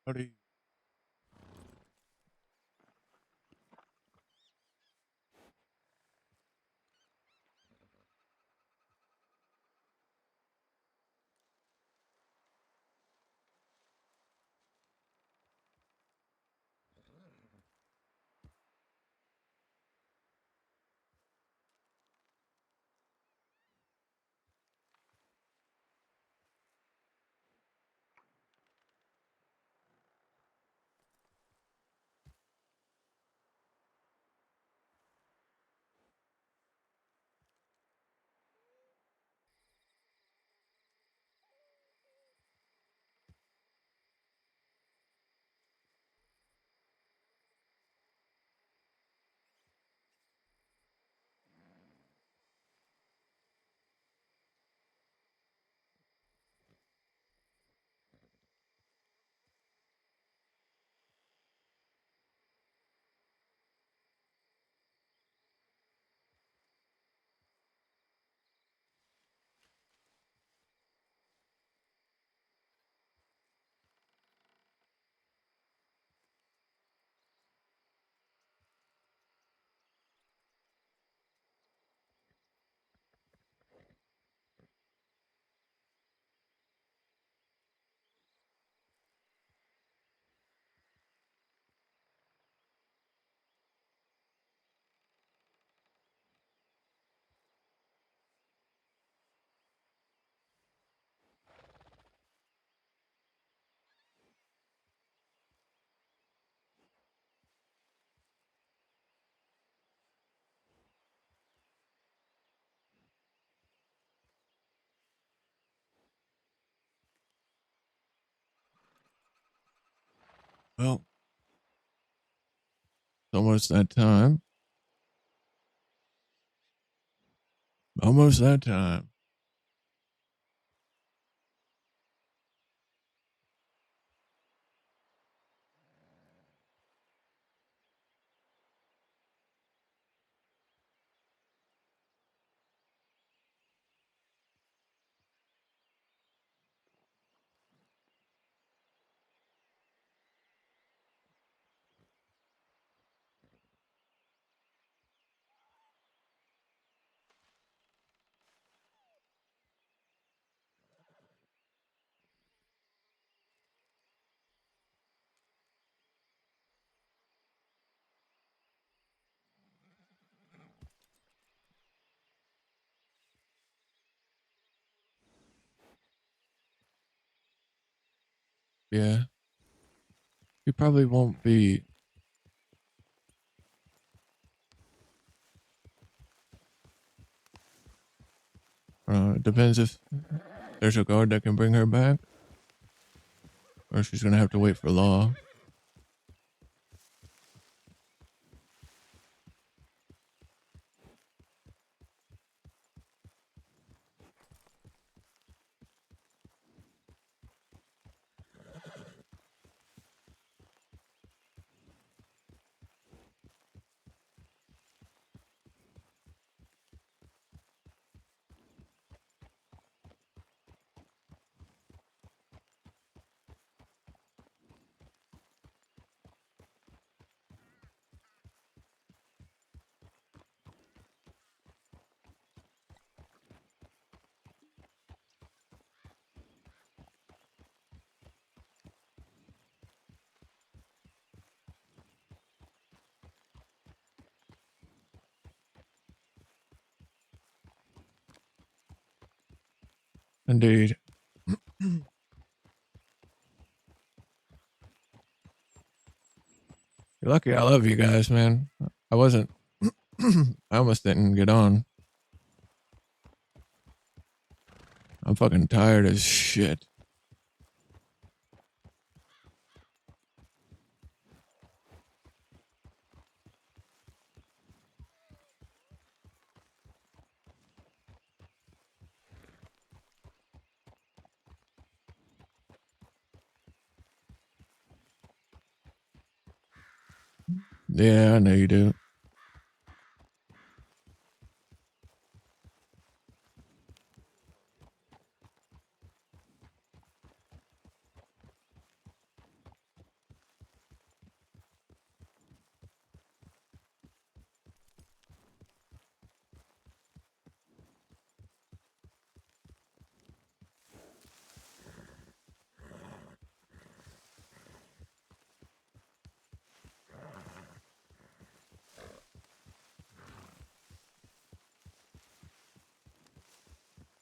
Howdy. Well, it's almost that time. Almost that time. Yeah. You probably won't be. It depends if there's a guard that can bring her back, or she's gonna have to wait for law. Indeed. You're lucky I love you guys, man. I wasn't. I almost didn't get on. I'm fucking tired as shit. Yeah, I know you do.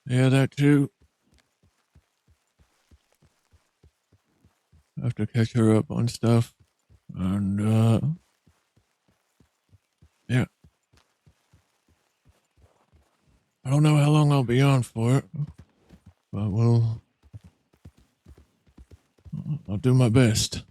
Yeah, that too. I have to catch her up on stuff. And, yeah. I don't know how long I'll be on for, but I'll do my best.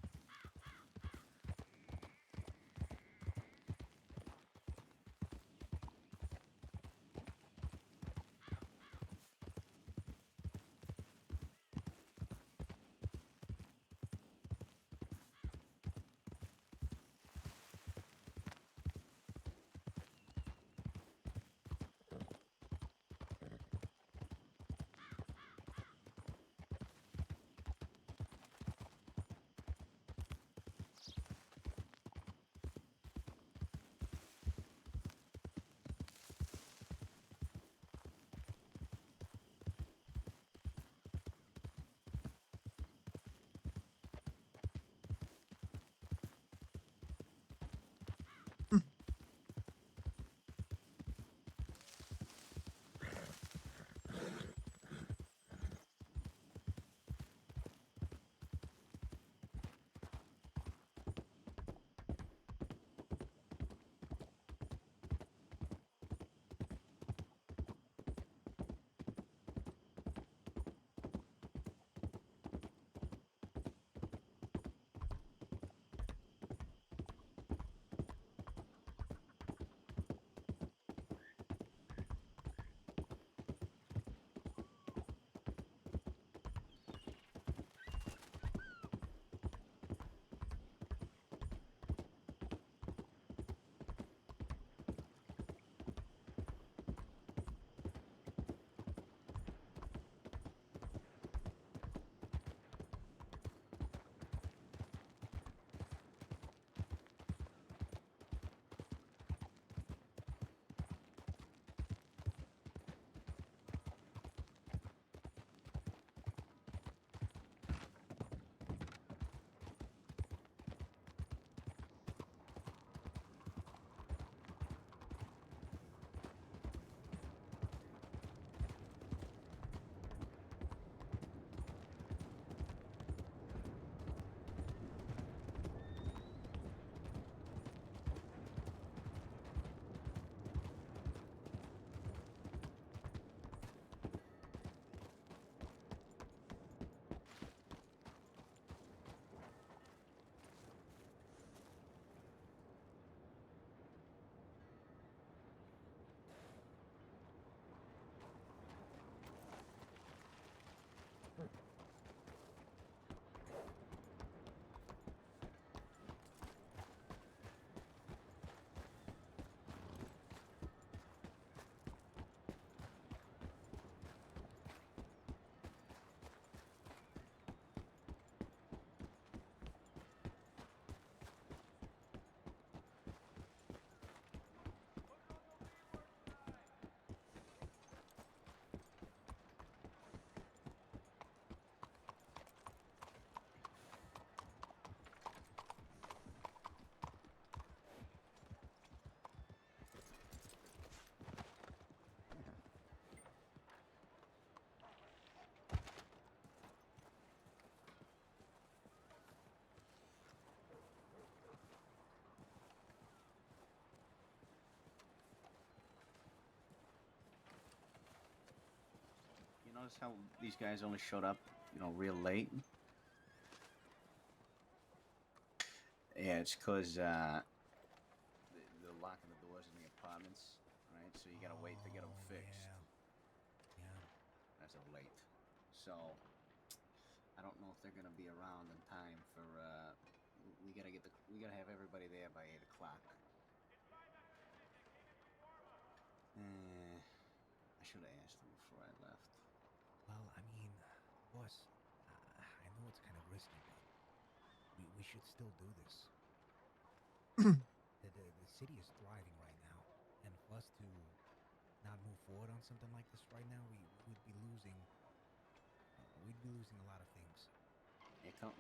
You notice how these guys only showed up, real late? Yeah, it's because they're locking the doors in the apartments, right? So you gotta wait to get them fixed Yeah, yeah. as of late. So I don't know if they're gonna be around in time for. We gotta have everybody there by 8 o'clock. I should have asked them before I left. Well, I mean, boss, I know it's kind of risky, but we should still do this. The city is thriving right now, and for us to not move forward on something like this right now, we'd be losing a lot of things. Yeah, come.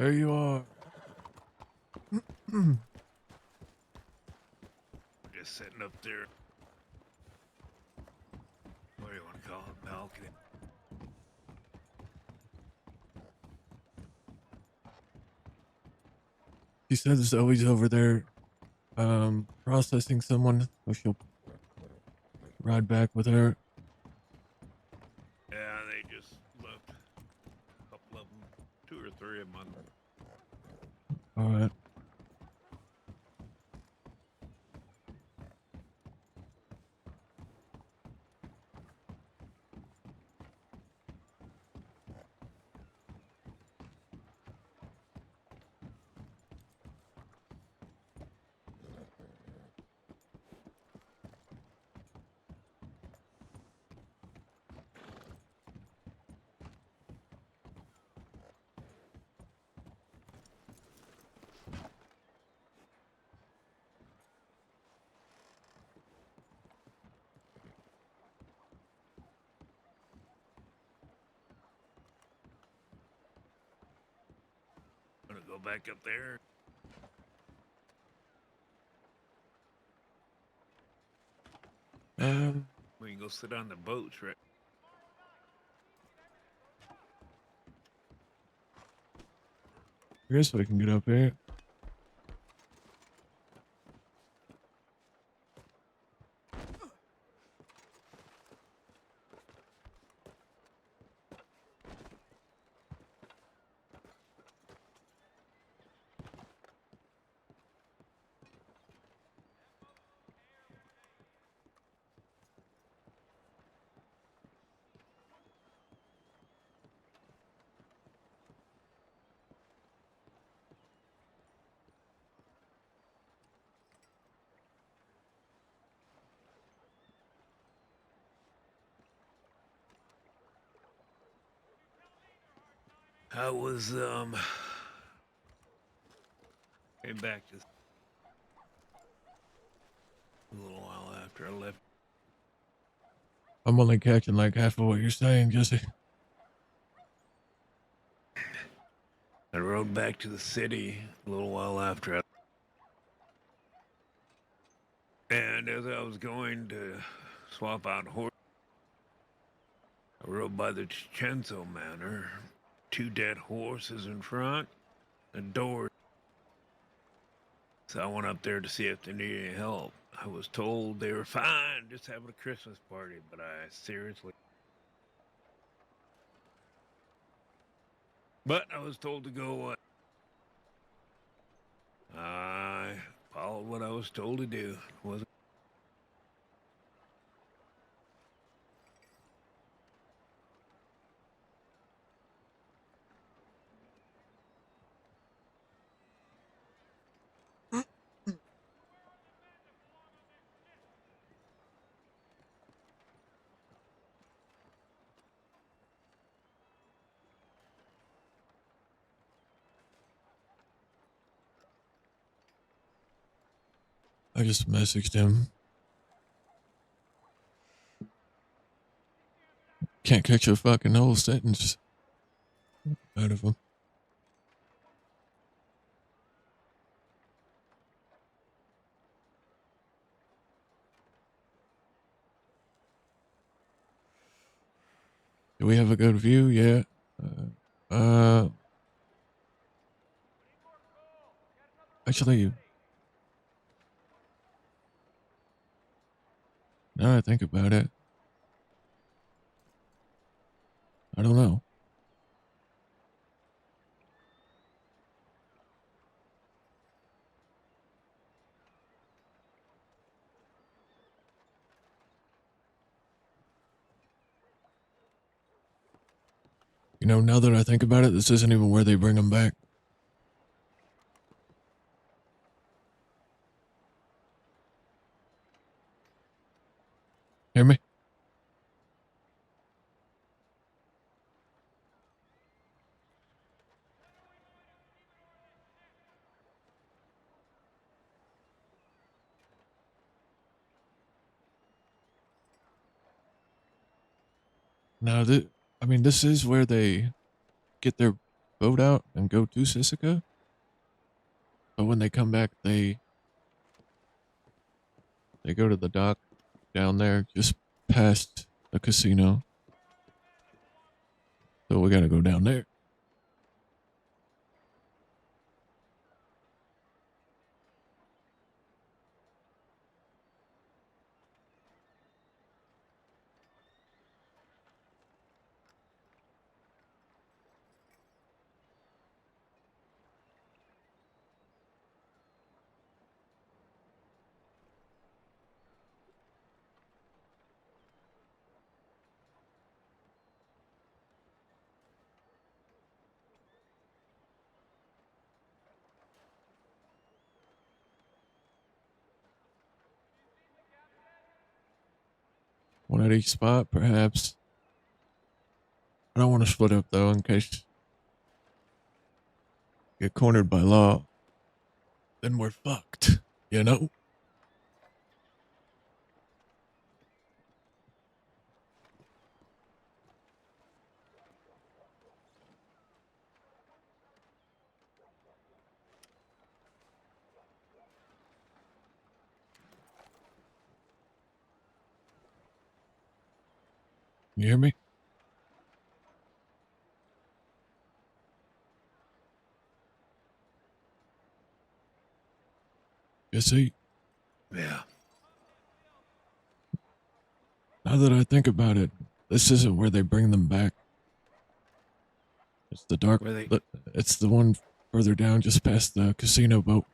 There you are. Just sitting up there. What do you want to call it? Balcony. She says Zoe's over there processing someone, so she'll ride back with her. Yeah, they just left. A couple of them, 2 or 3 of them. All right. Gonna go back up there. We can go sit on the boats, right? I guess we can get up here. I was came back just a little while after I left. I'm only catching like half of what you're saying, Jesse. I rode back to the city a little while after and as I was going to swap out horse, I rode by the Chenzo Manor. 2 dead horses in front, a door. So I went up there to see if they needed any help. I was told they were fine, just having a Christmas party, but I seriously. But I was told to go. I followed what I was told to do. Wasn't. I just messaged him. Can't catch a fucking whole sentence out of him. Do we have a good view? Yeah. Actually, now I think about it, I don't know. You know, now that I think about it, this isn't even where they bring them back. Hear me? Now, I mean, this is where they get their boat out and go to Sisika. But when they come back, they go to the dock down there, just past the casino. So we gotta go down there. One at each spot, perhaps. I don't want to split up though, in case get cornered by law. Then we're fucked, you know? You hear me? You see, Yeah. now that I think about it, this isn't where they bring them back. It's the dark. Where they? It's the one further down, just past the casino boat.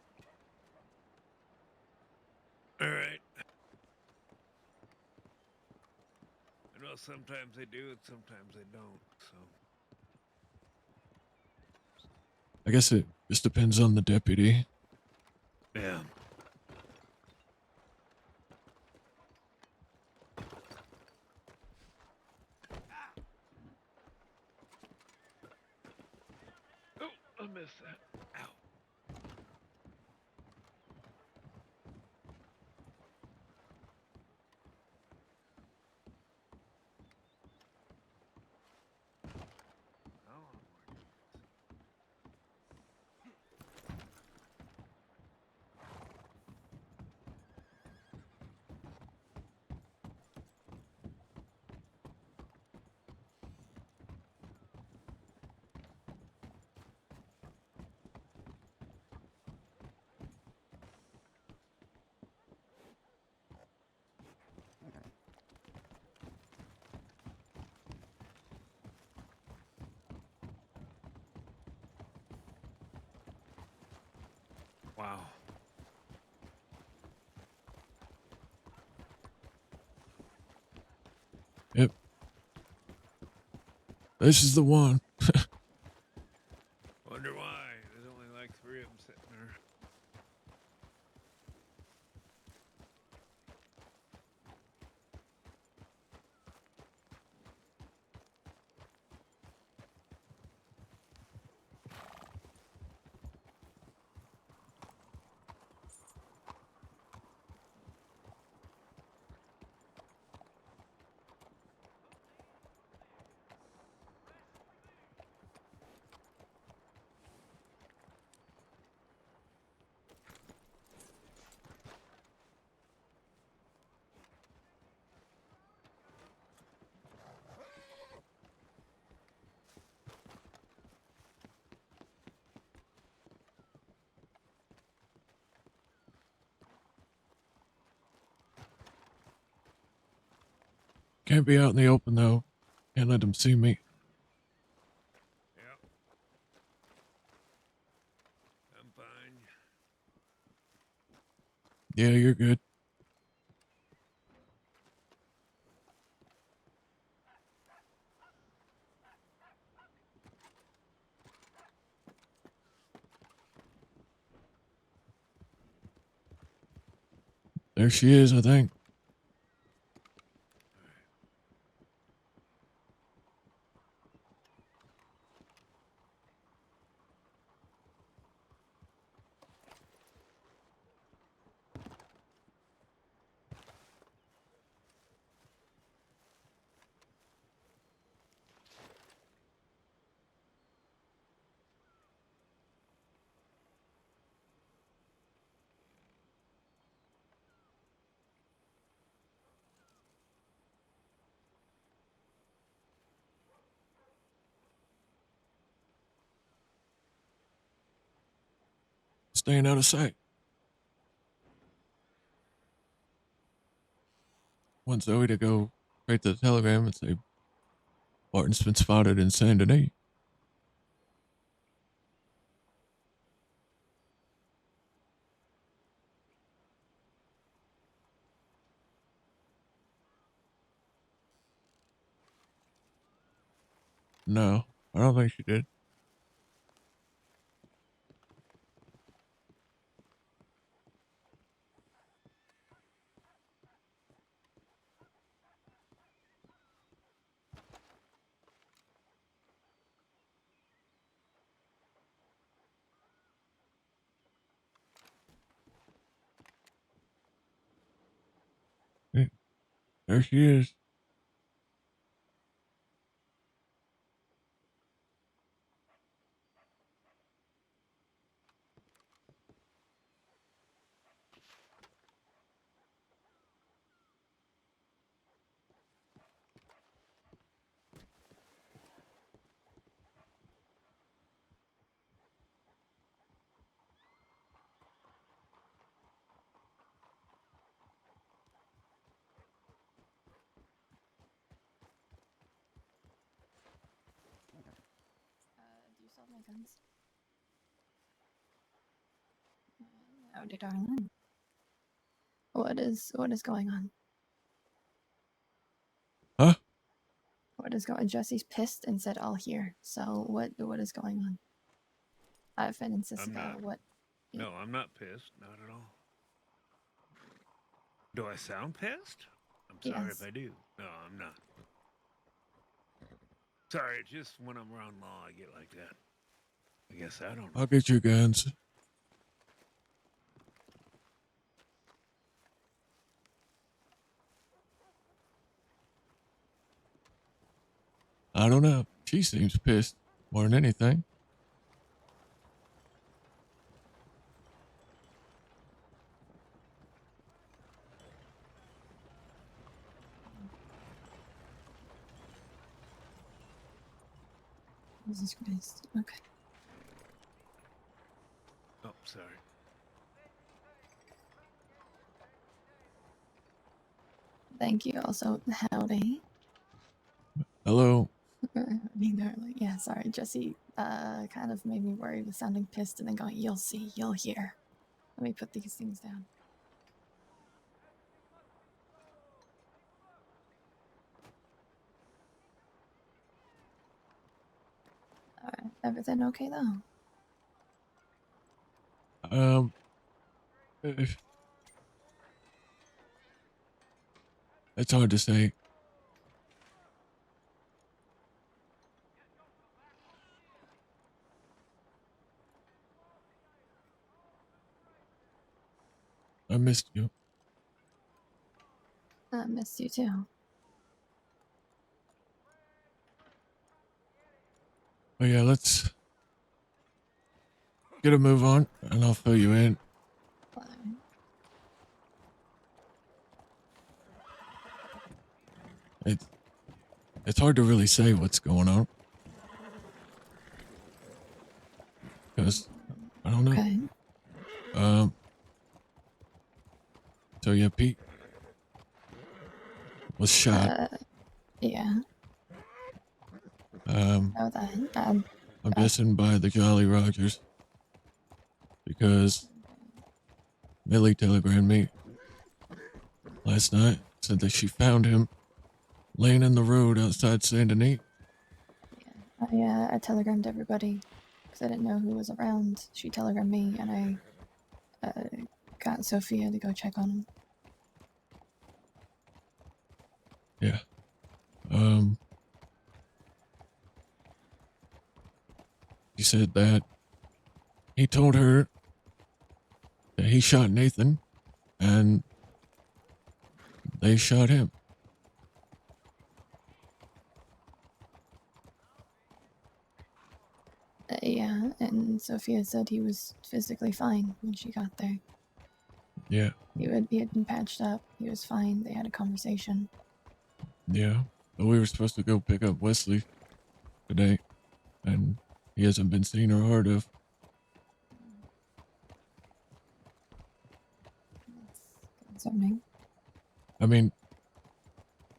All right. I know sometimes they do and sometimes they don't. So. I guess it just depends on the deputy. Yeah. Oh, I missed that. Ow. Oh. Wow. Yep. This is the one. Wonder why. There's only like 3 of them sitting there. Can't be out in the open though. Can't let them see me. Yep. I'm fine. Yeah, you're good. There she is, I think. staying out of sight. Want Zoe to go straight to the telegram and say, Barton's been spotted in Saint Denis. No, I don't think she did. Hey, there she is. Do you still have my guns? Howdy, darling. What is going on? Huh? What is going? Jesse's pissed and said, "I'll hear." So what is going on? Finn and Cisco, not. what? No, I'm not pissed. Not at all. Do I sound pissed? I'm sorry Yes. if I do. No, I'm not. Sorry, it's just when I'm around law, I get like that. I guess I don't know. I'll get your guns. I don't know. She seems pissed more than anything. Jesus Christ. Okay. Oh, sorry. Thank you. Also, howdy. Hello. Darling. Yeah, sorry. Jesse kind of made me worried with sounding pissed and then going, "You'll see, you'll hear." Let me put these things down. Alright, everything okay though? If it's hard to say. I missed you. I missed you too. Oh yeah, let's get a move on, and I'll fill you in. Fine. It's hard to really say what's going on because I don't know. Okay. So yeah, Pete was shot. Yeah. Um, Know that. I'm guessing by the Jolly Rogers because Millie telegrammed me last night, said that she found him laying in the road outside Saint Denis. I telegrammed everybody because I didn't know who was around. She telegrammed me, and I got Sophia to go check on him. Yeah. He said that he told her that he shot Nathan and they shot him. Yeah, and Sophia said he was physically fine when she got there. Yeah. He had been patched up. He was fine. They had a conversation. Yeah. But we were supposed to go pick up Wesley today, and he hasn't been seen or heard of. I mean,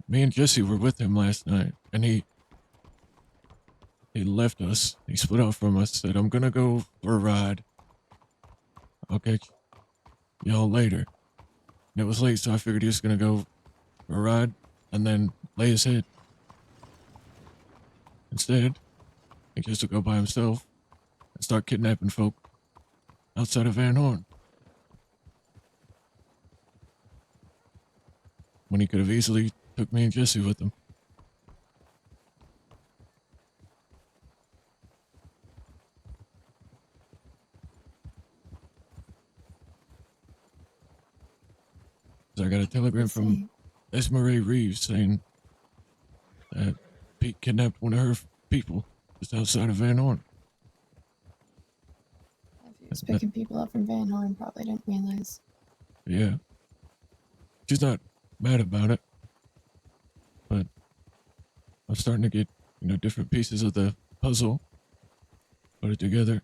me and Jesse were with him last night, and he left us. He split off from us, said, I'm gonna go for a ride. I'll catch y'all later. And it was late, so I figured he was gonna go for a ride and then lay his head. Instead, he chose to go by himself and start kidnapping folk outside of Van Horn. When he could have easily took me and Jesse with him. So I got a telegram Let's from see. Esmeralda Reeves saying that Pete kidnapped one of her people just outside of Van Horn. If he was picking people up from Van Horn, probably didn't realize. Yeah. She's not mad about it, but I'm starting to get, different pieces of the puzzle, put it together.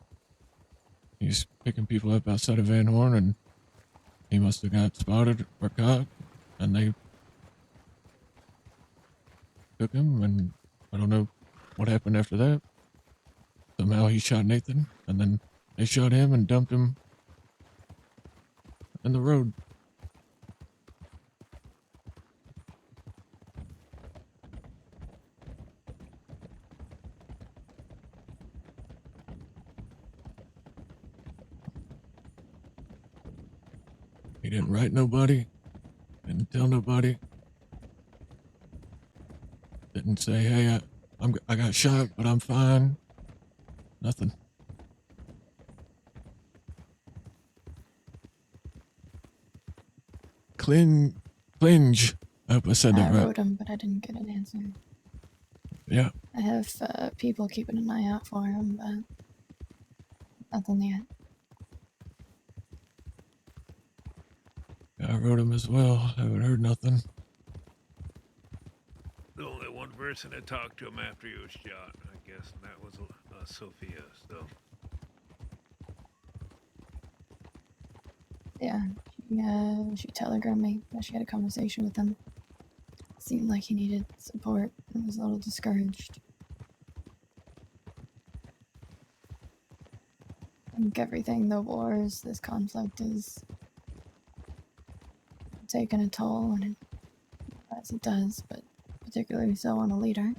He's picking people up outside of Van Horn, and he must have got spotted or caught, and they took him, and I don't know what happened after that. Somehow he shot Nathan, and then they shot him and dumped him in the road. He didn't write nobody, didn't tell nobody, didn't say, hey, I got shot, but I'm fine. Nothing. Clinge. I hope I said that I right. wrote him, but I didn't get an answer. Yeah. I have people keeping an eye out for him, but nothing yet. I wrote him as well. Haven't heard nothing. The only one person that talked to him after he was shot, I guess, and that was Sophia. So Yeah, she telegrammed me that she had a conversation with him. Seemed like he needed support and was a little discouraged. I think everything, the wars, this conflict is taking a toll on it, as it does, but particularly so on a leader.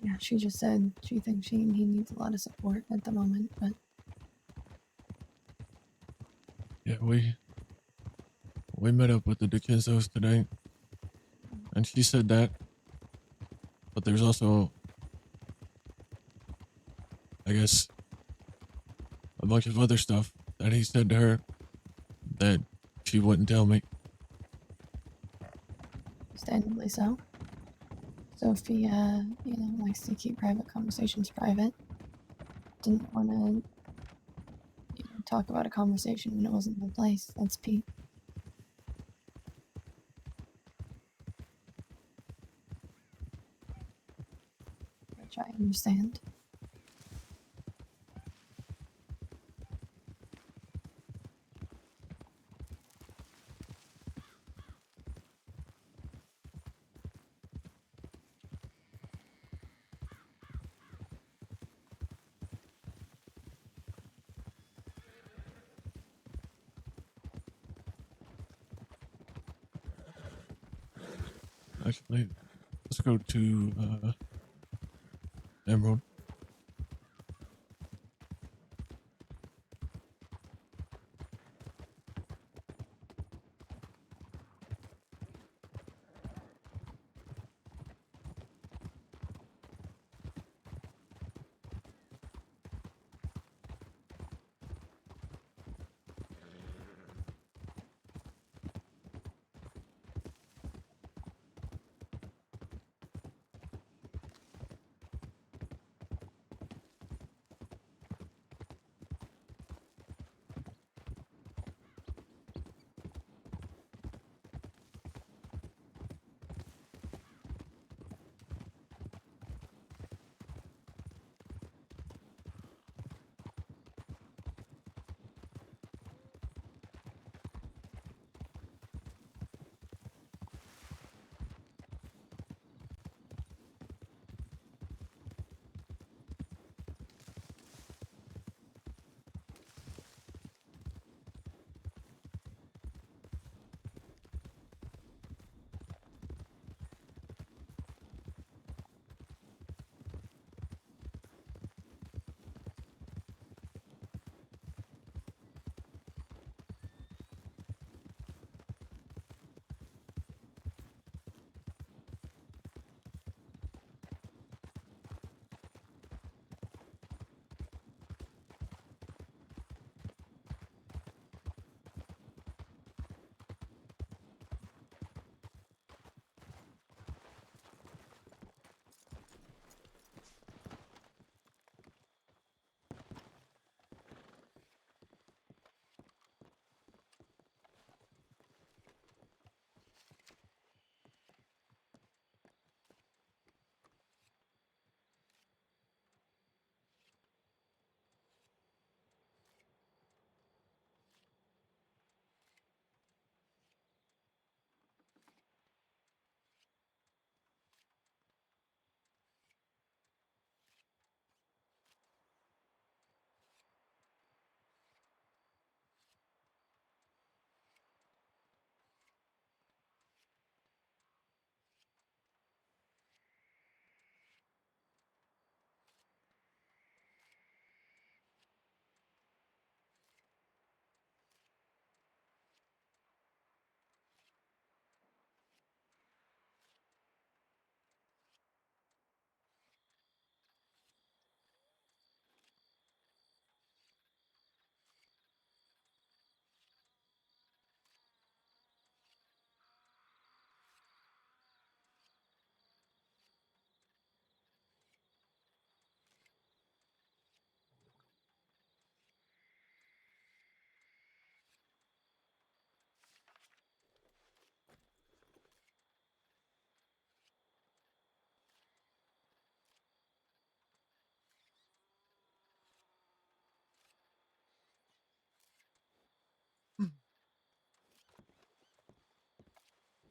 Yeah, she just said she thinks he needs a lot of support at the moment, but Yeah, we met up with the DeKinzos today, and she said that. But there's also, I guess, a bunch of other stuff that he said to her that she wouldn't tell me. understandably so. Sophie, likes to keep private conversations private. Didn't want to, talk about a conversation when it wasn't the place. That's Pete. Which I understand. Actually, let's go to Emerald.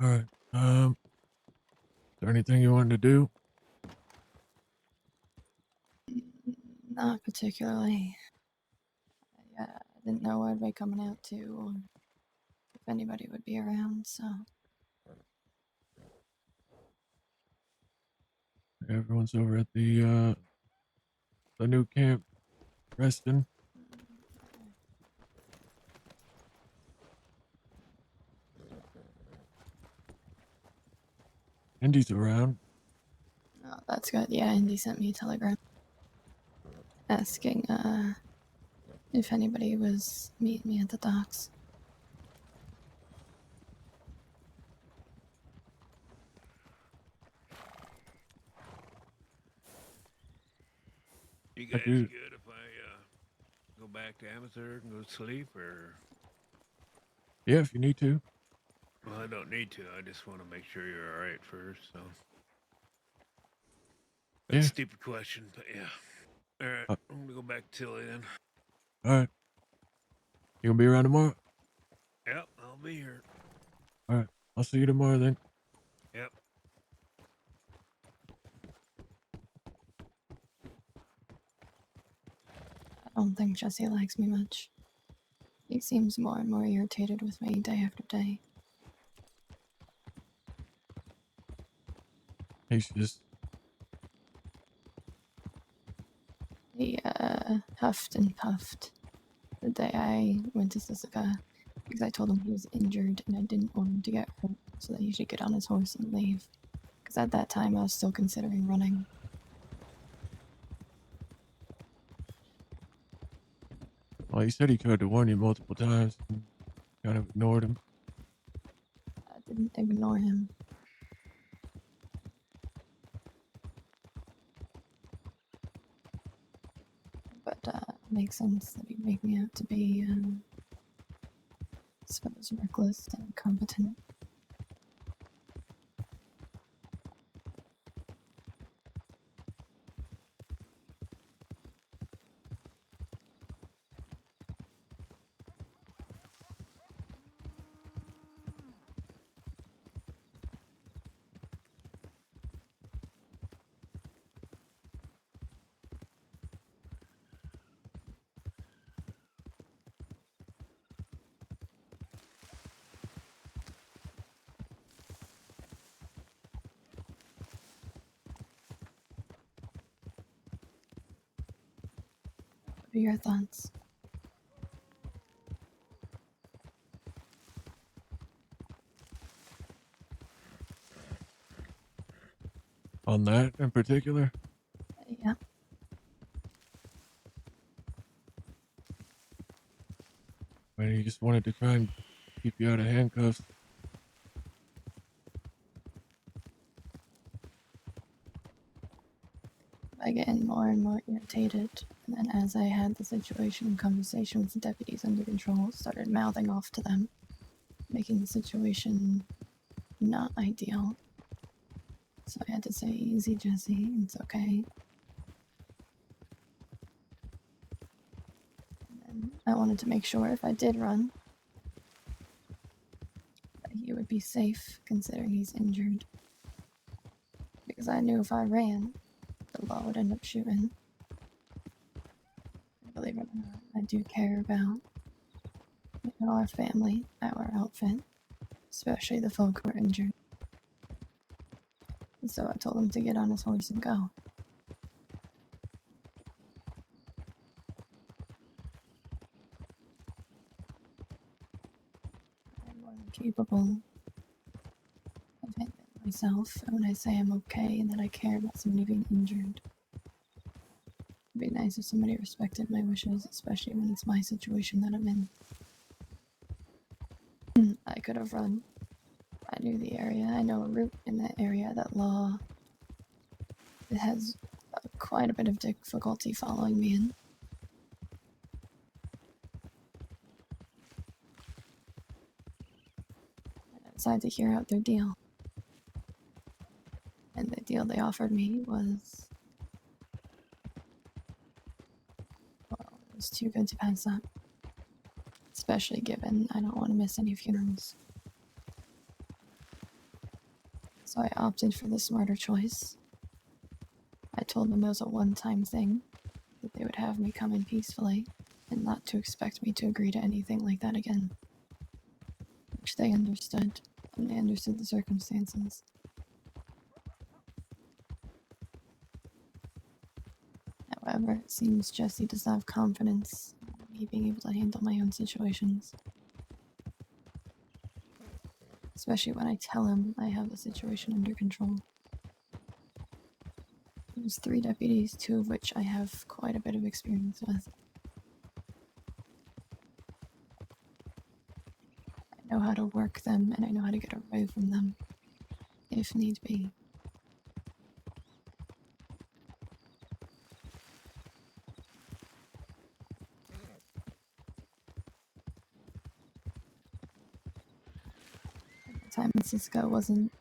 All right. Is there anything you wanted to do? Not particularly. I didn't know what I'd be coming out to, or if anybody would be around, so. Everyone's over at the new camp resting. Indy's around. Oh, that's good. Yeah, Indy sent me a telegram asking if anybody was meeting me at the docks. You I guys do. good if I go back to Amherst and go to sleep, or? Yeah, if you need to. Well, I don't need to. I just want to make sure you're all right first. So that's Yeah. a stupid question, but yeah. All right, I'm gonna go back to Tilly then. All right. You gonna be around tomorrow? Yep, I'll be here. All right. I'll see you tomorrow then. Yep. I don't think Jesse likes me much. He seems more and more irritated with me day after day. He's just He huffed and puffed the day I went to Sisika because I told him he was injured and I didn't want him to get hurt so that he should get on his horse and leave. Because at that time I was still considering running. well, he said he tried to warn you multiple times and kind of ignored him. I didn't ignore him. But it makes sense that he'd make me out to be, I suppose, reckless and incompetent. What are your thoughts? On that in particular? Yeah. When he just wanted to try and keep you out of handcuffs. By getting more and more irritated, and then as I had the situation and conversation with the deputies under control, started mouthing off to them, making the situation not ideal. So I had to say, easy, Jesse, it's okay. And I wanted to make sure if I did run, that he would be safe, considering he's injured. Because I knew if I ran, the law would end up shooting. And believe it or not, I do care about our family, our outfit, especially the folk who are injured. And so I told him to get on his horse and go. I'm more than capable of handling myself, and when I say I'm okay and that I care about somebody being injured, it'd be nice if somebody respected my wishes, especially when it's my situation that I'm in. I could have run. I knew the area. I know a route in that area. That law, it has quite a bit of difficulty following me in. And I decided to hear out their deal. And the deal they offered me was, well, it was too good to pass up. Especially given I don't want to miss any funerals. So I opted for the smarter choice. I told them it was a one-time thing, that they would have me come in peacefully, and not to expect me to agree to anything like that again. Which they understood, and they understood the circumstances. However, it seems Jesse does not have confidence in me being able to handle my own situations. Especially when I tell him I have the situation under control. There's 3 deputies, 2 of which I have quite a bit of experience with. I know how to work them, and I know how to get away from them, if need be. The time in Cisco wasn't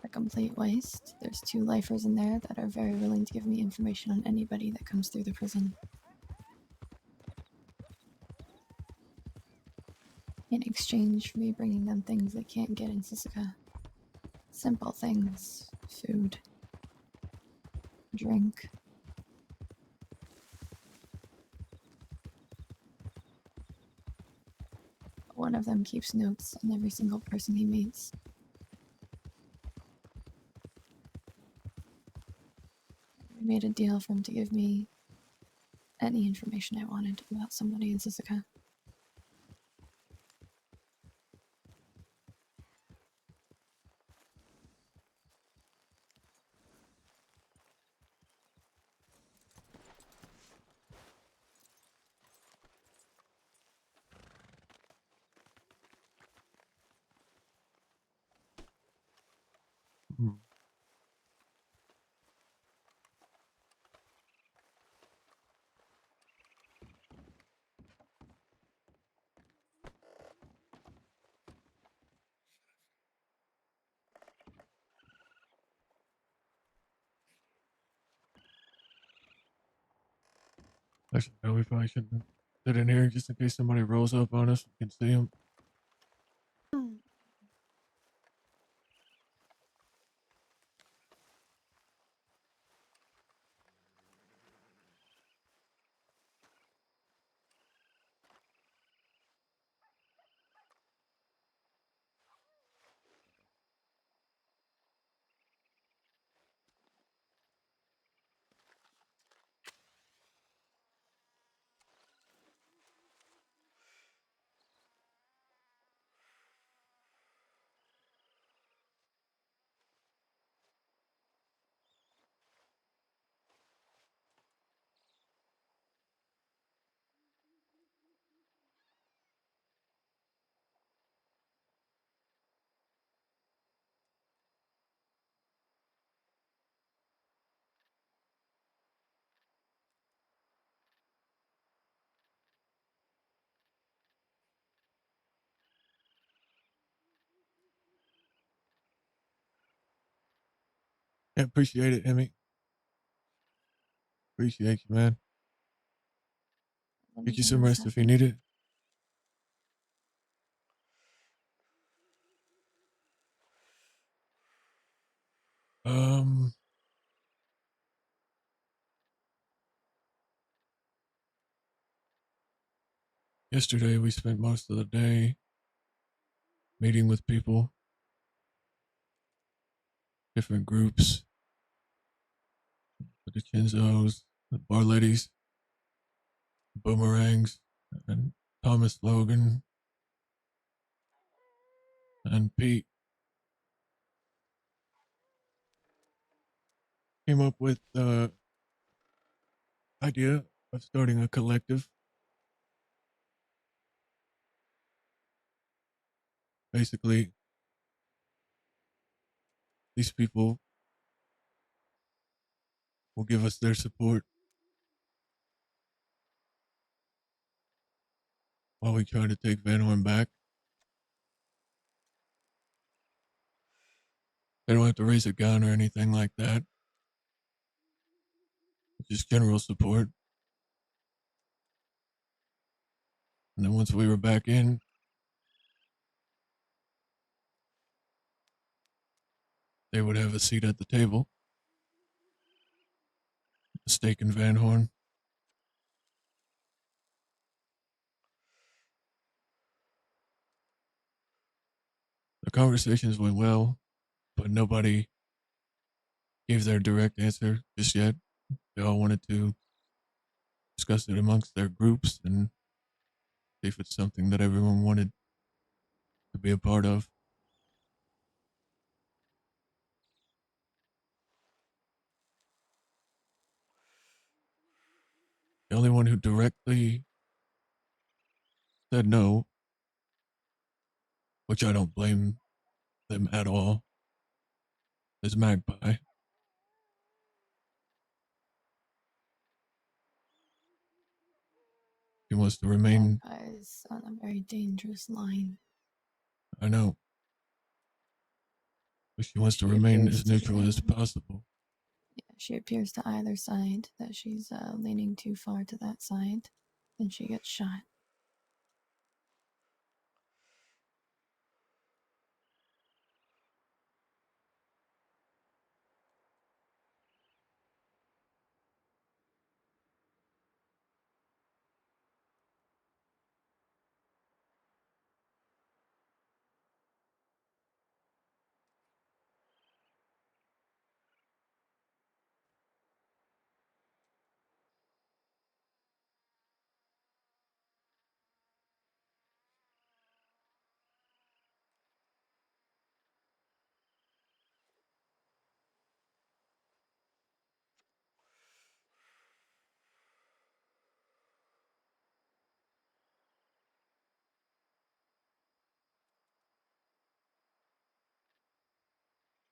a complete waste. There's 2 lifers in there that are very willing to give me information on anybody that comes through the prison. In exchange for me bringing them things they can't get in Sisika. Simple things. Food. Drink. One of them keeps notes on every single person he meets. We made a deal for him to give me any information I wanted about somebody in Sisika. Hmm. Actually, no, we probably shouldn't sit in here just in case somebody rolls up on us. We can see them. Yeah, appreciate it, Emmy. Appreciate you, man. Let me Get you know some what's rest if you happening. need it. Um, Yesterday we spent most of the day meeting with people, different groups, the Chinzos, the Barlettis, Boomerangs, and Thomas Logan, and Pete came up with the idea of starting a collective. Basically, these people will give us their support while we try to take Van Horn back. They don't have to raise a gun or anything like that. Just general support. And then once we were back in, they would have a seat at the table. A steak and Van Horn. The conversations went well, but nobody gave their direct answer just yet. They all wanted to discuss it amongst their groups and see if it's something that everyone wanted to be a part of. The only one who directly said no, which I don't blame them at all, is Magpie. He wants to remain. Magpie's on a very dangerous line. I know. But she wants to She remain appears as neutral to- as possible. Yeah, she appears to either side that she's leaning too far to that side, then she gets shot.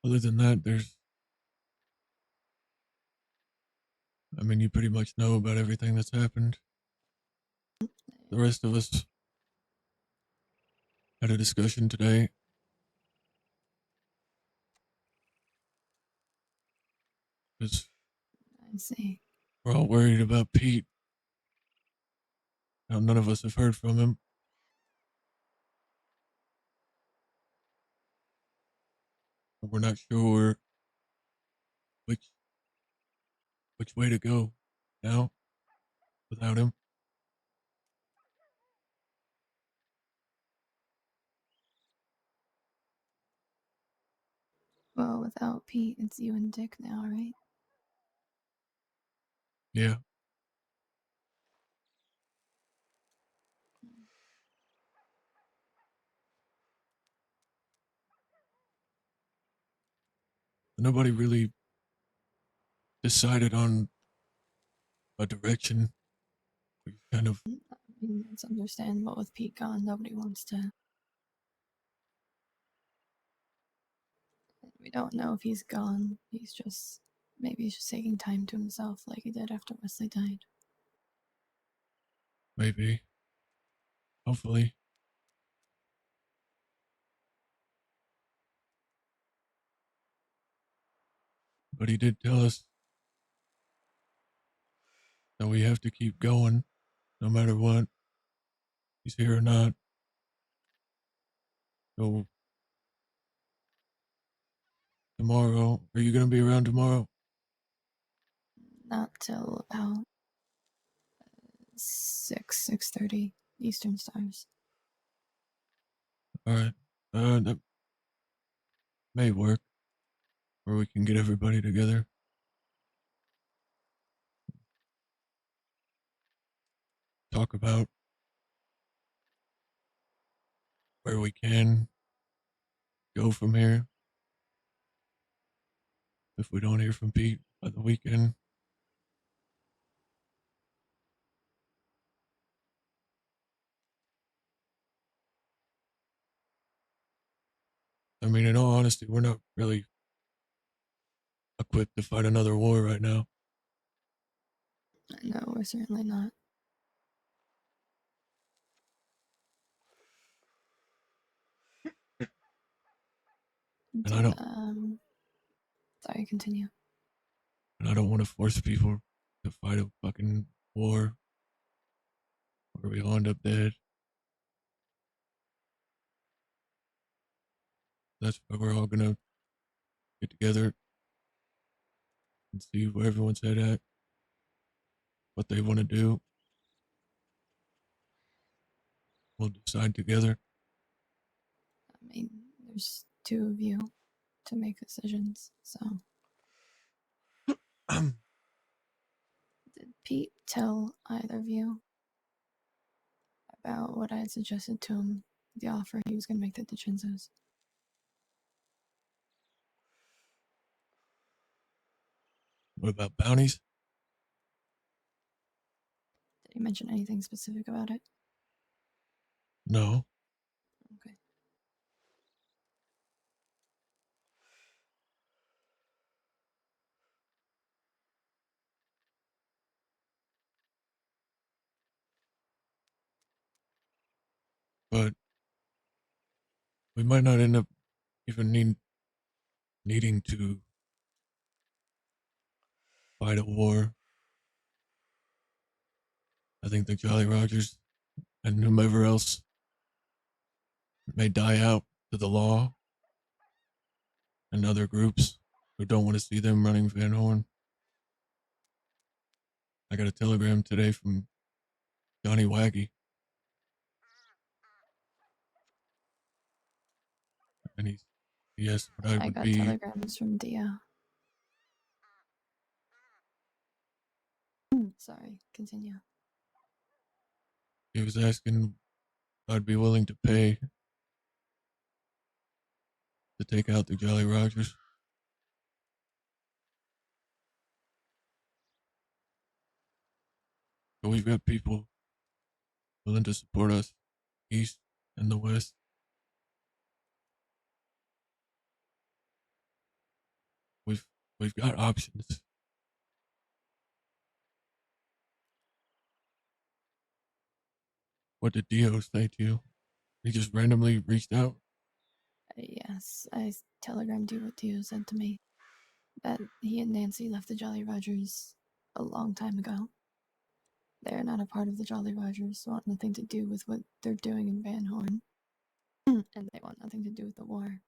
Other than that, you pretty much know about everything that's happened. The rest of us had a discussion today. Because I see. we're all worried about Pete. Now, none of us have heard from him. We're not sure which way to go now without him. Well, without Pete, it's you and Dick now, right? Yeah. Nobody really decided on a direction. We kind of, I mean, it's understandable with Pete gone. Nobody wants to. We don't know if he's gone. Maybe he's just taking time to himself like he did after Wesley died. maybe, hopefully. But he did tell us that we have to keep going no matter what. He's here or not. So, tomorrow, are you going to be around tomorrow? Not till about 6:30 Eastern Stars. All right. That may work. Or we can get everybody together. Talk about where we can go from here. If we don't hear from Pete by the weekend. I mean, in all honesty, we're not really equipped to fight another war right now. No, we're certainly not. And I don't, Sorry, continue. and I don't want to force people to fight a fucking war where we all end up dead. That's why we're all gonna get together and see where everyone's head at, what they want to do. We'll decide together. I mean, there's two of you to make decisions, so. Did Pete tell either of you about what I had suggested to him, the offer he was going to make to DiCenzo's? What about bounties? Did he mention anything specific about it? No. Okay. But we might not end up even needing to fight a war. I think the Jolly Rogers and whomever else may die out to the law and other groups who don't want to see them running Van Horn. I got a telegram today from Johnny Waggy. And he asked what I I would got be. telegrams from Dia. Sorry, continue. He was asking if I'd be willing to pay to take out the Jolly Rogers. But we've got people willing to support us, east and the west. We've got options. What did Dio say to you? He just randomly reached out. Yes, I telegrammed you what Dio said to me. That he and Nancy left the Jolly Rogers a long time ago. They're not a part of the Jolly Rogers, want nothing to do with what they're doing in Van Horn. And they want nothing to do with the war.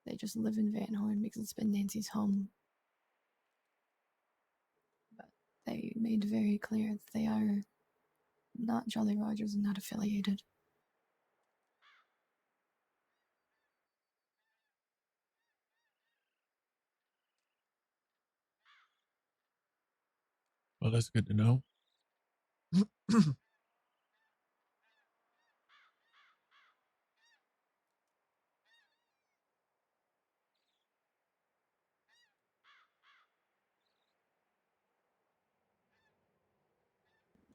They just live in Van Horn because it's been Nancy's home. But they made very clear that they are not Jolly Rogers and not affiliated. Well, that's good to know.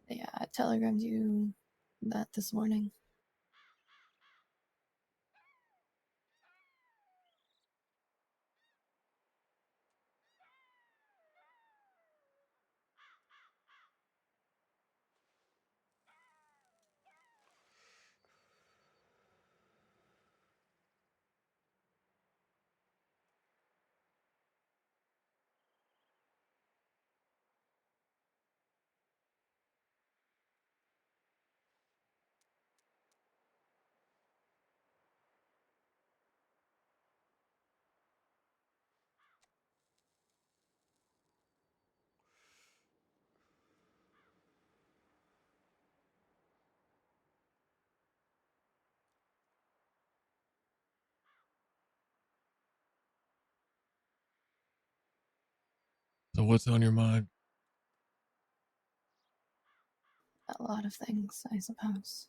Yeah, I telegrammed you that this morning. So what's on your mind? A lot of things, I suppose.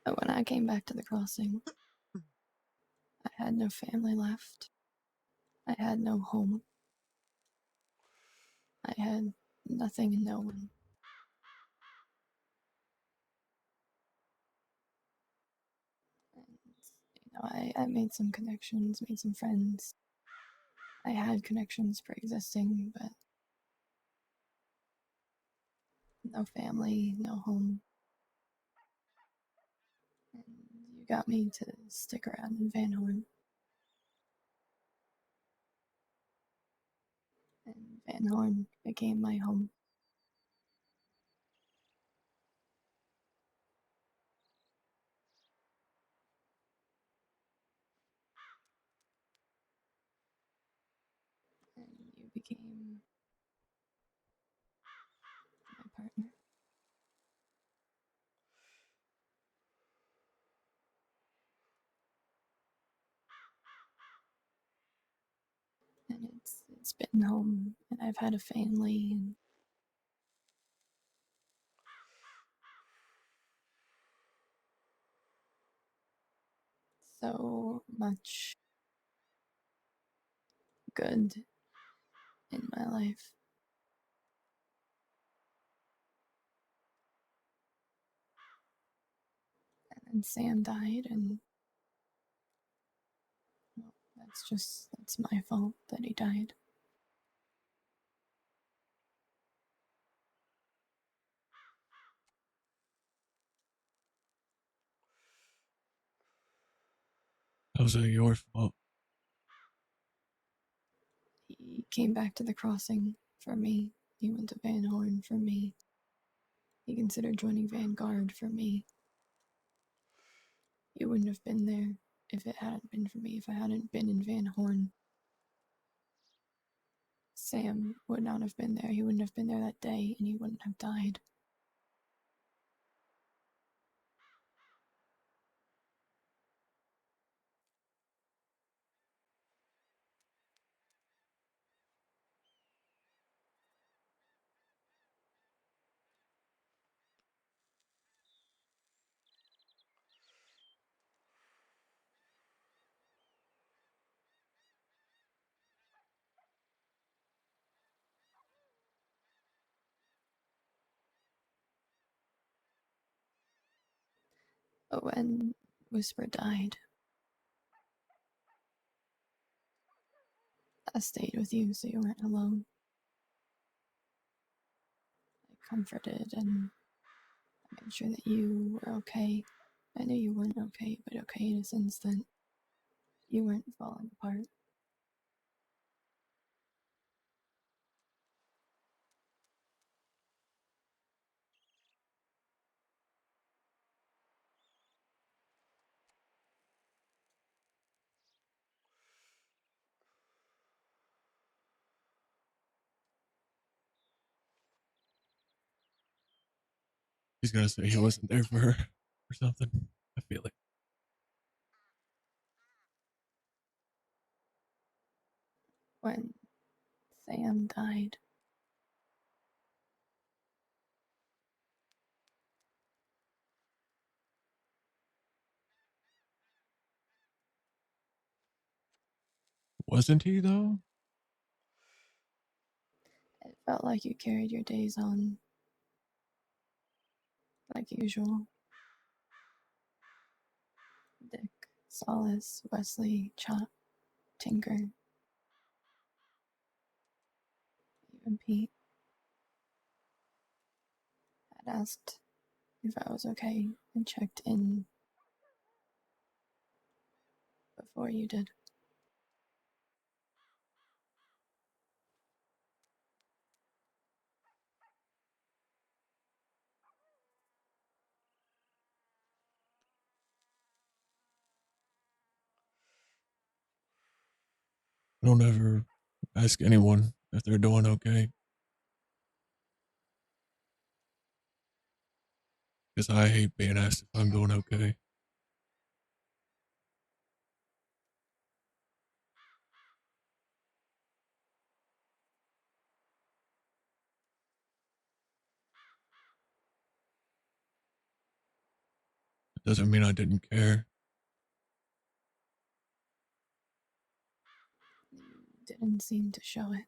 When I came back to the crossing, I had no family left. I had no home. I had nothing and no one. And, I made some connections, made some friends. I had connections pre-existing, but no family, no home. And You got me to stick around in Van Horn. And Van Horn became my home. And you became my partner. And it's been home, and I've had a family, and so much good in my life. And then Sam died, and well, that's my fault that he died. How's that your fault? He came back to the crossing for me. He went to Van Horn for me. He considered joining Vanguard for me. He wouldn't have been there if it hadn't been for me, if I hadn't been in Van Horn. Sam would not have been there. He wouldn't have been there that day, and he wouldn't have died. But when Whisper died, I stayed with you so you weren't alone. I comforted and I made sure that you were okay. I knew you weren't okay, but okay in a sense that you weren't falling apart. He's gonna say he wasn't there for her or something. I feel it. When Sam died, Wasn't he though? it felt like you carried your days on like usual. Dick, Solace, Wesley, Chop, Tinker, even Pete had asked if I was okay and checked in before you did. I don't ever ask anyone if they're doing okay. Because I hate being asked if I'm doing okay. It doesn't mean I didn't care. You didn't seem to show it.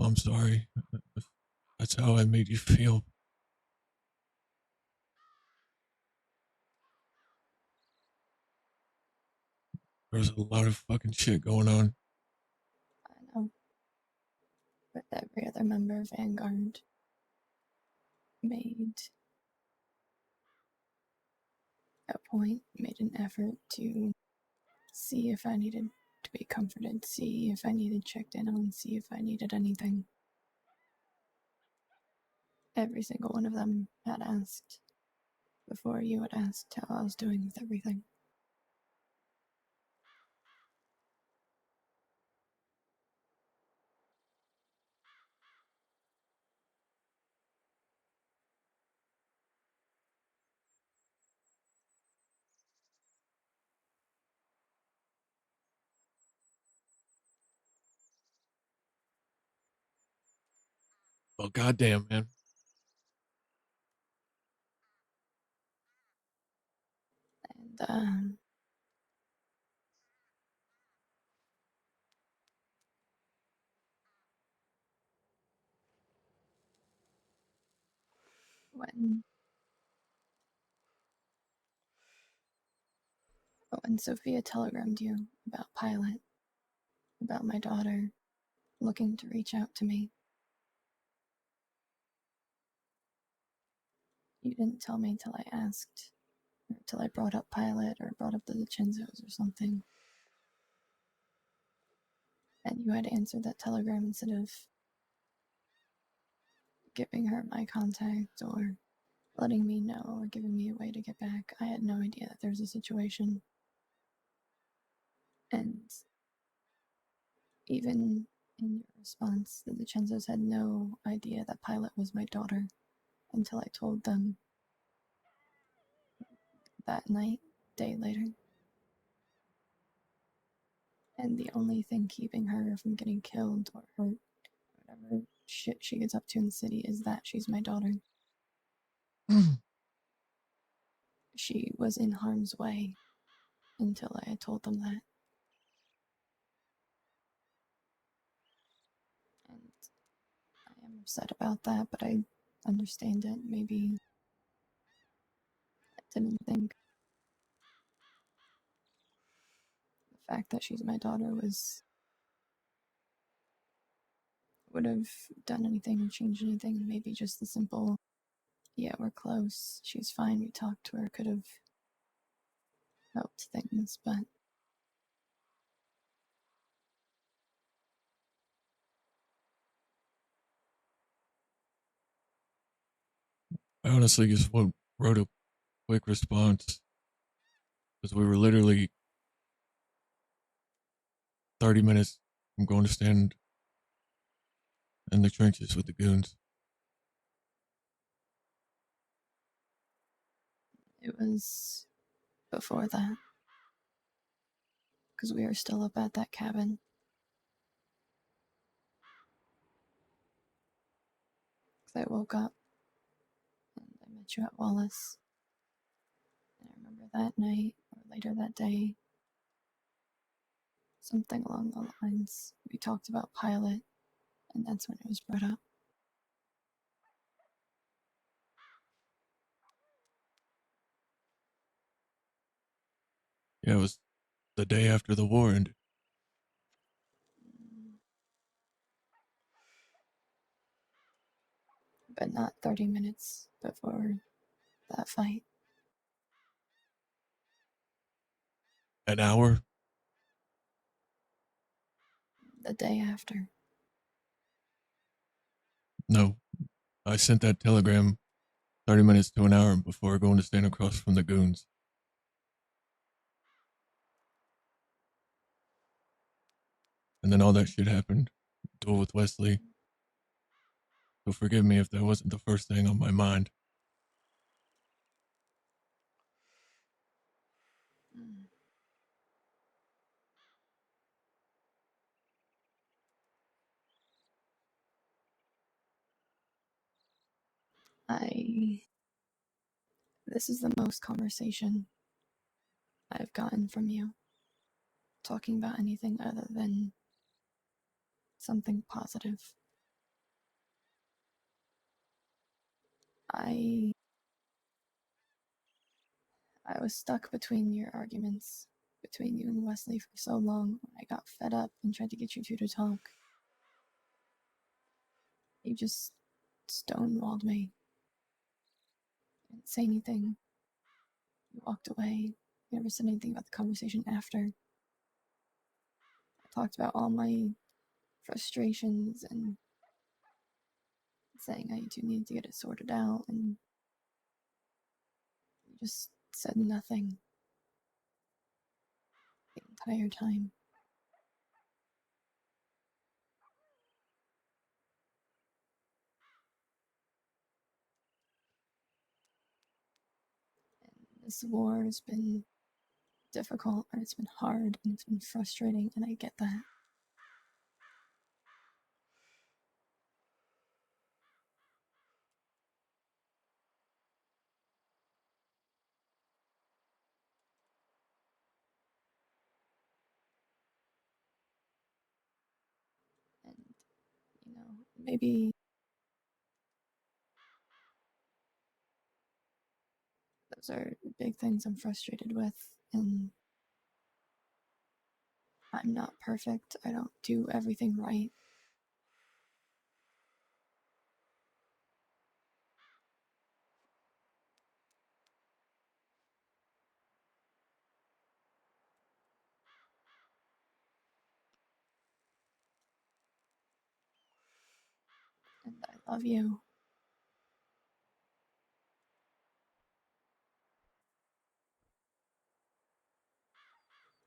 I'm sorry. That's how I made you feel. There's a lot of fucking shit going on. I know. But every other member of Vanguard made made an effort to see if I needed to be comforted, see if I needed checked in on, see if I needed anything. Every single one of them had asked before you had asked how I was doing with everything. Well, goddamn, man. And when Sophia telegrammed you about Pilot, about my daughter looking to reach out to me, you didn't tell me till I asked, or till I brought up Pilot or brought up the DiCenzos or something. And you had answered that telegram instead of giving her my contact or letting me know or giving me a way to get back. I had no idea that there was a situation. And even in your response, the DiCenzos had no idea that Pilot was my daughter until I told them that night, day later. And the only thing keeping her from getting killed or hurt, whatever shit she gets up to in the city, is that she's my daughter. She was in harm's way until I had told them that. And I am upset about that, but I understand it. Maybe I didn't think the fact that she's my daughter would have done anything or changed anything. Maybe just the simple, yeah, we're close, she's fine, we talked to her, could have helped things, but I honestly just wrote a quick response because we were literally 30 minutes from going to stand in the trenches with the goons. it was before that. Because we were still up at that cabin. Because I woke up and I met you at Wallace. And I remember that night, or later that day, something along the lines. We talked about Pilot, and that's when it was brought up. Yeah, it was the day after the war ended. But not 30 minutes before that fight. An hour? The day after. No. I sent that telegram 30 minutes to an hour before going to stand across from the goons. And then all that shit happened. Duel with Wesley. So forgive me if that wasn't the first thing on my mind. This is the most conversation I've gotten from you. Talking about anything other than something positive. I was stuck between your arguments, between you and Wesley for so long. When I got fed up and tried to get you two to talk, you just stonewalled me. You didn't say anything. You walked away. You never said anything about the conversation after. I talked about all my frustrations and saying how you two needed to get it sorted out, and you just said nothing the entire time. And this war has been difficult, and it's been hard, and it's been frustrating, and I get that. And, you know, maybe those are the big things I'm frustrated with, and I'm not perfect. I don't do everything right. And I love you.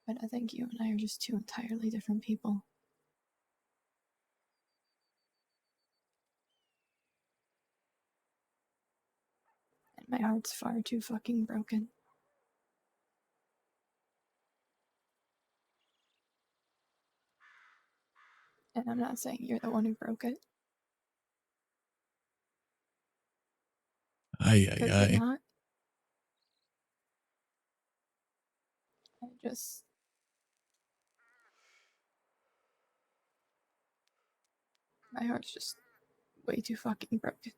But I think you and I are just two entirely different people. And my heart's far too fucking broken. And I'm not saying you're the one who broke it. Aye, Because aye, you're aye. not. I just. My heart's just way too fucking broken.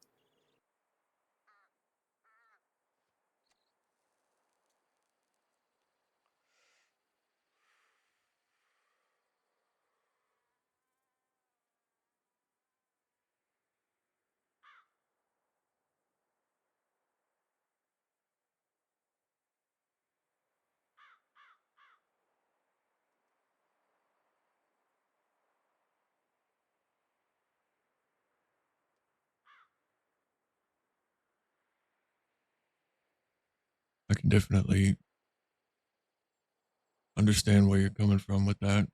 I can definitely understand where you're coming from with that.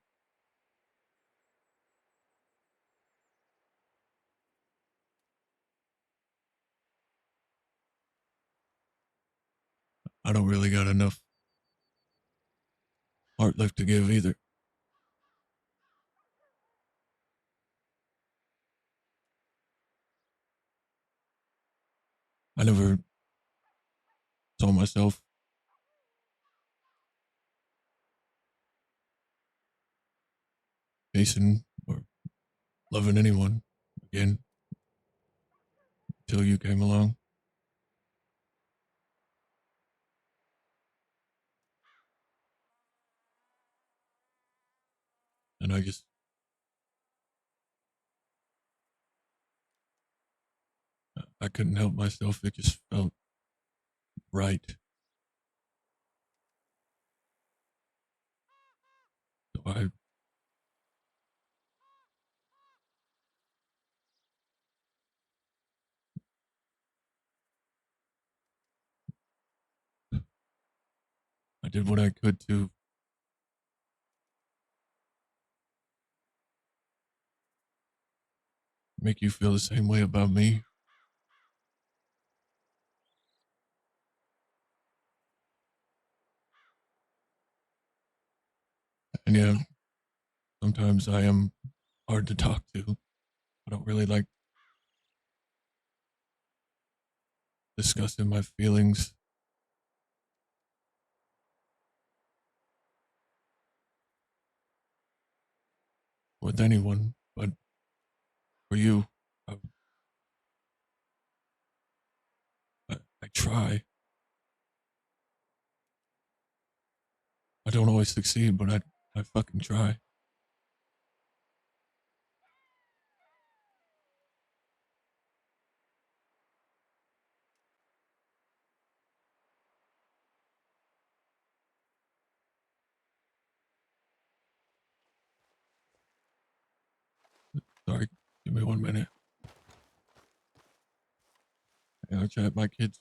I don't really got enough heart left to give either. I never saw myself facing or loving anyone again until you came along. And I couldn't help myself. It just felt right. So I did what I could to make you feel the same way about me. And yeah, sometimes I am hard to talk to. I don't really like discussing my feelings with anyone, but for you, I try. I don't always succeed, but I fucking try. Sorry, give me 1 minute. I gotta chat. My kid's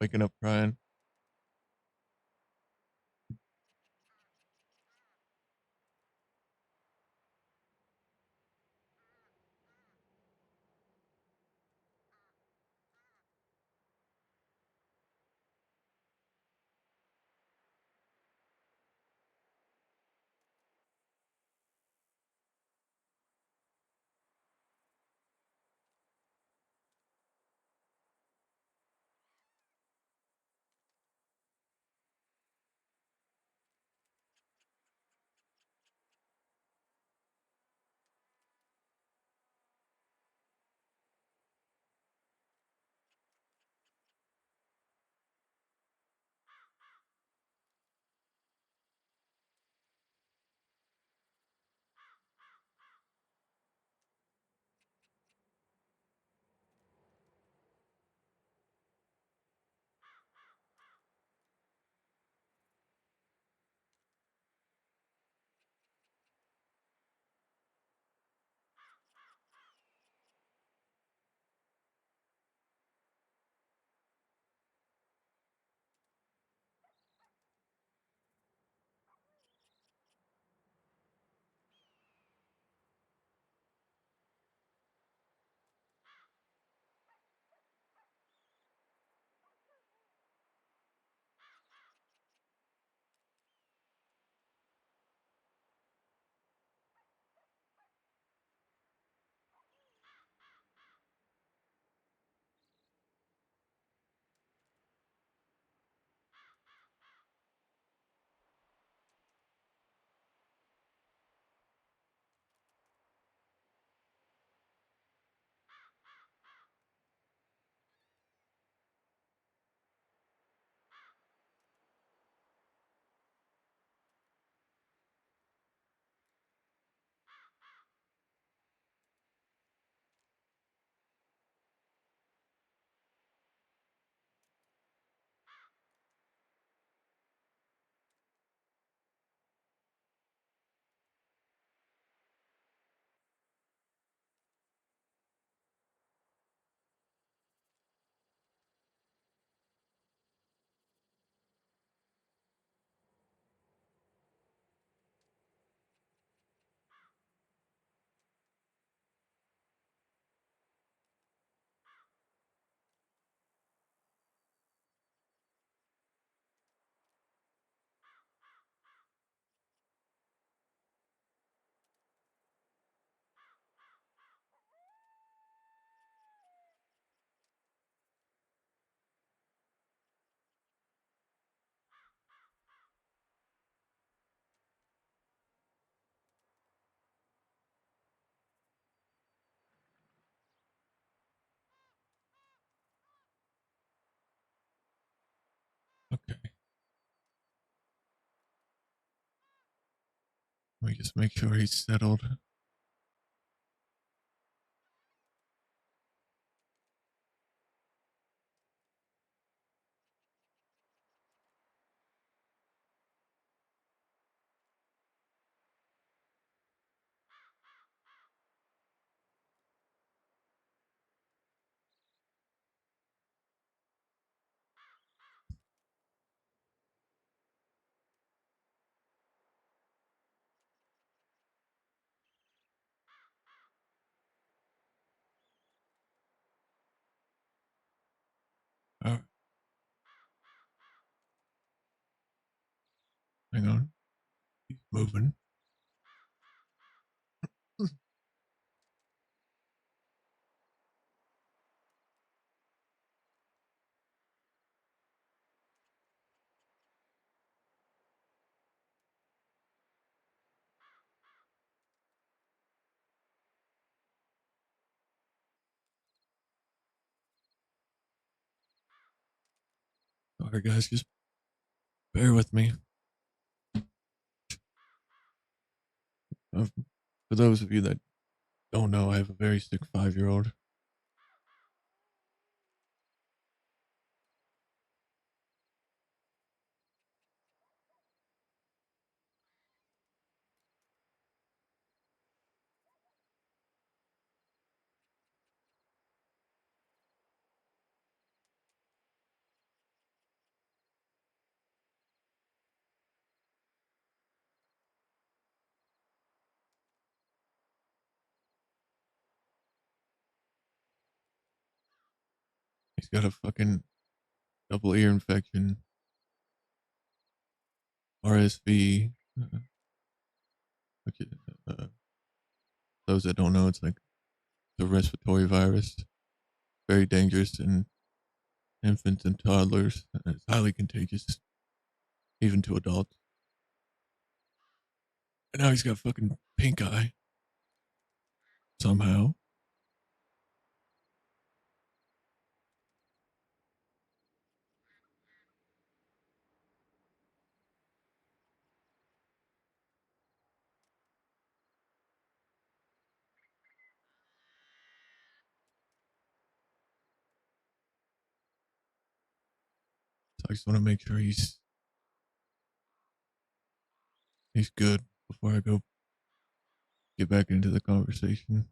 waking up crying. Okay. Let me just make sure he's settled. All right. Hang on. He's moving. Sorry, guys. Just bear with me. Uh, for those of you that don't know, I have a very sick 5-year-old. He's got a fucking double ear infection, RSV, which is, those that don't know, it's like the respiratory virus. Very dangerous in infants and toddlers. And it's highly contagious, even to adults. And now he's got fucking pink eye. Somehow. So I just want to make sure he's good before I go get back into the conversation.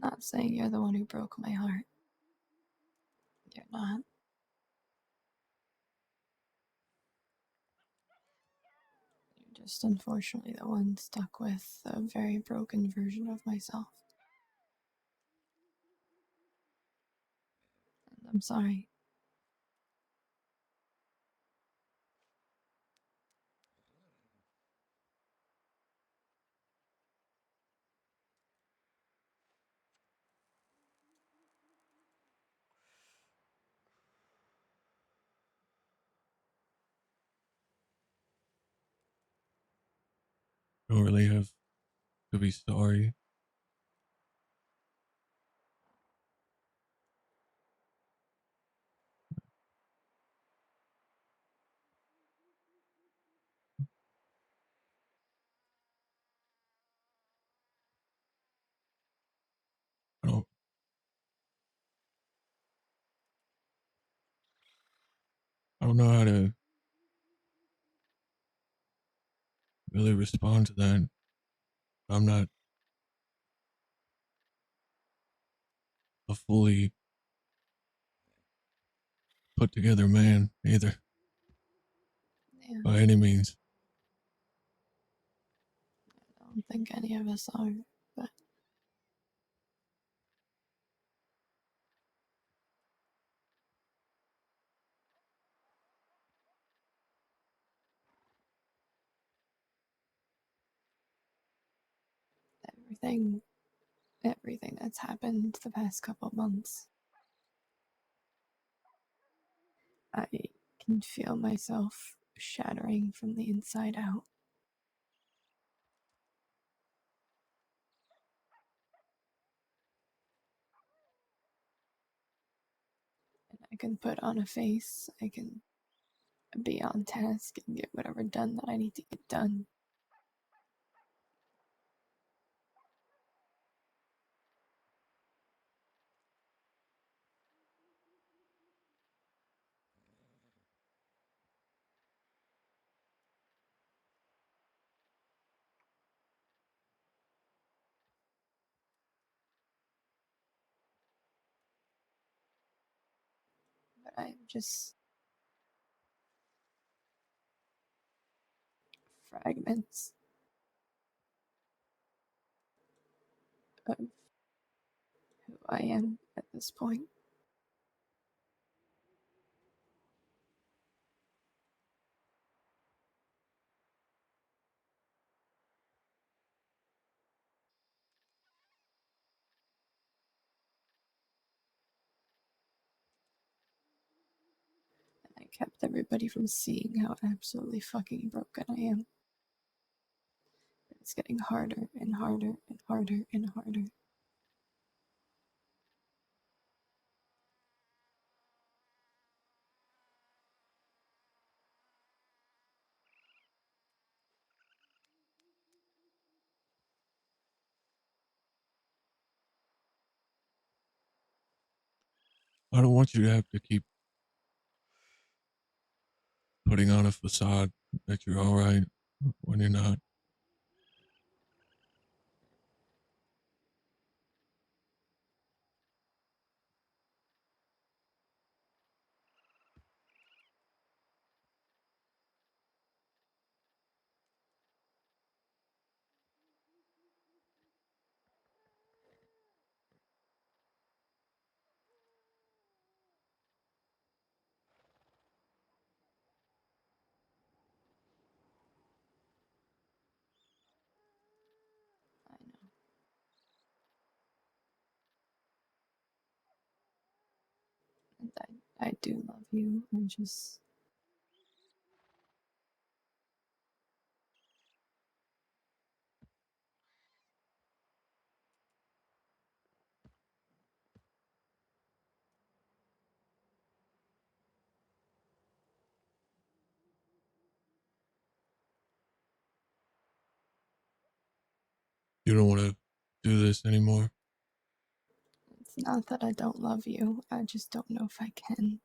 not saying you're the one who broke my heart. You're not. You're just unfortunately the one stuck with a very broken version of myself. And I'm sorry. Don't really have to be sorry. I don't. I don't know how to really respond to that. I'm not a fully put together man either, Yeah, by any means. I don't think any of us are, but everything, everything that's happened the past couple months, I can feel myself shattering from the inside out. And I can put on a face, I can be on task and get whatever done that I need to get done. But I'm just fragments of who I am at this point. And I kept everybody from seeing how absolutely fucking broken I am. But it's getting harder and harder and harder and harder. I don't want you to have to keep putting on a facade that you're all right when you're not. I know. And I do love you. I just. You don't want to do this anymore. It's not that I don't love you. I just don't know if I can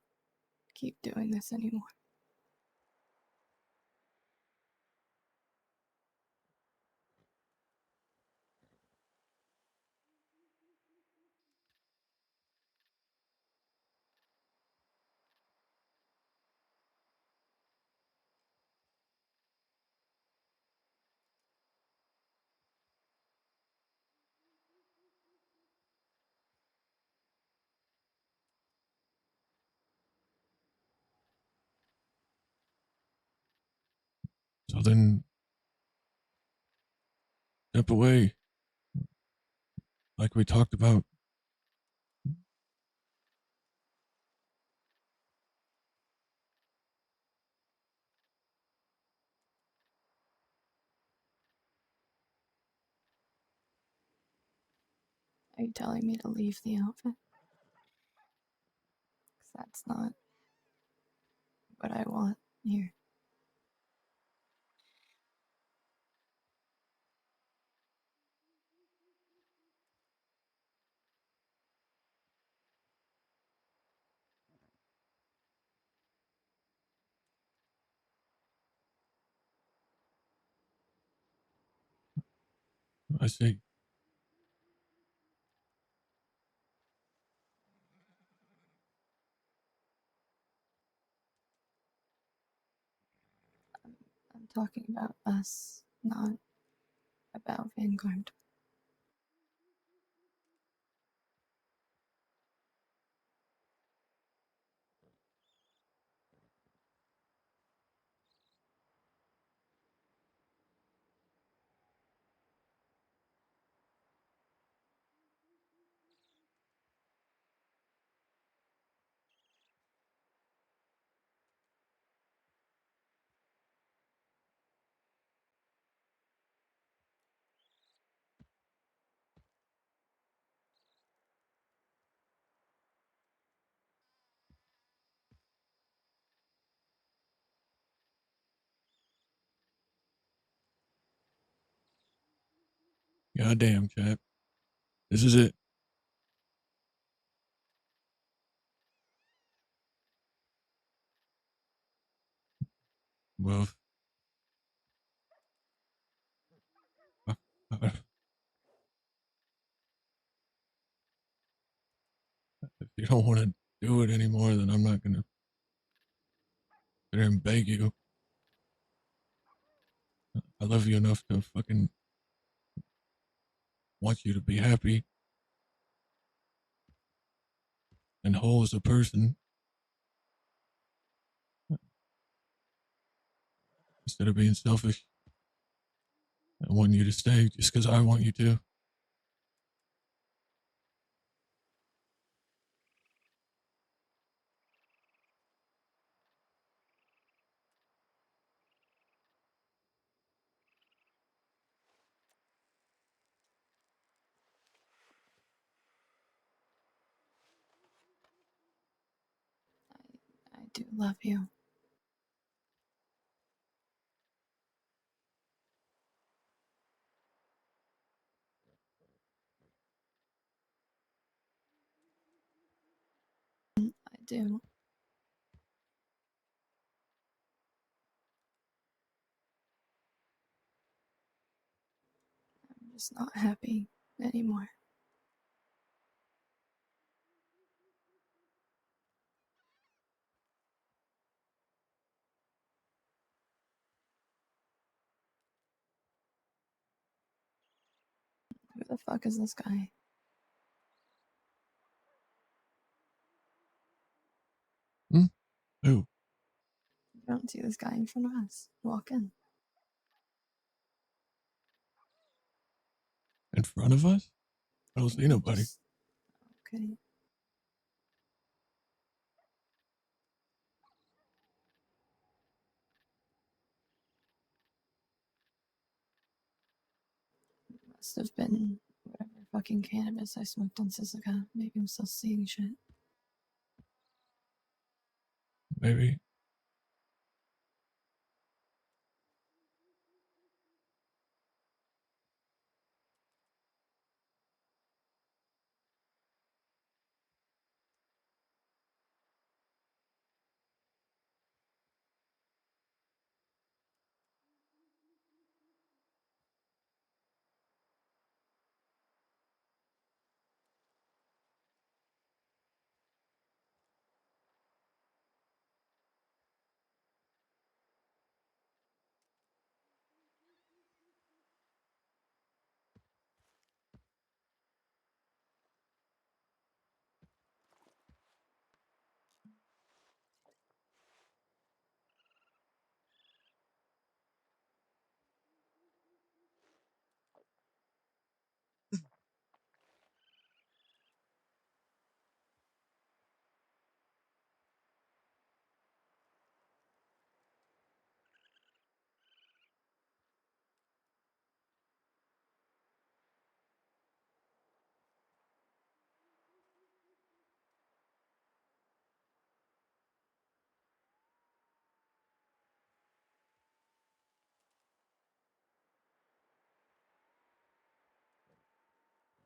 keep doing this anymore. Well, then step away, like we talked about. Are you telling me to leave the outfit? 'Cause that's not what I want here. I see. I'm talking about us, not about Vanguard. Goddamn, chap. This is it. Well, if you don't want to do it anymore, then I'm not going to sit here and beg you. I love you enough to fucking want you to be happy and whole as a person instead of being selfish. I want you to stay just because I want you to. I do love you. I do. I'm just not happy anymore. Who the fuck is this guy? Who? You don't see this guy in front of us. Walk in. In front of us? I don't see nobody. Okay. Must have been whatever fucking cannabis I smoked on Sisika. Maybe I'm still seeing shit. Maybe.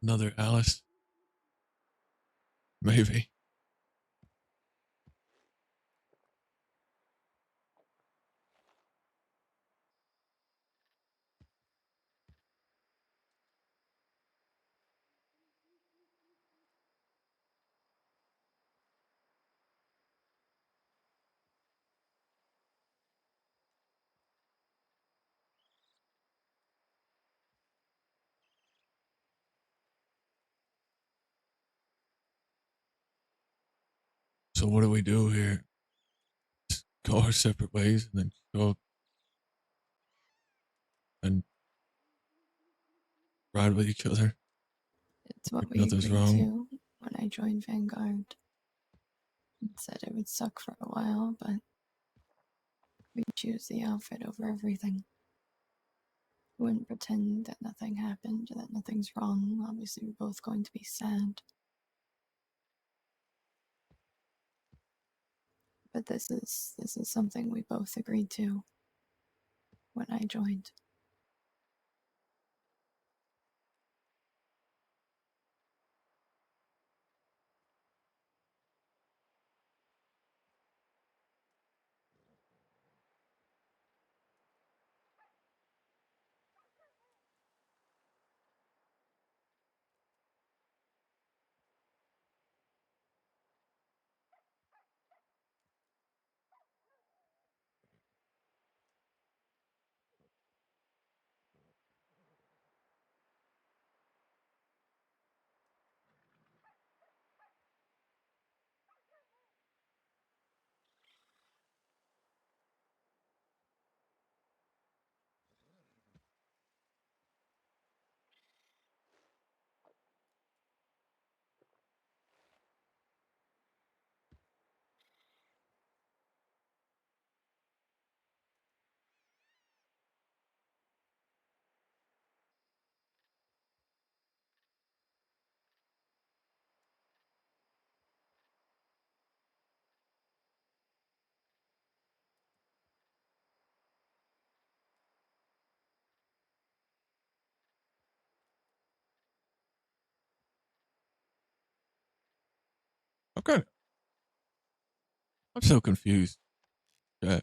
another Alice. Maybe. So what do we do here? Just go our separate ways and then go and ride with each other. It's what Like we nothing's agreed wrong. to when I joined Vanguard. It said it would suck for a while, but we'd choose the outfit over everything. We wouldn't pretend that nothing happened or that nothing's wrong. Obviously, we're both going to be sad. But this is something we both agreed to when I joined. Okay. I'm so confused. Yeah.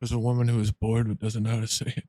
There's a woman who is bored but doesn't know how to say it.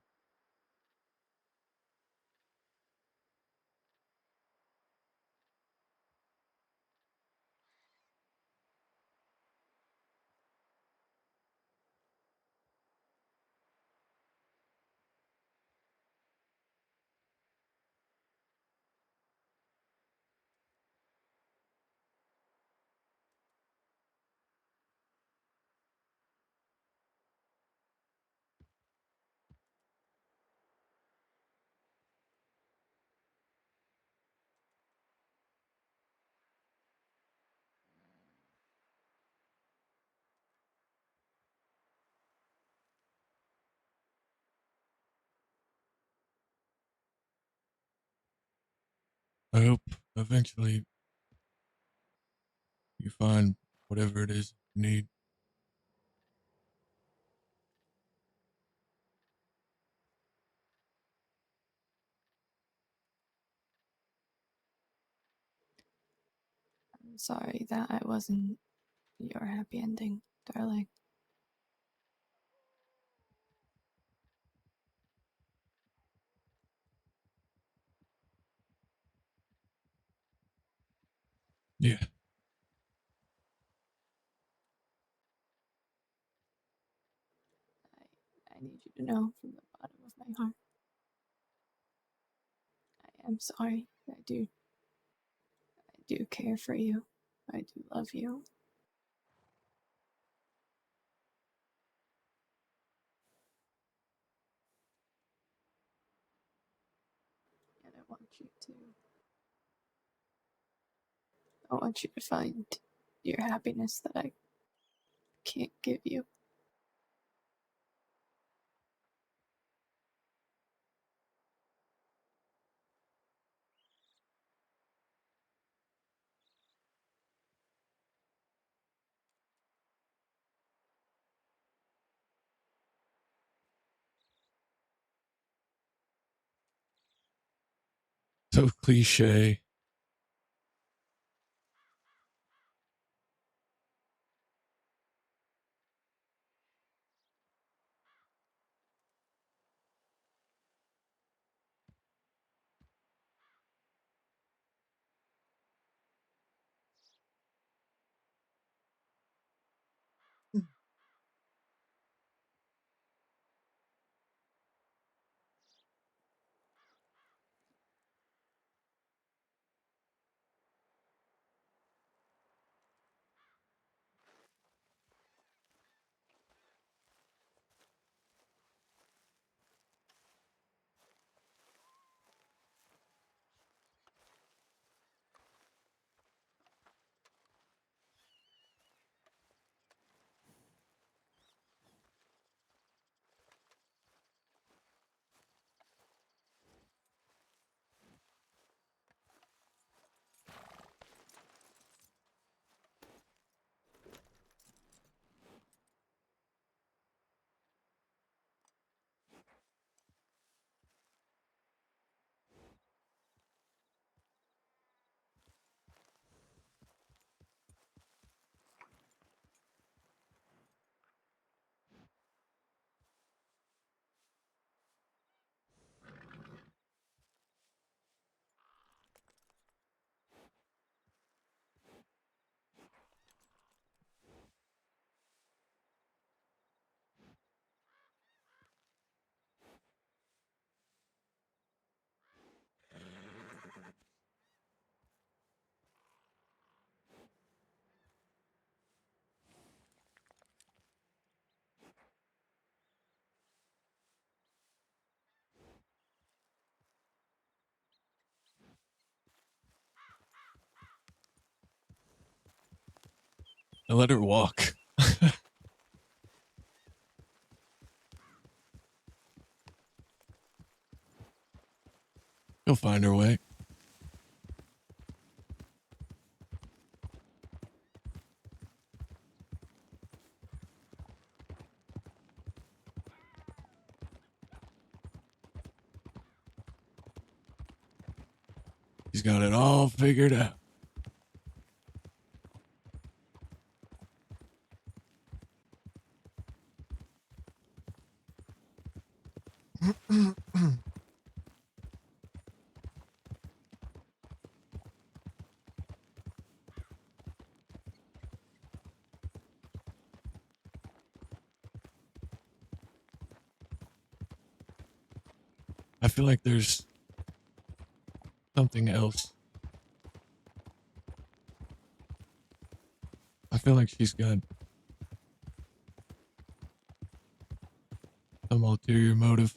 I hope eventually you find whatever it is you need. I'm sorry that I wasn't your happy ending, darling. Yeah. I need you to know from the bottom of my heart. I am sorry. I do care for you. I do love you. And I want you to find your happiness that I can't give you. So cliche. I let her walk. She'll find her way. He's got it all figured out. I feel like there's something else. I feel like she's got some ulterior motive.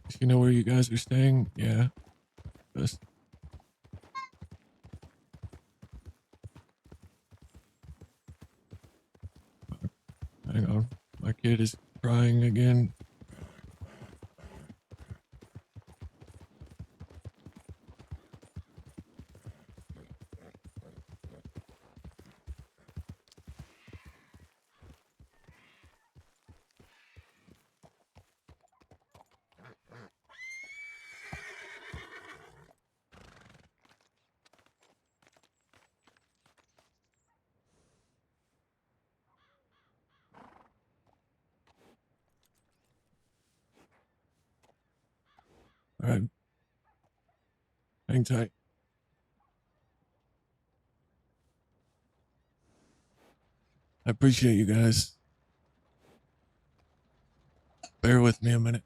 Does she know where you guys are staying? Yeah. Just hang on. My kid is crying again. All right. Hang tight. I appreciate you guys. Bear with me a minute.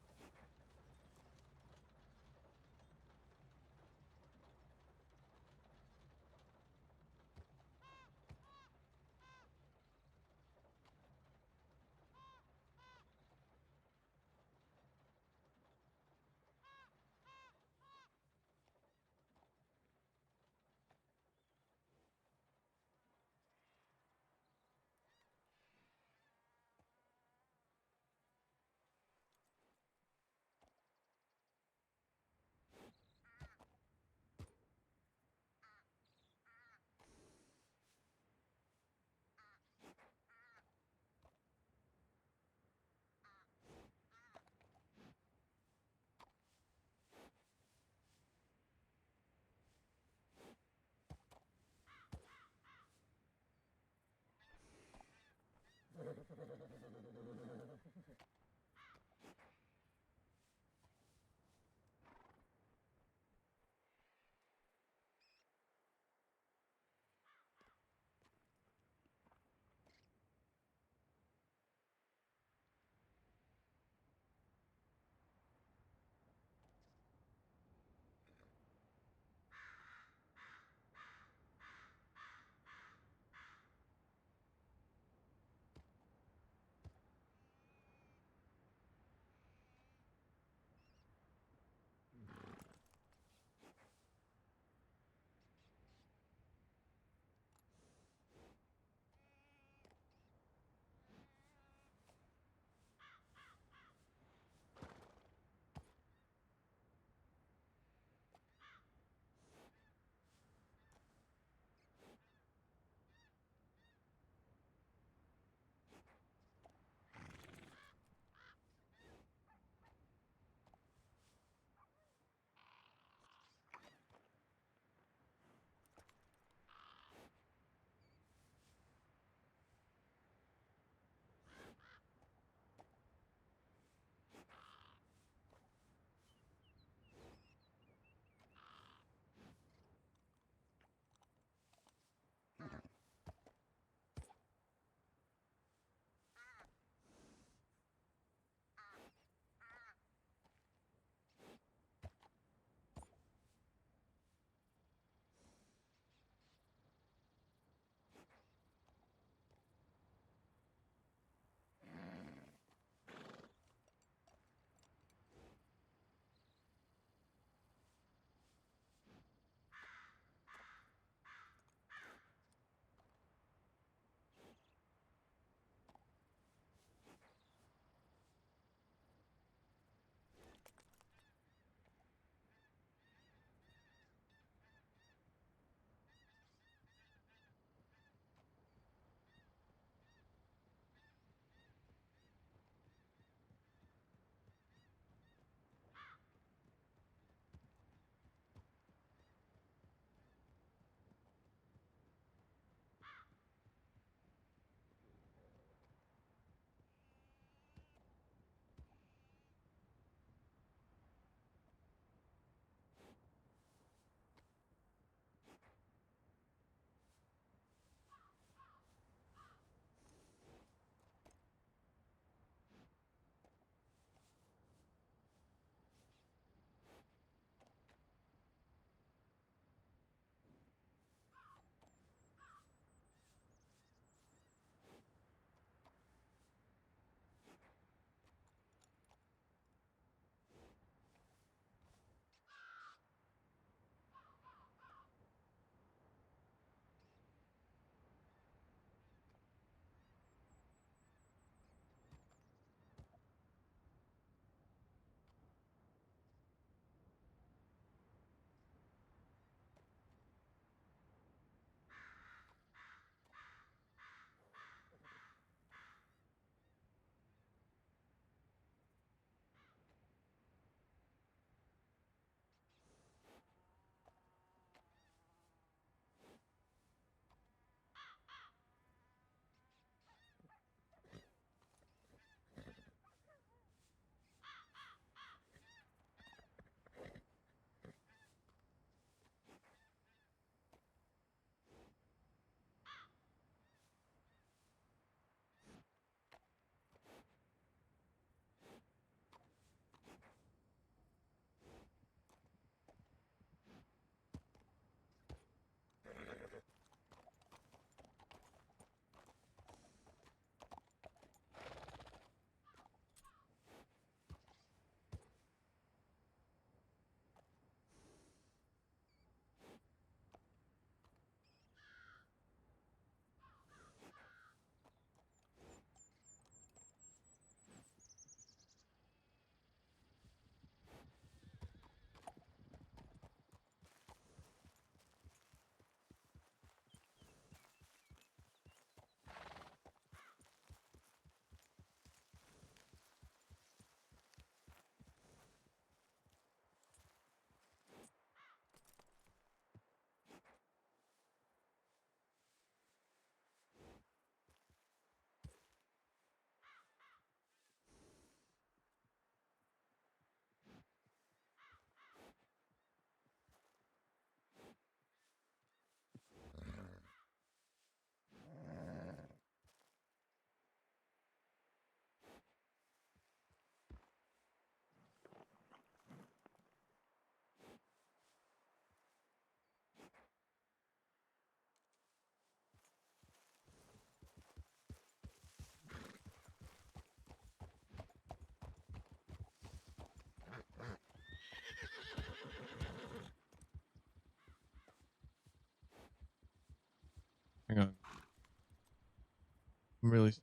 I'm really.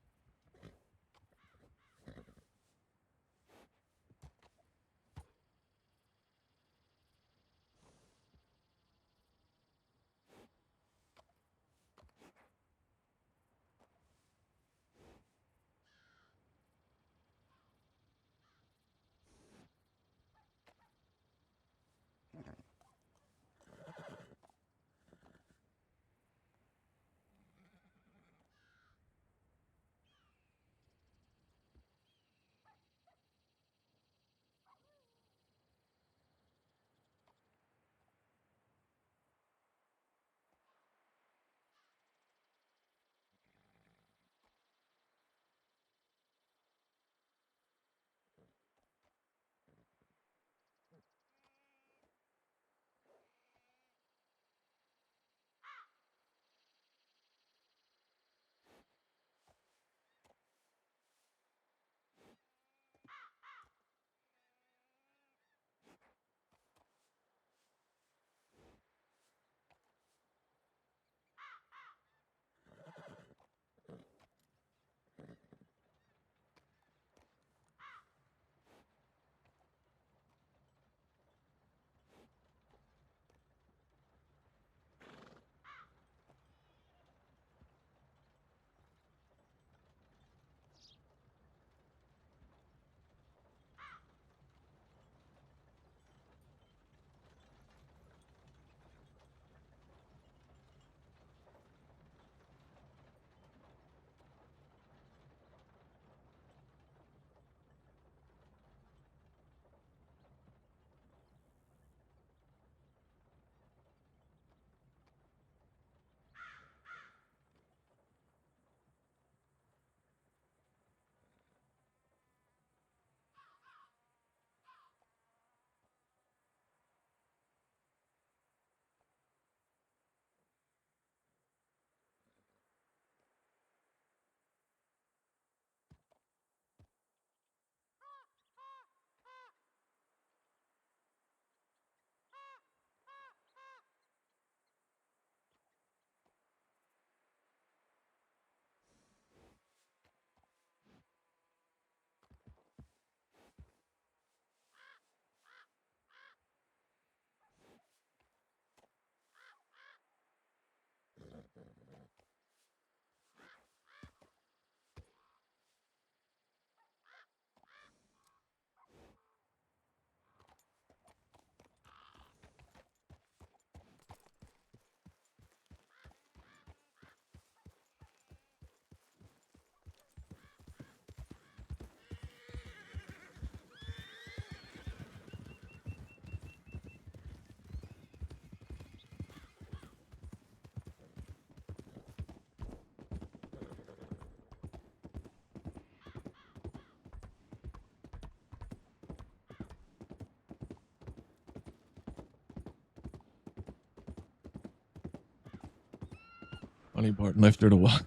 Funny Barton left her to walk.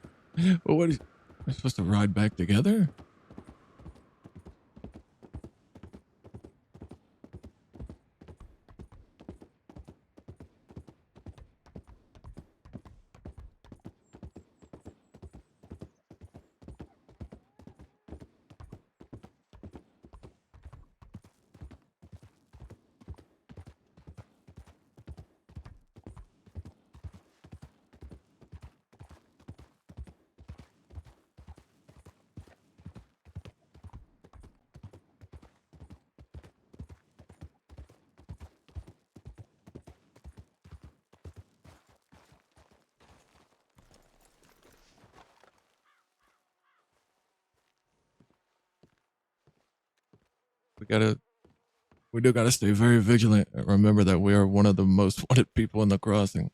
Well, what is. We're supposed to ride back together? We gotta. We do gotta stay very vigilant and remember that we are one of the most wanted people in the crossing.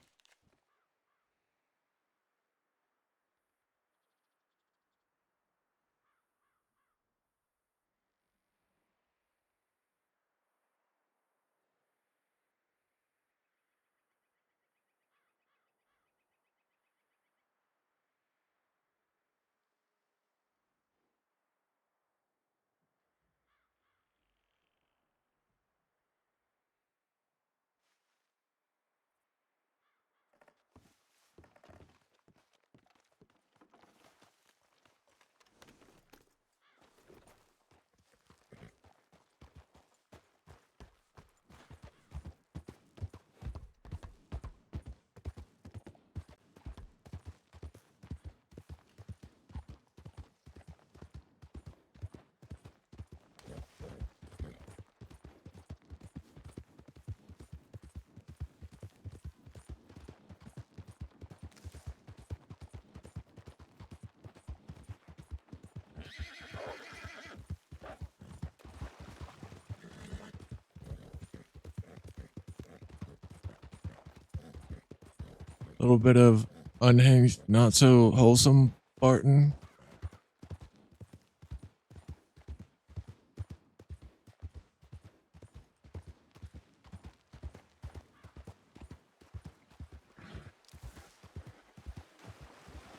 little bit of unhinged, not so wholesome Barton.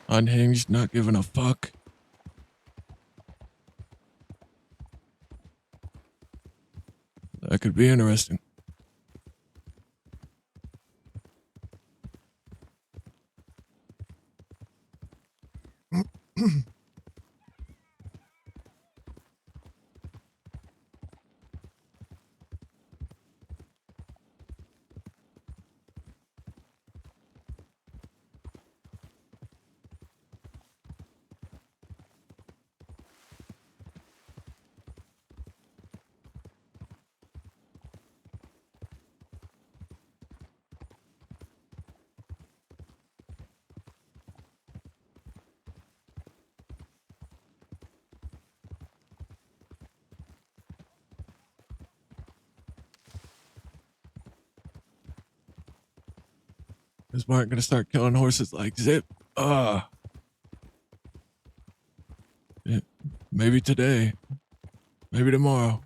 Unhinged, not giving a fuck. That could be interesting. Is Mark gonna start killing horses like Zip? Yeah, maybe today. Maybe tomorrow.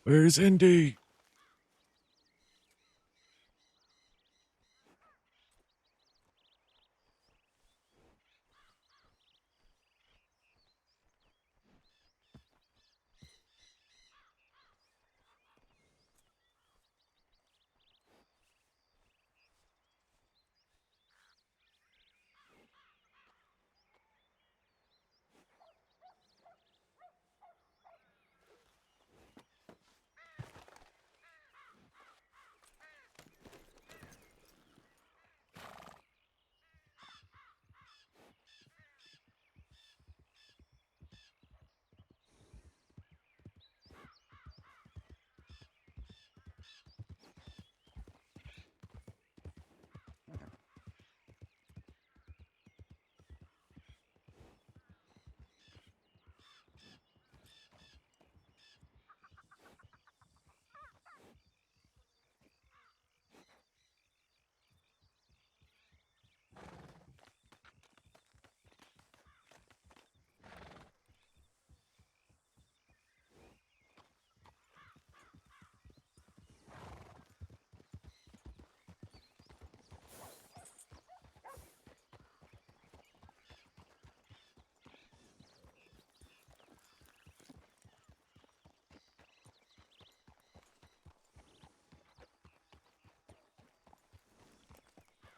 Where's Indy?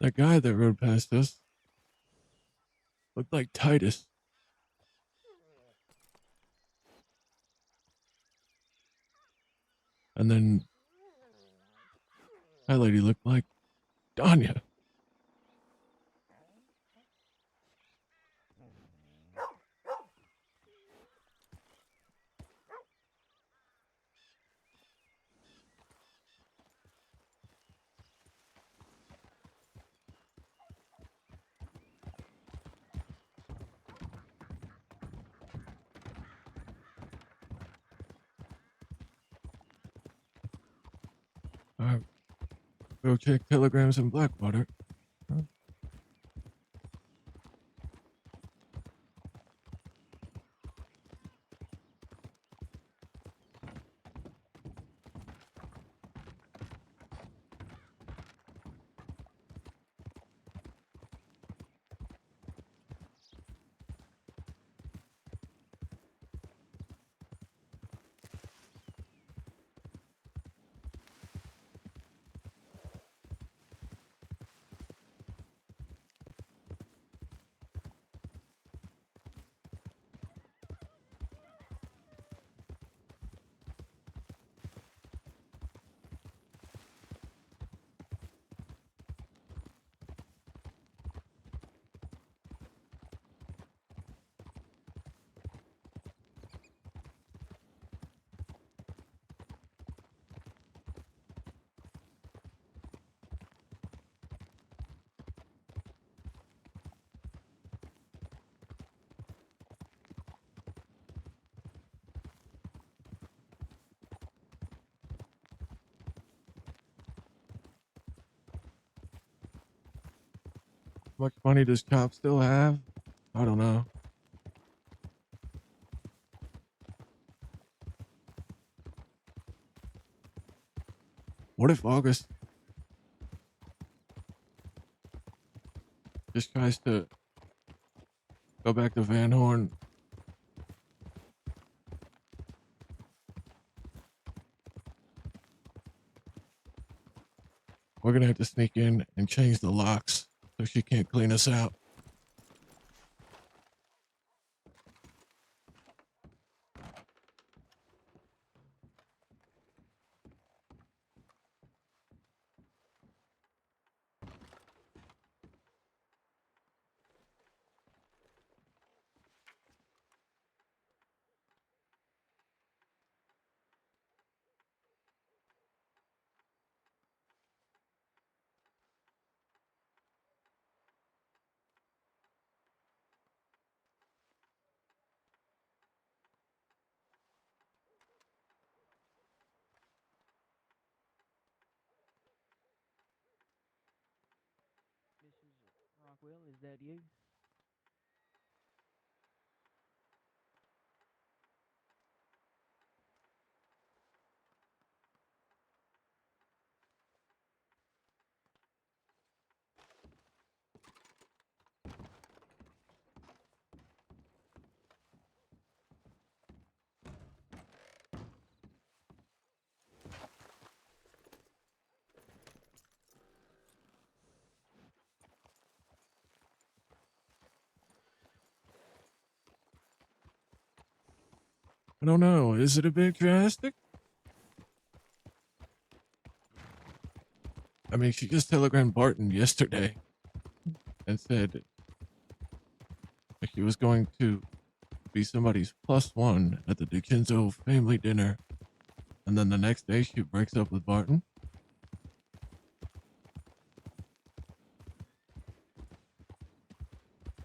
That guy that rode past us looked like Titus. And then that lady looked like Danya. All right, go check telegrams in Blackwater. Huh? How much money does Chop still have? I don't know. What if August just tries to go back to Van Horn? We're gonna have to sneak in and change the locks so she can't clean us out. Mrs. Rockwell, is that you? I don't know. Is it a bit drastic? I mean, she just telegrammed Barton yesterday and said that she was going to be somebody's +1 at the DiCenzo family dinner. And then the next day she breaks up with Barton.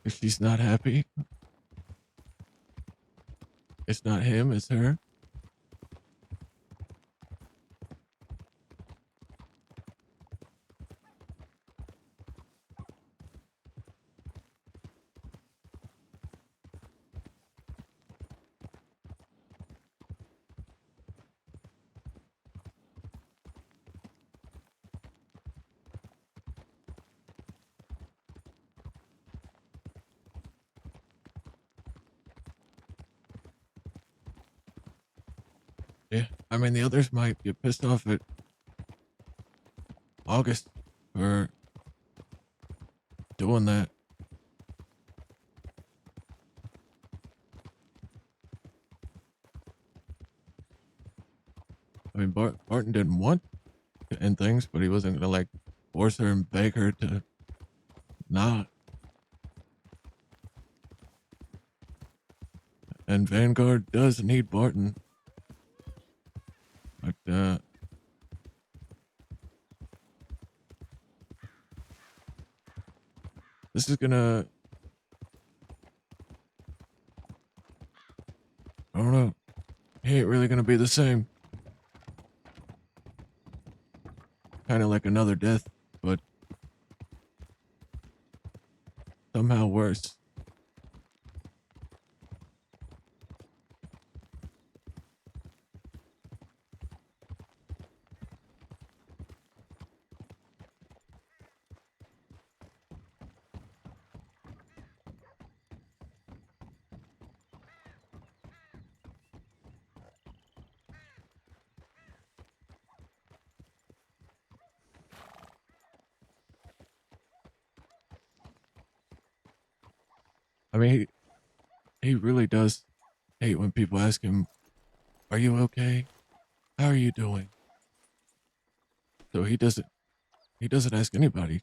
If she's not happy, it's not him, it's her. Yeah, I mean, the others might get pissed off at August for doing that. I mean, Barton didn't want to end things, but he wasn't gonna like force her and beg her to not. And Vanguard does need Barton, but this is gonna. I don't know. He ain't really gonna be the same. Kind of like another death, but somehow worse. I mean, he really does hate when people ask him, "Are you okay? How are you doing?" So he doesn't ask anybody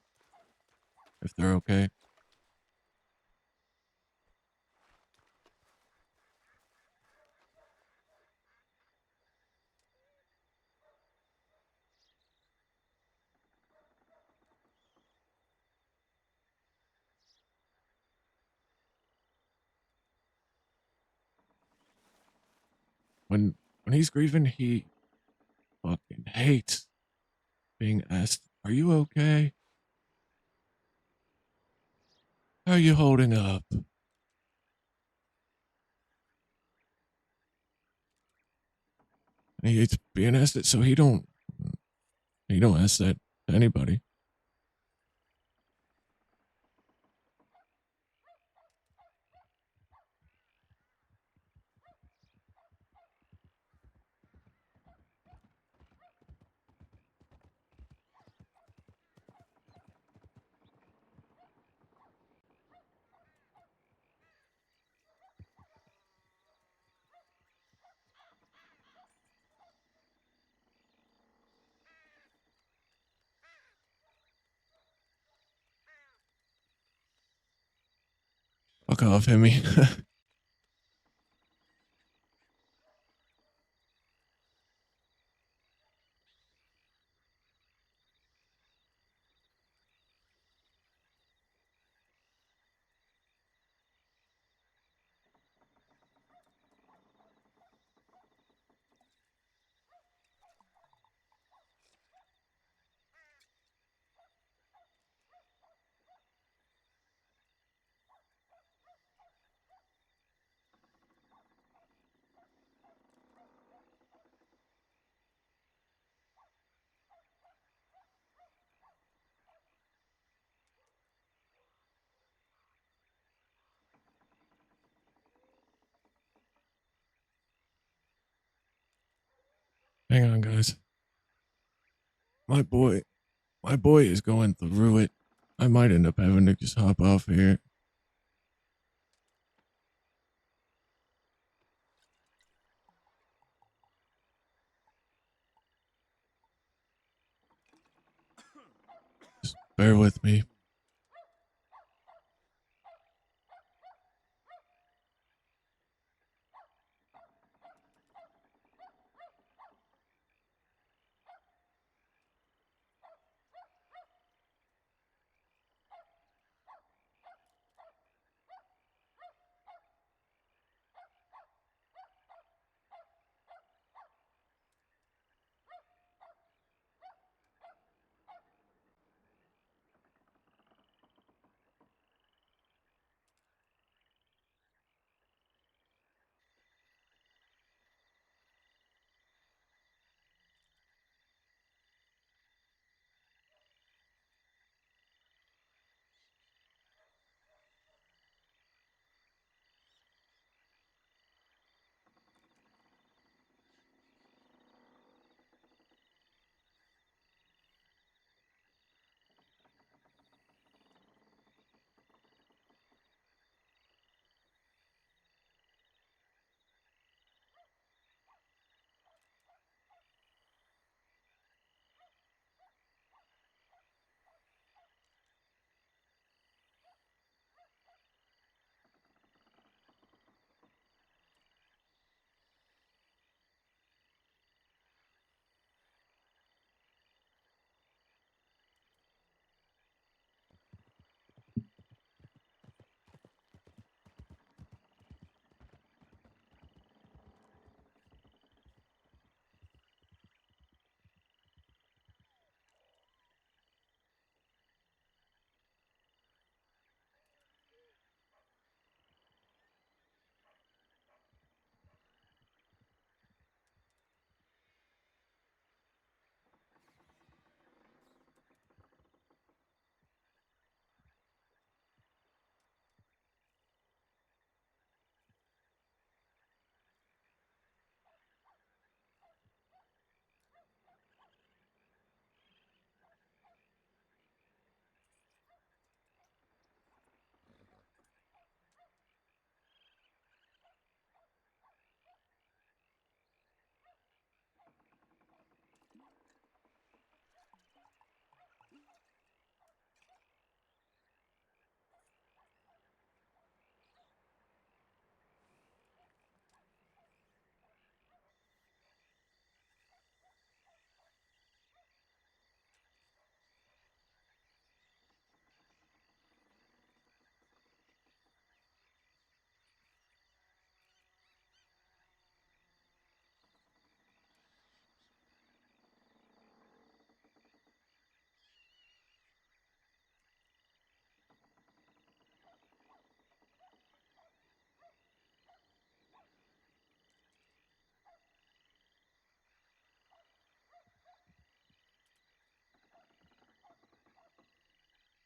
if they're okay. When he's grieving, he fucking hates being asked, "Are you okay? How are you holding up?" And he hates being asked it, so he don't ask that to anybody. Fuck off, Hemi. Hang on, guys. My boy, my boy is going through it. I might end up having to just hop off here. Just bear with me.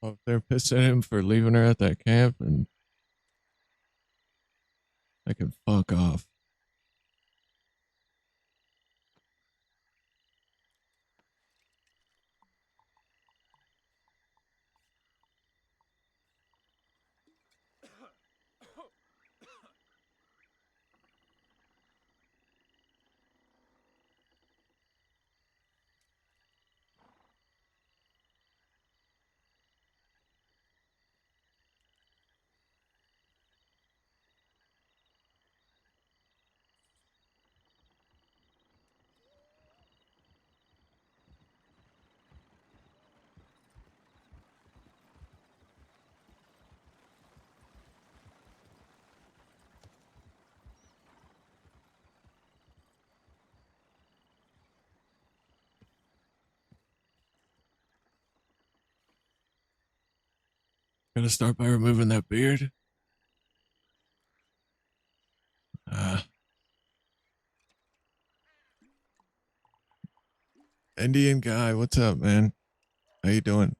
Oh, if they're pissing at him for leaving her at that camp, and they can fuck off. Gonna start by removing that beard. Indian guy, what's up, man? How you doing?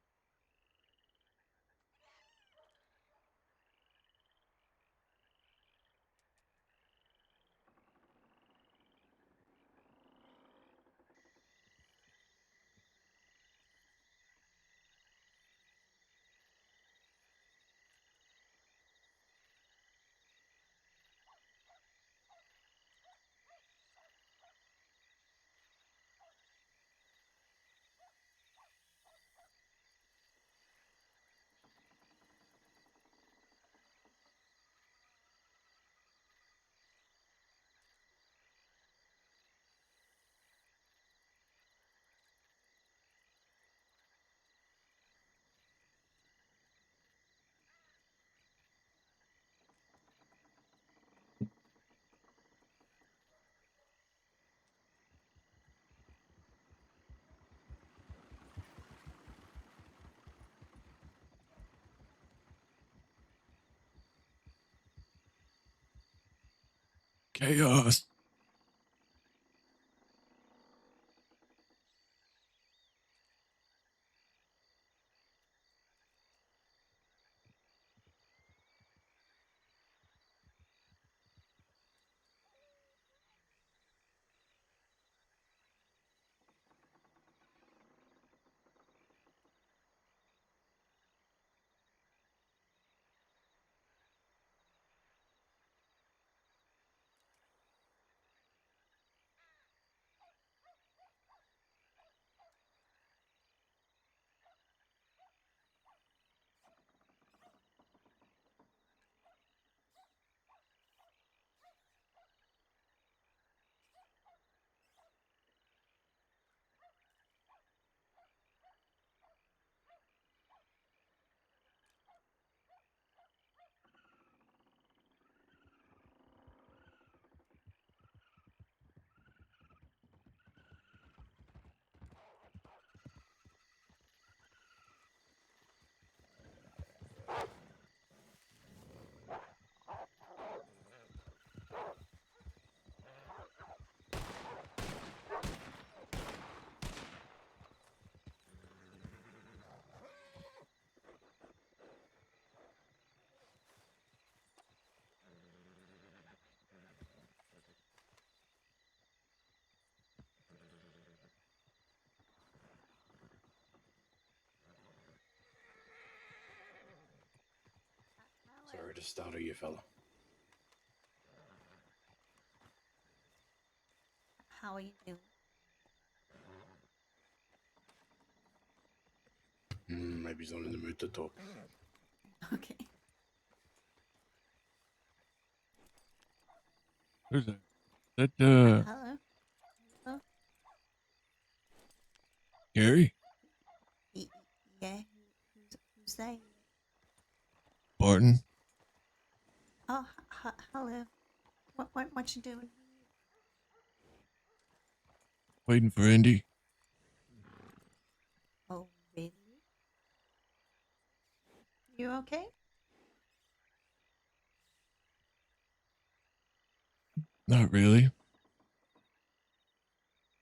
Chaos. Sorry to startle you, fella. How are you doing? Maybe he's not in the mood to talk. Okay. Who's that? That, Hello? Hello? Gary? Yeah? Who's there? Barton? Oh, hello. What you doing? Waiting for Indy. Oh, really? You okay? Not really.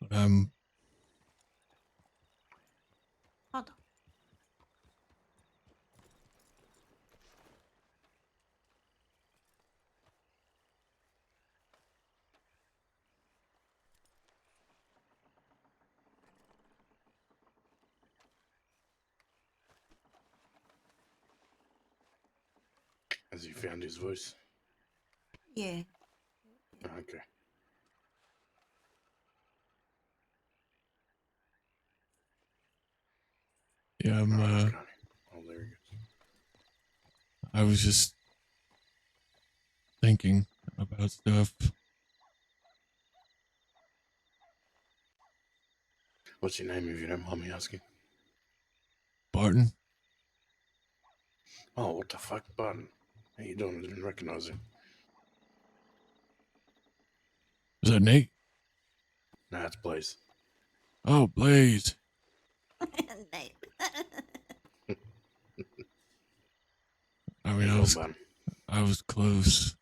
But I'm Hold on. Has he found his voice? Yeah. Okay. Yeah, Where's Connie? Oh, there he goes. I was just thinking about stuff. What's your name if you don't mind me asking? Barton? Oh, what the fuck, Barton? How you doing? I didn't recognize him. Is that Nate? Nah, it's Blaze. Oh, Blaze. Nate. I How mean, you doing, Barton? I was close.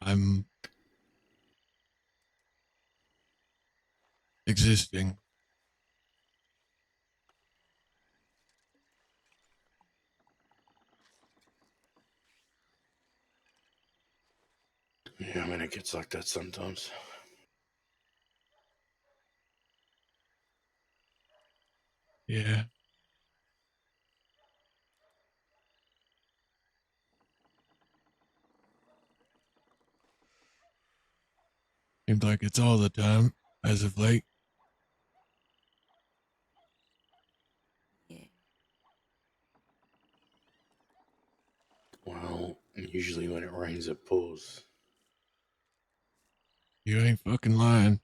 I'm existing. Yeah, I mean, it gets like that sometimes. Yeah. Seems like it's all the time as of late. Yeah. Well, usually when it rains, it pours. You ain't fucking lying.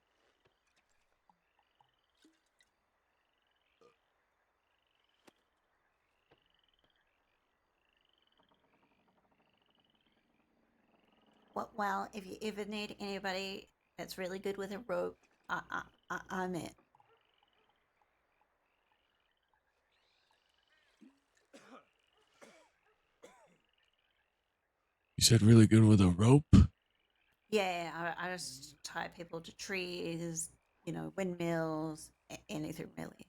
Well, if you ever need anybody that's really good with a rope, I'm it. You said really good with a rope? Yeah, I just tie people to trees, windmills, anything really.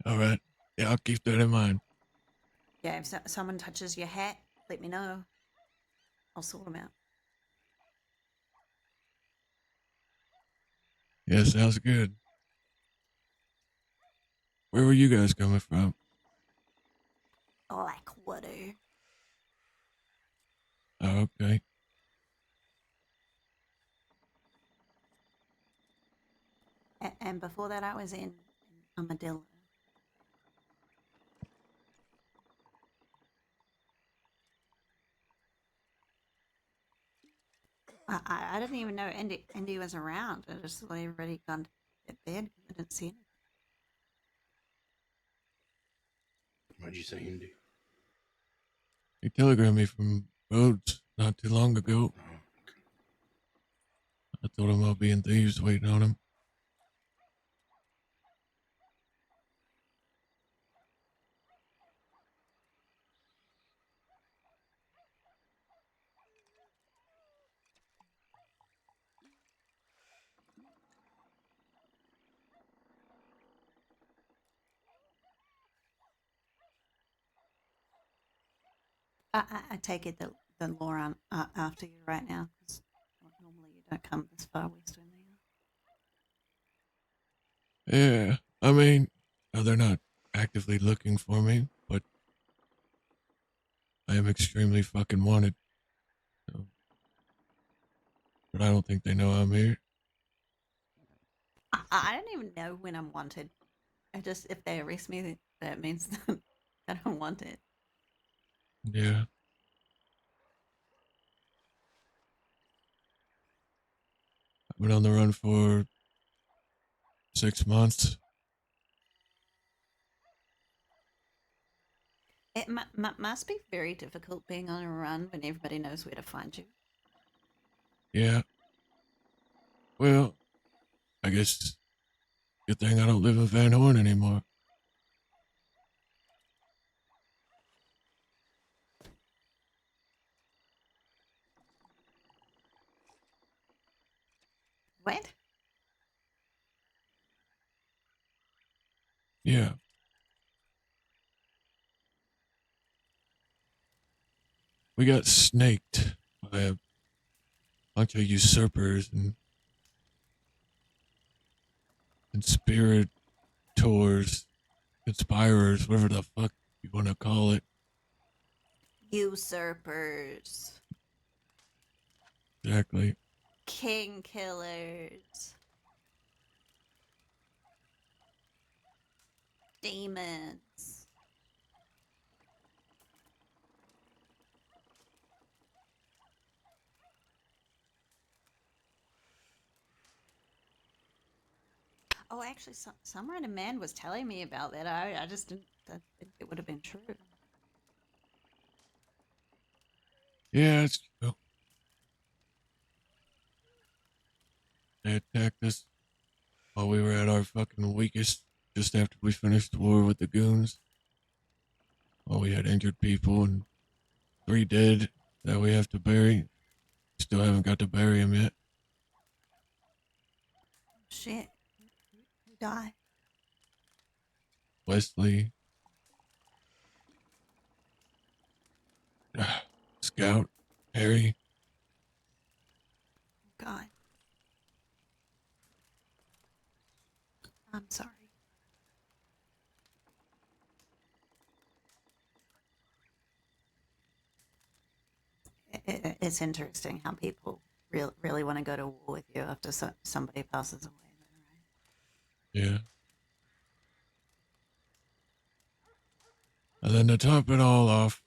All right. Yeah, I'll keep that in mind. Yeah, if someone touches your hat, let me know. I'll sort them out. Yeah, sounds good. Where were you guys coming from? Blackwater. Oh, okay. And before that, I was in Armadillo. I didn't even know Indy was around. I just thought everybody gone to bed. I didn't see anything. What'd you say, Indy? He telegrammed me from Rhodes not too long ago. Oh, okay. I told him I'll be in Thieves waiting on him. I take it that the Laura after you right now, because normally you don't come this far west when they are. Yeah, I mean, no, they're not actively looking for me, but I am extremely fucking wanted. So, but I don't think they know I'm here. I don't even know when I'm wanted. I just, if they arrest me, that means that I'm wanted. Yeah. I've been on the run for 6 months. It must be very difficult being on a run when everybody knows where to find you. Yeah. Well, I guess good thing I don't live in Van Horn anymore. What? Yeah. We got snaked by a bunch of usurpers and spirit saboteurs, conspirers, whatever the fuck you want to call it. Usurpers. Exactly. King killers. Demons. Oh, actually, some random man was telling me about that. I just didn't think it would have been true. Yeah, it's true. They attacked us while we were at our fucking weakest, just after we finished the war with the goons. While we had injured people and 3 dead that we have to bury. Still haven't got to bury them yet. Shit. Who died? Wesley, Scout, Harry. God. I'm sorry. It's interesting how people really want to go to war with you after somebody passes away. Yeah. And then to top it all off,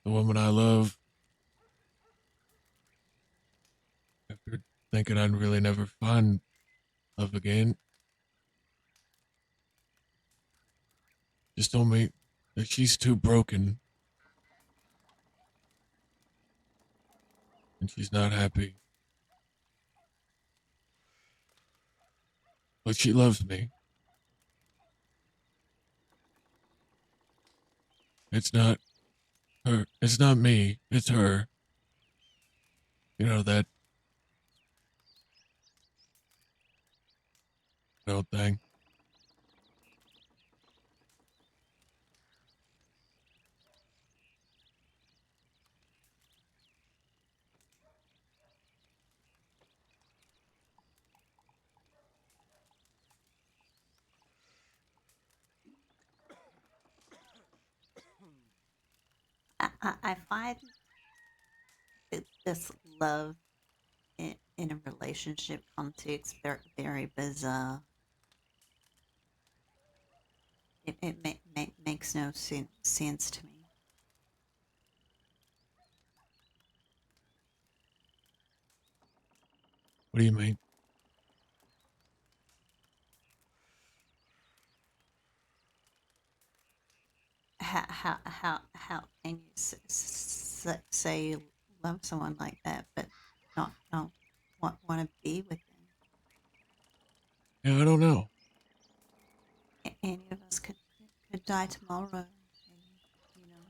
the woman I love, after thinking I'd really never find love again, just told me that she's too broken and she's not happy. But she loves me. It's not her. It's not me. It's her. You know that old thing. I find this love in a relationship context very bizarre. It makes no sense to me. What do you mean? How can you say you love someone like that, but not want to be with them? Yeah, I don't know. Any of us could die tomorrow, and you know.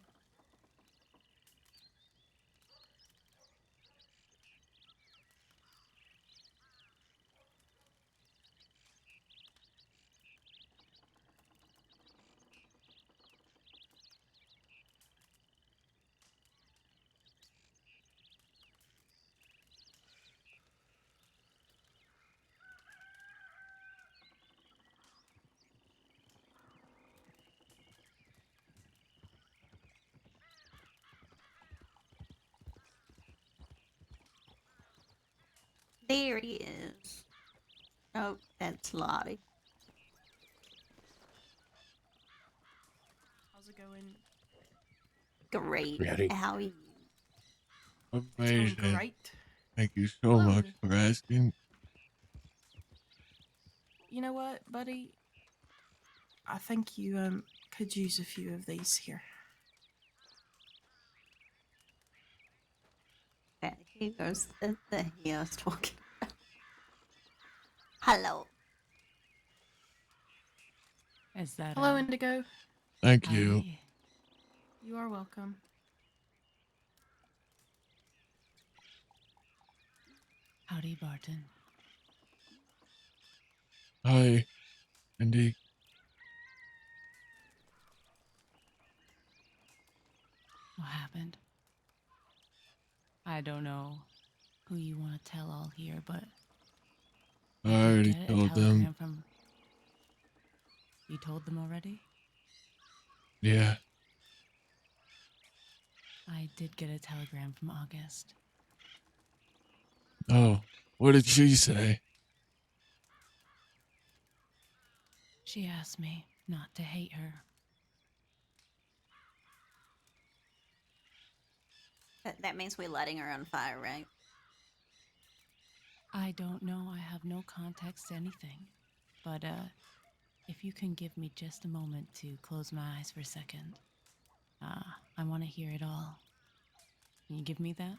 There he is. Oh, that's Lottie. How's it going? Great. Ready? How are you? It's Amazing. going great. Thank you so much Good. for asking. You know what, buddy? I think you could use a few of these here. Here goes the he I was talking about. Hello. Is that Hello, Indigo. Thank you. Hi. You are welcome. Howdy, Barton. Hi, Indy. What happened? I don't know who you want to tell all here, but I did already get a told telegram them. from. You told them already? Yeah. I did get a telegram from August. Oh, what did she say? She asked me not to hate her. That means we're lighting her on fire, right? I don't know. I have no context to anything. But, if you can give me just a moment to close my eyes for a second. I want to hear it all. Can you give me that?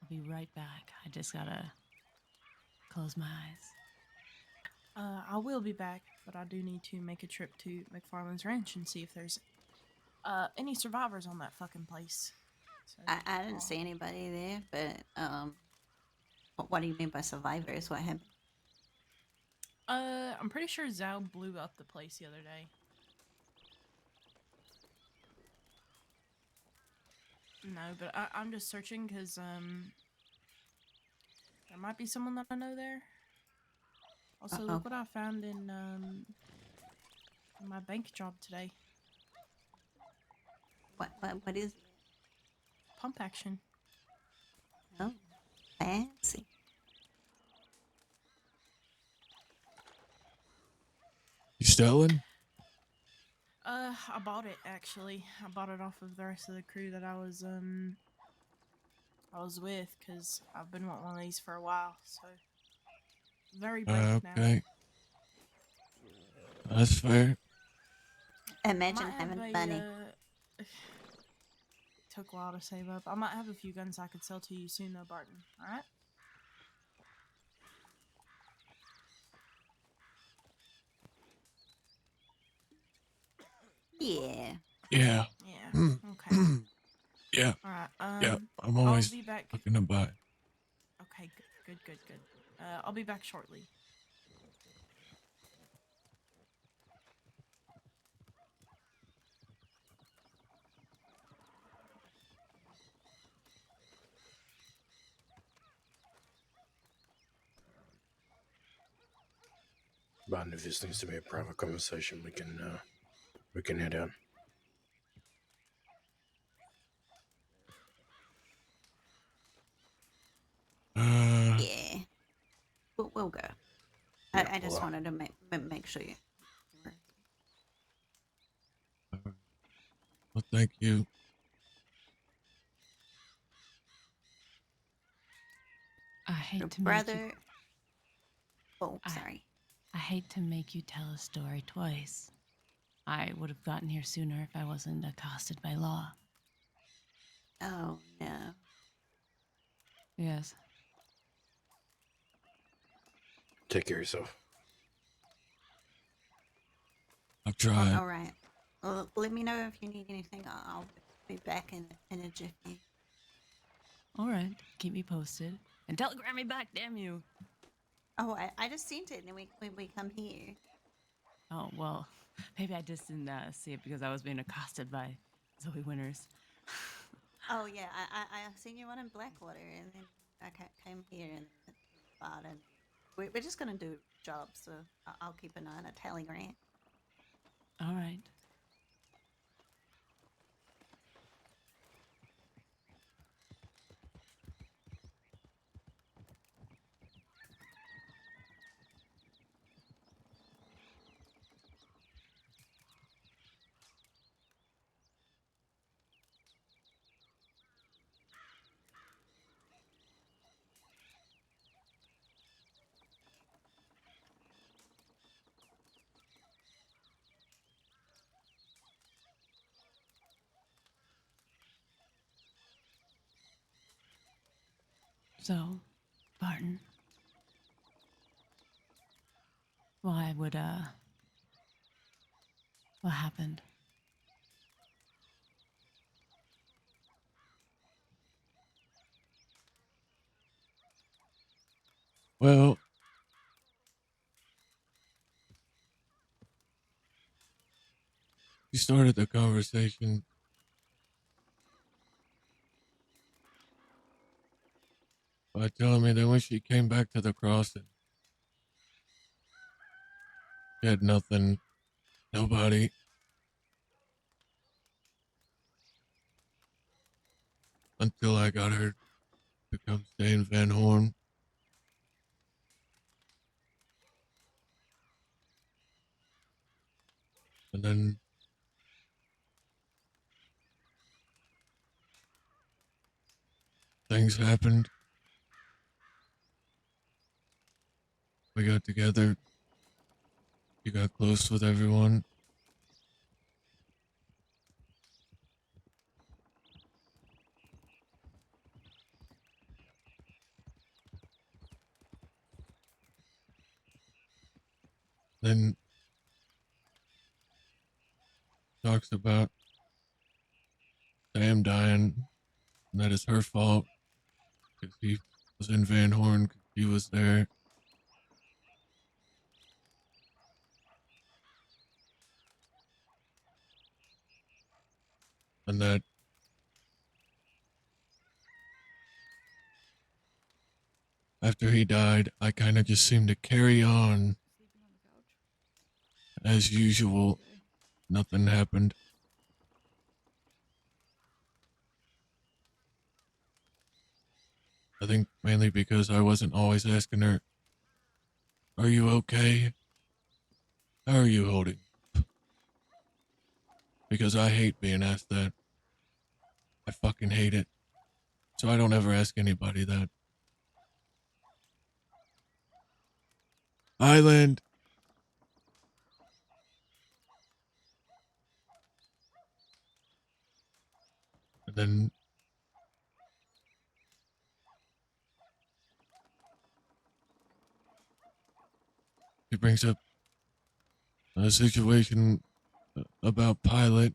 I'll be right back. I just gotta close my eyes. I will be back, but I do need to make a trip to McFarland's Ranch and see if there's any survivors on that fucking place. So, I didn't see anybody there, but what do you mean by survivors? What happened? I'm pretty sure Zhao blew up the place the other day. No, but I'm just searching because there might be someone that I know there. Also, Uh-oh. look what I found in my bank job today. What is it? Pump action. Oh, fancy. You selling? I bought it actually. I bought it off of the rest of the crew that I was with because I've been wanting one of these for a while. So very broke now. Okay. That's fair. Imagine Might having have money. Took a while to save up. I might have a few guns I could sell to you soon, though, Barton. All right. Yeah. Yeah. Yeah. Okay. Yeah. All right. Yeah. I'm I'll always be back. looking to buy. Okay. Good. I'll be back shortly. But if this needs to be a private conversation, we can head out. Yeah. We'll go. Yeah, I just well, wanted to make sure you were. Well, thank you. I hate Your to brother. make you. Oh, sorry. I hate to make you tell a story twice. I would have gotten here sooner if I wasn't accosted by law. Oh no. Yes. take care of yourself. I've tried. All right. Well, let me know if you need anything. I'll be back in a jiffy. All right. Keep me posted. And telegram me back, damn you. Oh, I just sent it, and we come here. Oh, well, maybe I just didn't see it because I was being accosted by Zoe Winters. Oh yeah, I seen you one in Blackwater, and then I came here and bought it. We're just gonna do jobs, so I'll keep an eye on a telegram. All right. So, Barton, why would, what happened? Well, you started the conversation. by telling me that when she came back to the crossing, she had nothing, nobody. Until I got her to come stay in Van Horn. And then things happened. We got together. She got close with everyone. Then talks about Sam dying, and that is her fault because he was in Van Horn. He was there. And that after he died, I kind of just seemed to carry on as usual. Nothing happened. I think mainly because I wasn't always asking her, "Are you okay? How are you holding?" Because I hate being asked that. I fucking hate it. So I don't ever ask anybody that. Island. And then he brings up a situation about Pilot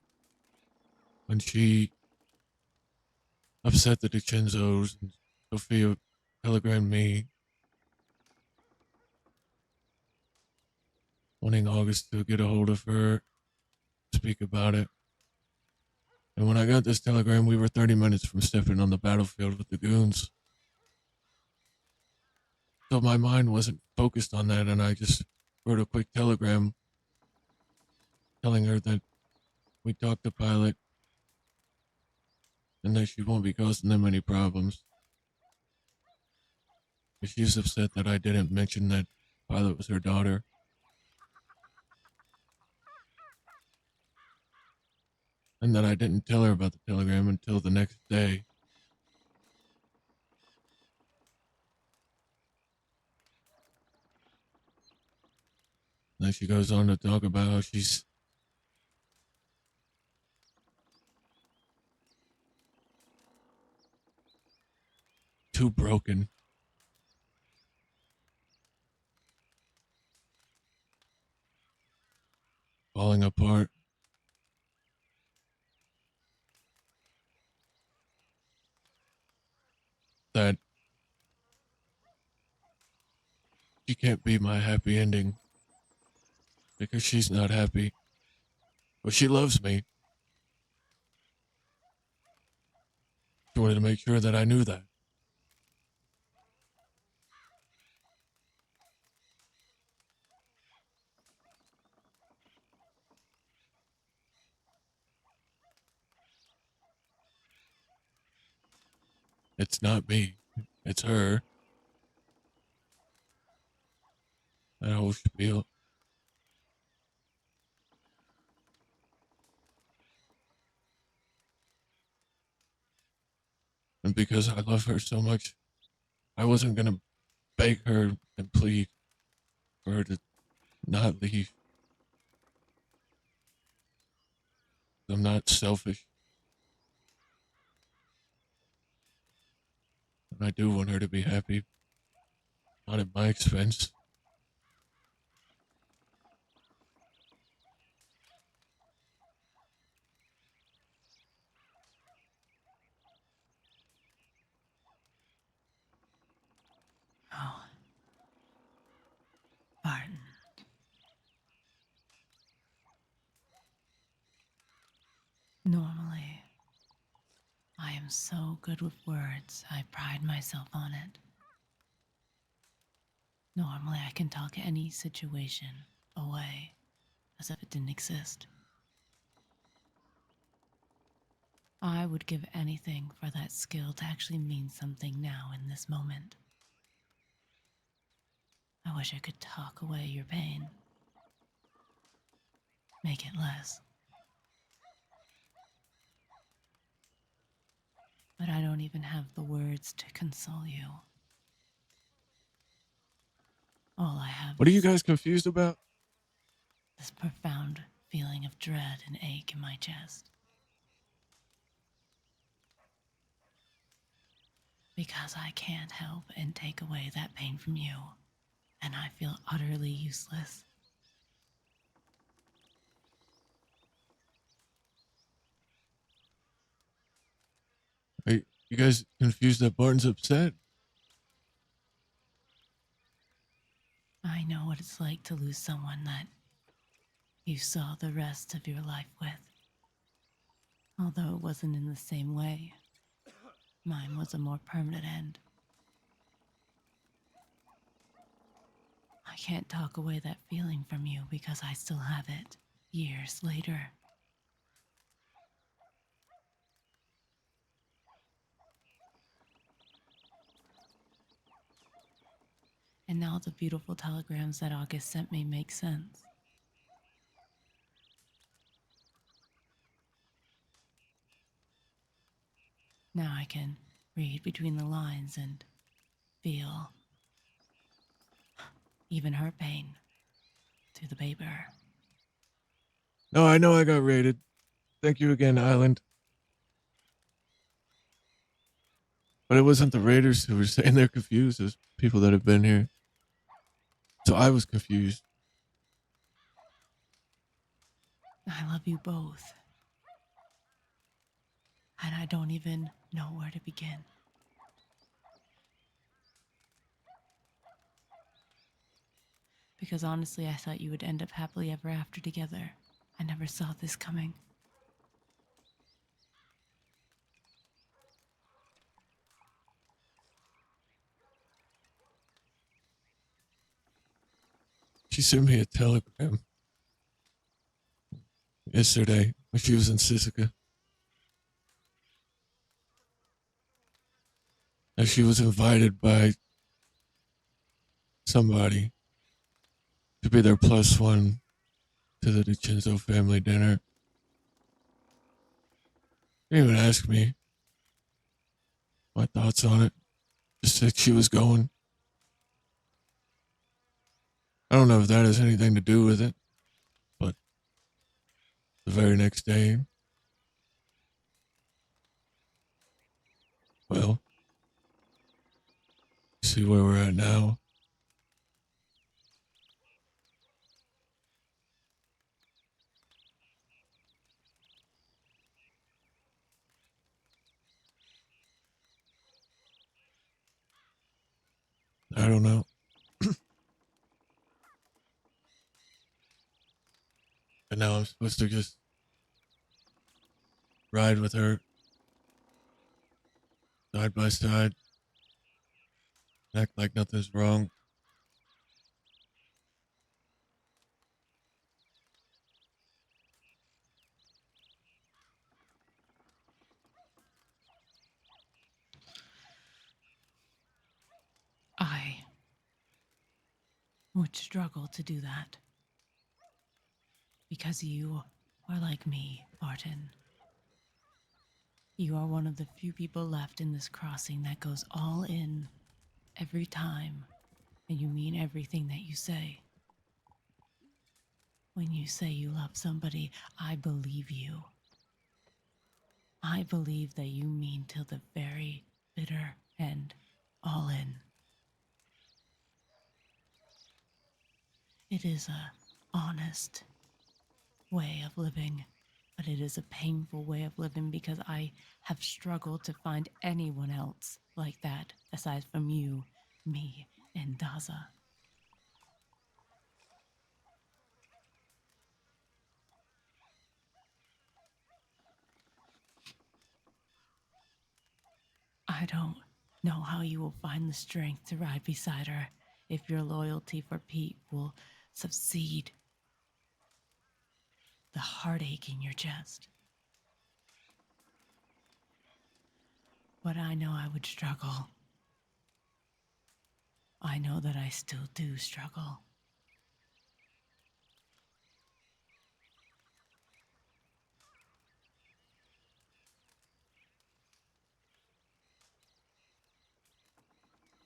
when she upset the DiCenzos and Sophia telegrammed me wanting August to get a hold of her, speak about it. And when I got this telegram, we were 30 minutes from stepping on the battlefield with the goons. So my mind wasn't focused on that, and I just wrote a quick telegram telling her that we talked to Pilot and that she won't be causing them any problems. But she's upset that I didn't mention that Pilot was her daughter. And that I didn't tell her about the telegram until the next day. Then she goes on to talk about how she's too broken, falling apart. That she can't be my happy ending because she's not happy. But she loves me. She wanted to make sure that I knew that. It's not me. It's her. That whole spiel. And because I love her so much, I wasn't going to beg her and plead for her to not leave. I'm not selfish. And I do want her to be happy. Not at my expense. Oh, Barton. Normally, I am so good with words, I pride myself on it. Normally, I can talk any situation away as if it didn't exist. I would give anything for that skill to actually mean something now in this moment. I wish I could talk away your pain. Make it less. But I don't even have the words to console you. All I have What are you is guys confused about? this profound feeling of dread and ache in my chest. Because I can't help and take away that pain from you, and I feel utterly useless. Are you guys confused that Barton's upset? I know what it's like to lose someone that you saw the rest of your life with. Although it wasn't in the same way, mine was a more permanent end. I can't talk away that feeling from you because I still have it, years later. And now the beautiful telegrams that August sent me make sense. Now I can read between the lines and feel even her pain through the paper. No, I know I got raided. Thank you again, Island. But it wasn't the raiders who were saying they're confused. It was people that have been here. So I was confused. I love you both. And I don't even know where to begin. Because honestly, I thought you would end up happily ever after together. I never saw this coming. She sent me a telegram yesterday when she was in Sisika. And she was invited by somebody to be their +1 to the DiCenzo family dinner. Didn't even ask me my thoughts on it. Just said she was going. I don't know if that has anything to do with it, but the very next day, well, see where we're at now. I don't know. And now I'm supposed to just ride with her side by side, act like nothing's wrong. I would struggle to do that. Because you are like me, Barton. You are one of the few people left in this crossing that goes all in every time, and you mean everything that you say. When you say you love somebody, I believe you. I believe that you mean till the very bitter end, all in. It is a honest way of living, but it is a painful way of living because I have struggled to find anyone else like that aside from you, me, and Daza. I don't know how you will find the strength to ride beside her if your loyalty for Pete will subside the heartache in your chest. But I know I would struggle. I know that I still do struggle.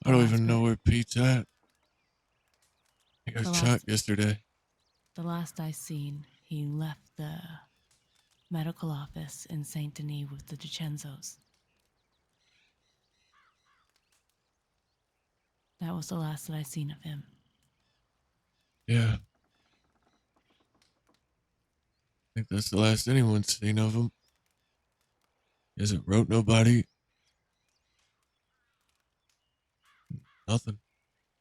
I don't even Oscar. know where Pete's at. He got The shot last- yesterday. The last I seen, he left the medical office in Saint Denis with the DiCenzos. That was the last that I seen of him. Yeah. I think that's the last anyone's seen of him. He hasn't wrote nobody. Nothing.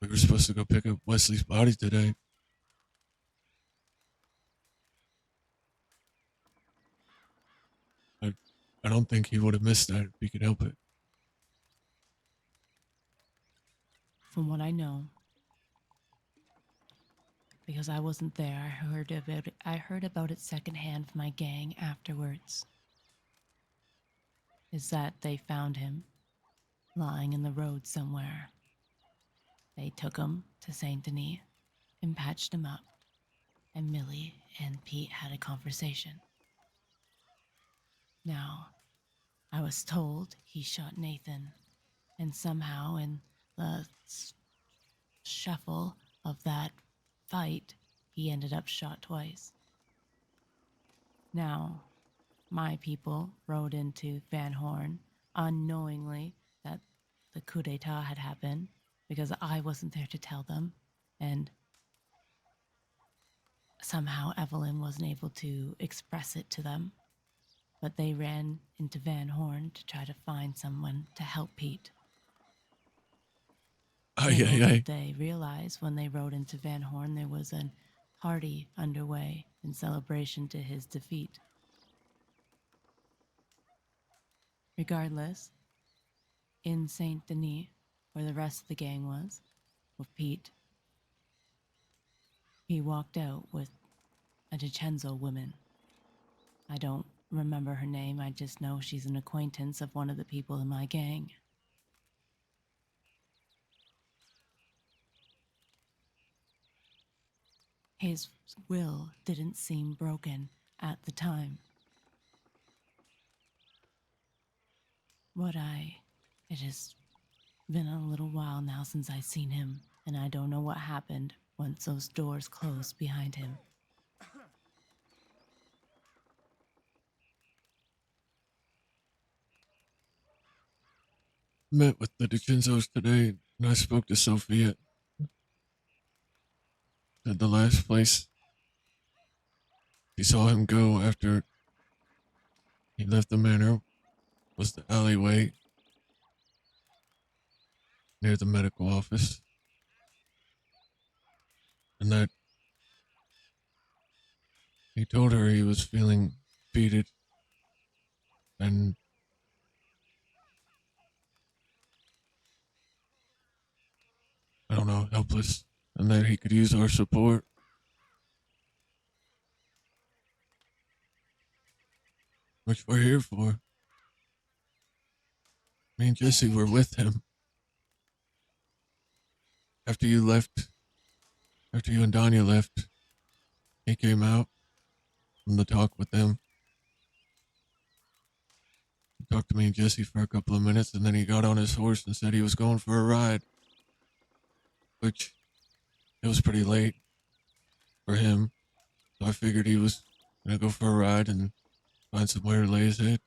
We were supposed to go pick up Wesley's body today. I don't think he would have missed that if he could help it. From what I know, because I wasn't there, I heard about it secondhand from my gang afterwards. Is that they found him lying in the road somewhere. They took him to Saint Denis and patched him up, and Millie and Pete had a conversation. Now, I was told he shot Nathan, and somehow in the shuffle of that fight, he ended up shot twice. Now, my people rode into Van Horn unknowingly that the coup d'etat had happened because I wasn't there to tell them, and somehow Evelyn wasn't able to express it to them. But they ran into Van Horn to try to find someone to help Pete. Little did they realize when they rode into Van Horn there was a party underway in celebration to his defeat. Regardless, in Saint Denis, where the rest of the gang was, with Pete, he walked out with a DiCenzo woman. I don't remember her name, I just know she's an acquaintance of one of the people in my gang. His will didn't seem broken at the time. It has been a little while now since I've seen him, and I don't know what happened once those doors closed behind him. Met with the DiCenzos today, and I spoke to Sophia. At the last place she saw him go after he left the manor was the alleyway near the medical office. And that he told her he was feeling defeated and I don't know, helpless, and that he could use our support. Which we're here for. Me and Jesse were with him. After you and Danya left, he came out from the talk with them. He talked to me and Jesse for a couple of minutes, and then he got on his horse and said he was going for a ride. Which, it was pretty late for him, so I figured he was gonna go for a ride and find somewhere to lay his head.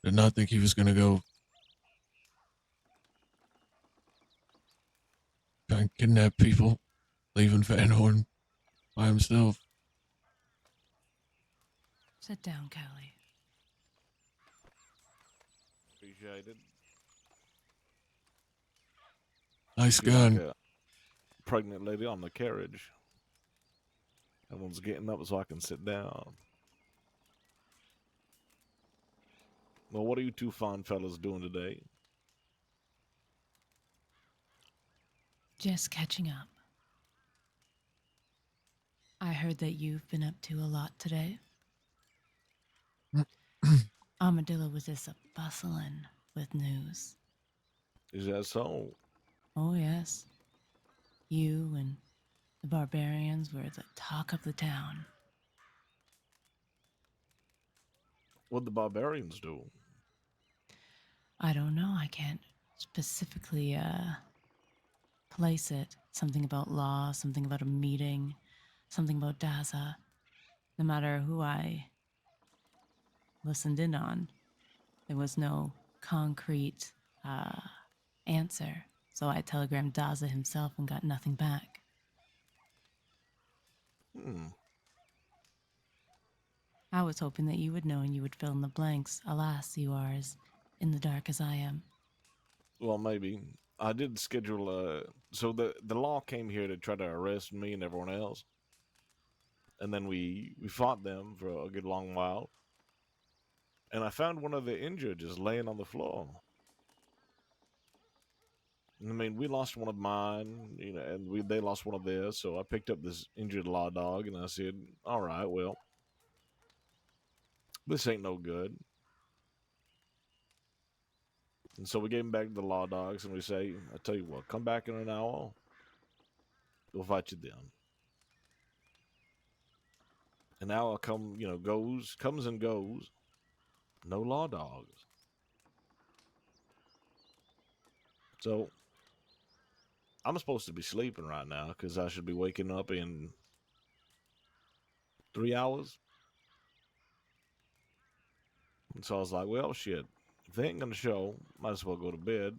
Did not think he was gonna go try and kidnap people, leaving Van Horn by himself. Sit down, Callie. Appreciated. Nice Feel gun. like a pregnant lady on the carriage. Everyone's getting up so I can sit down. Well, what are you two fine fellas doing today? Just catching up. I heard that you've been up to a lot today. Armadillo was just a bustling with news. Is that so? Oh, yes. You and the barbarians were the talk of the town. What'd the barbarians do? I don't know. I can't specifically place it. Something about law, something about a meeting, something about Daza. No matter who I listened in on, there was no concrete answer. So I telegrammed Daza himself and got nothing back. I was hoping that you would know and you would fill in the blanks. Alas, you are as in the dark as I am. Well, maybe. I did schedule so the law came here to try to arrest me and everyone else. And then we fought them for a good long while. And I found one of the injured just laying on the floor. I mean, we lost one of mine, you know, and they lost one of theirs. So I picked up this injured law dog, and I said, "All right, well, this ain't no good." And so we gave him back to the law dogs, and we say, "I tell you what, come back in an hour. We'll fight you then." An hour comes and goes. No law dogs. So I'm supposed to be sleeping right now because I should be waking up in 3 hours. And so I was like, well, shit. If they ain't going to show, might as well go to bed.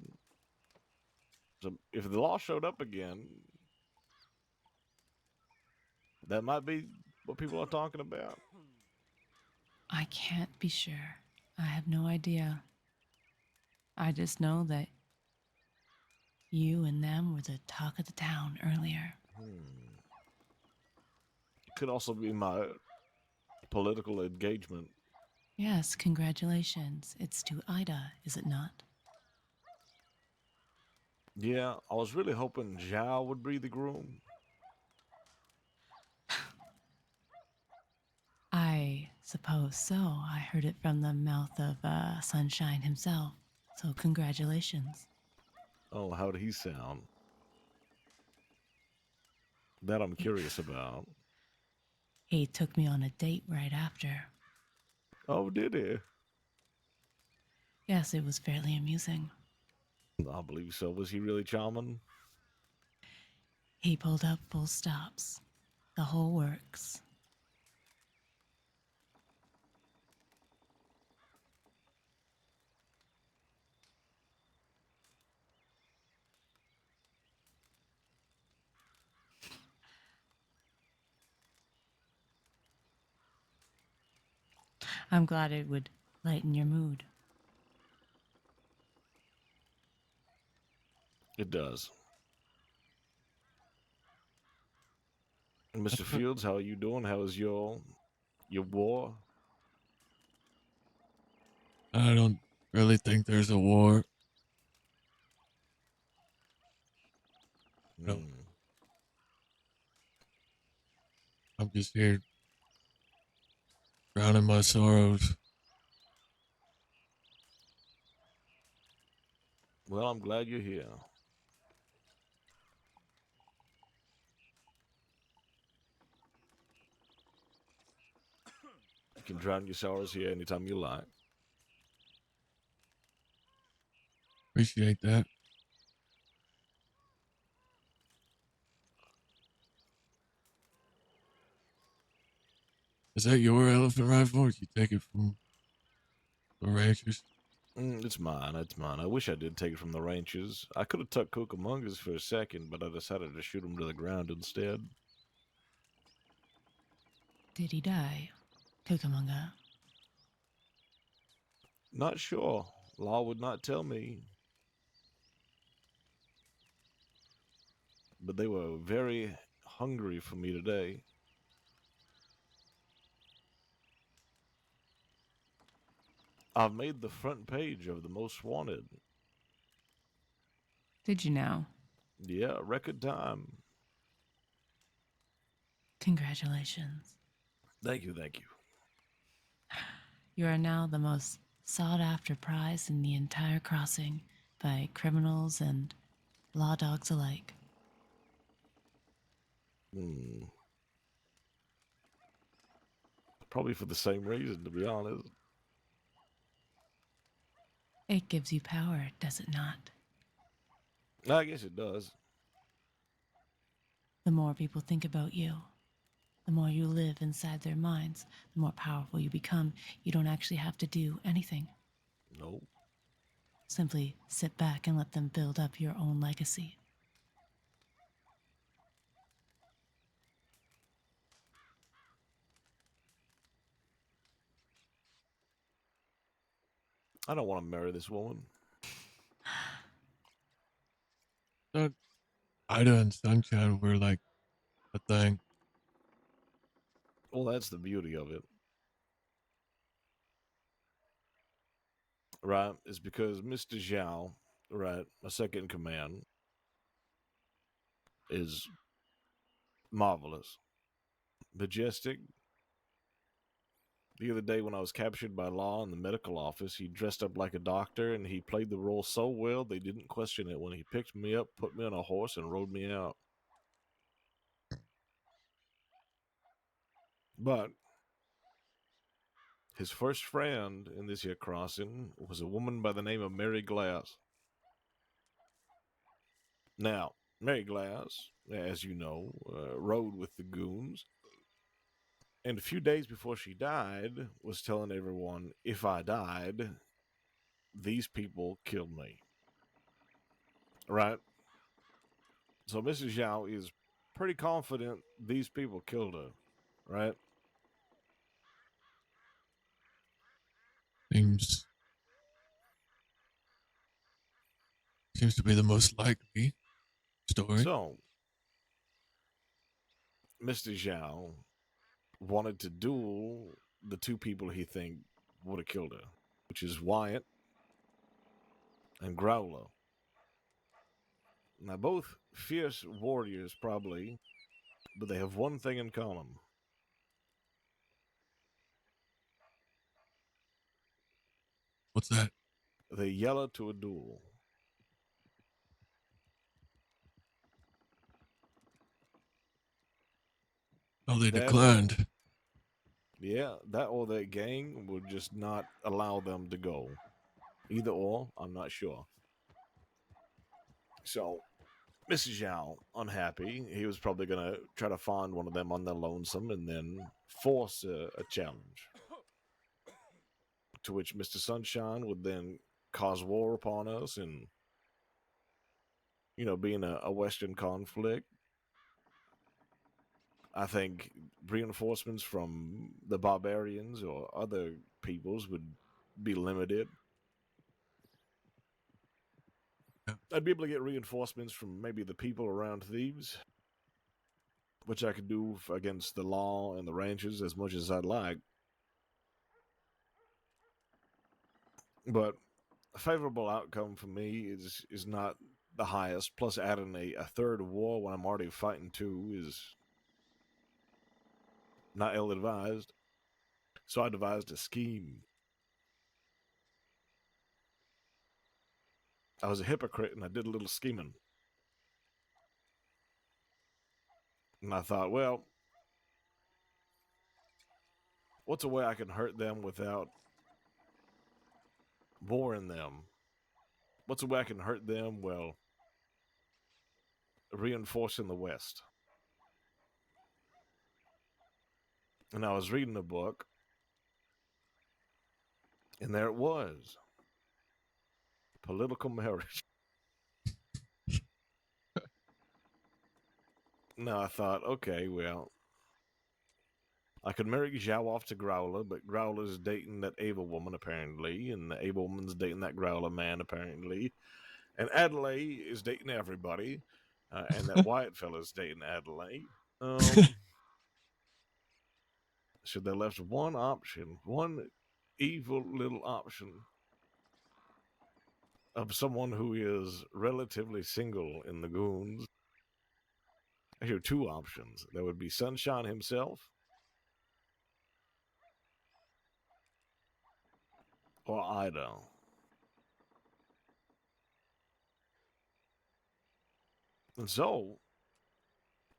So if the law showed up again, that might be what people are talking about. I can't be sure. I have no idea. I just know that you and them were the talk of the town earlier. It could also be my political engagement. Yes, congratulations. It's to Ida, is it not? Yeah, I was really hoping Zhao would be the groom. I suppose so. I heard it from the mouth of Sunshine himself. So congratulations. Oh, how did he sound? That I'm curious about. He took me on a date right after. Oh, did he? Yes, it was fairly amusing. I believe so. Was he really charming? He pulled up full stops. The whole works. I'm glad it would lighten your mood. It does. Mr. Fields, how are you doing? How is your war? I don't really think there's a war. No, Hmm. I'm just here drowning my sorrows. Well, I'm glad you're here. You can drown your sorrows here anytime you like. Appreciate that. Is that your elephant rifle or did you take it from the ranchers? It's mine. It's mine. I wish I did take it from the ranches. I could have took Cucamonga's for a second, but I decided to shoot him to the ground instead. Did he die, Cucamonga? Not sure. Law would not tell me. But they were very hungry for me today. I've made the front page of the Most Wanted. Did you now? Yeah, record time. Congratulations. Thank you, thank you. You are now the most sought after prize in the entire crossing by criminals and law dogs alike. Probably for the same reason, to be honest. It gives you power, does it not? I guess it does. The more people think about you, the more you live inside their minds, the more powerful you become. You don't actually have to do anything. No. Simply sit back and let them build up your own legacy. I don't want to marry this woman. Thought Ida and Sunshine were like a thing. Well, that's the beauty of it. Right? It's because Mr. Zhao, right, my second in command, is marvelous. Majestic. The other day when I was captured by law in the medical office, he dressed up like a doctor and he played the role so well they didn't question it when he picked me up, put me on a horse, and rode me out. But his first friend in this here crossing was a woman by the name of Mary Glass. Now, Mary Glass, as you know, rode with the goons. And a few days before she died, was telling everyone, if I died, these people killed me. Right? So Mrs. Zhao is pretty confident these people killed her. Right? Seems to be the most likely story. So, Mr. Zhao wanted to duel the two people he think would have killed her, which is Wyatt and Growler. Now, both fierce warriors, probably, but they have one thing in common. What's that? They yell to a duel. Oh, they That, declined. yeah, that or their gang would just not allow them to go. Either or, I'm not sure. So, Mrs. Zhao, unhappy, he was probably going to try to find one of them on their lonesome and then force a challenge. To which Mr. Sunshine would then cause war upon us and, being a Western conflict, I think reinforcements from the barbarians or other peoples would be limited. I'd be able to get reinforcements from maybe the people around Thebes, which I could do against the law and the ranches as much as I'd like. But a favorable outcome for me is not the highest. Plus, adding a third war when I'm already fighting two is not ill-advised. So I devised a scheme. I was a hypocrite and I did a little scheming. And I thought, well, what's a way I can hurt them without warring them? What's a way I can hurt them? Well, reinforcing the West. And I was reading a book, and there it was. Political marriage. Now I thought, okay, well, I could marry Zhao off to Growler, but Growler's dating that Ava woman, apparently, and the Ava woman's dating that Growler man, apparently. And Adelaide is dating everybody, and that Wyatt fella's dating Adelaide. So they left one option, one evil little option. of someone who is relatively single in the goons. I hear two options. There would be Sunshine himself or Ida. And so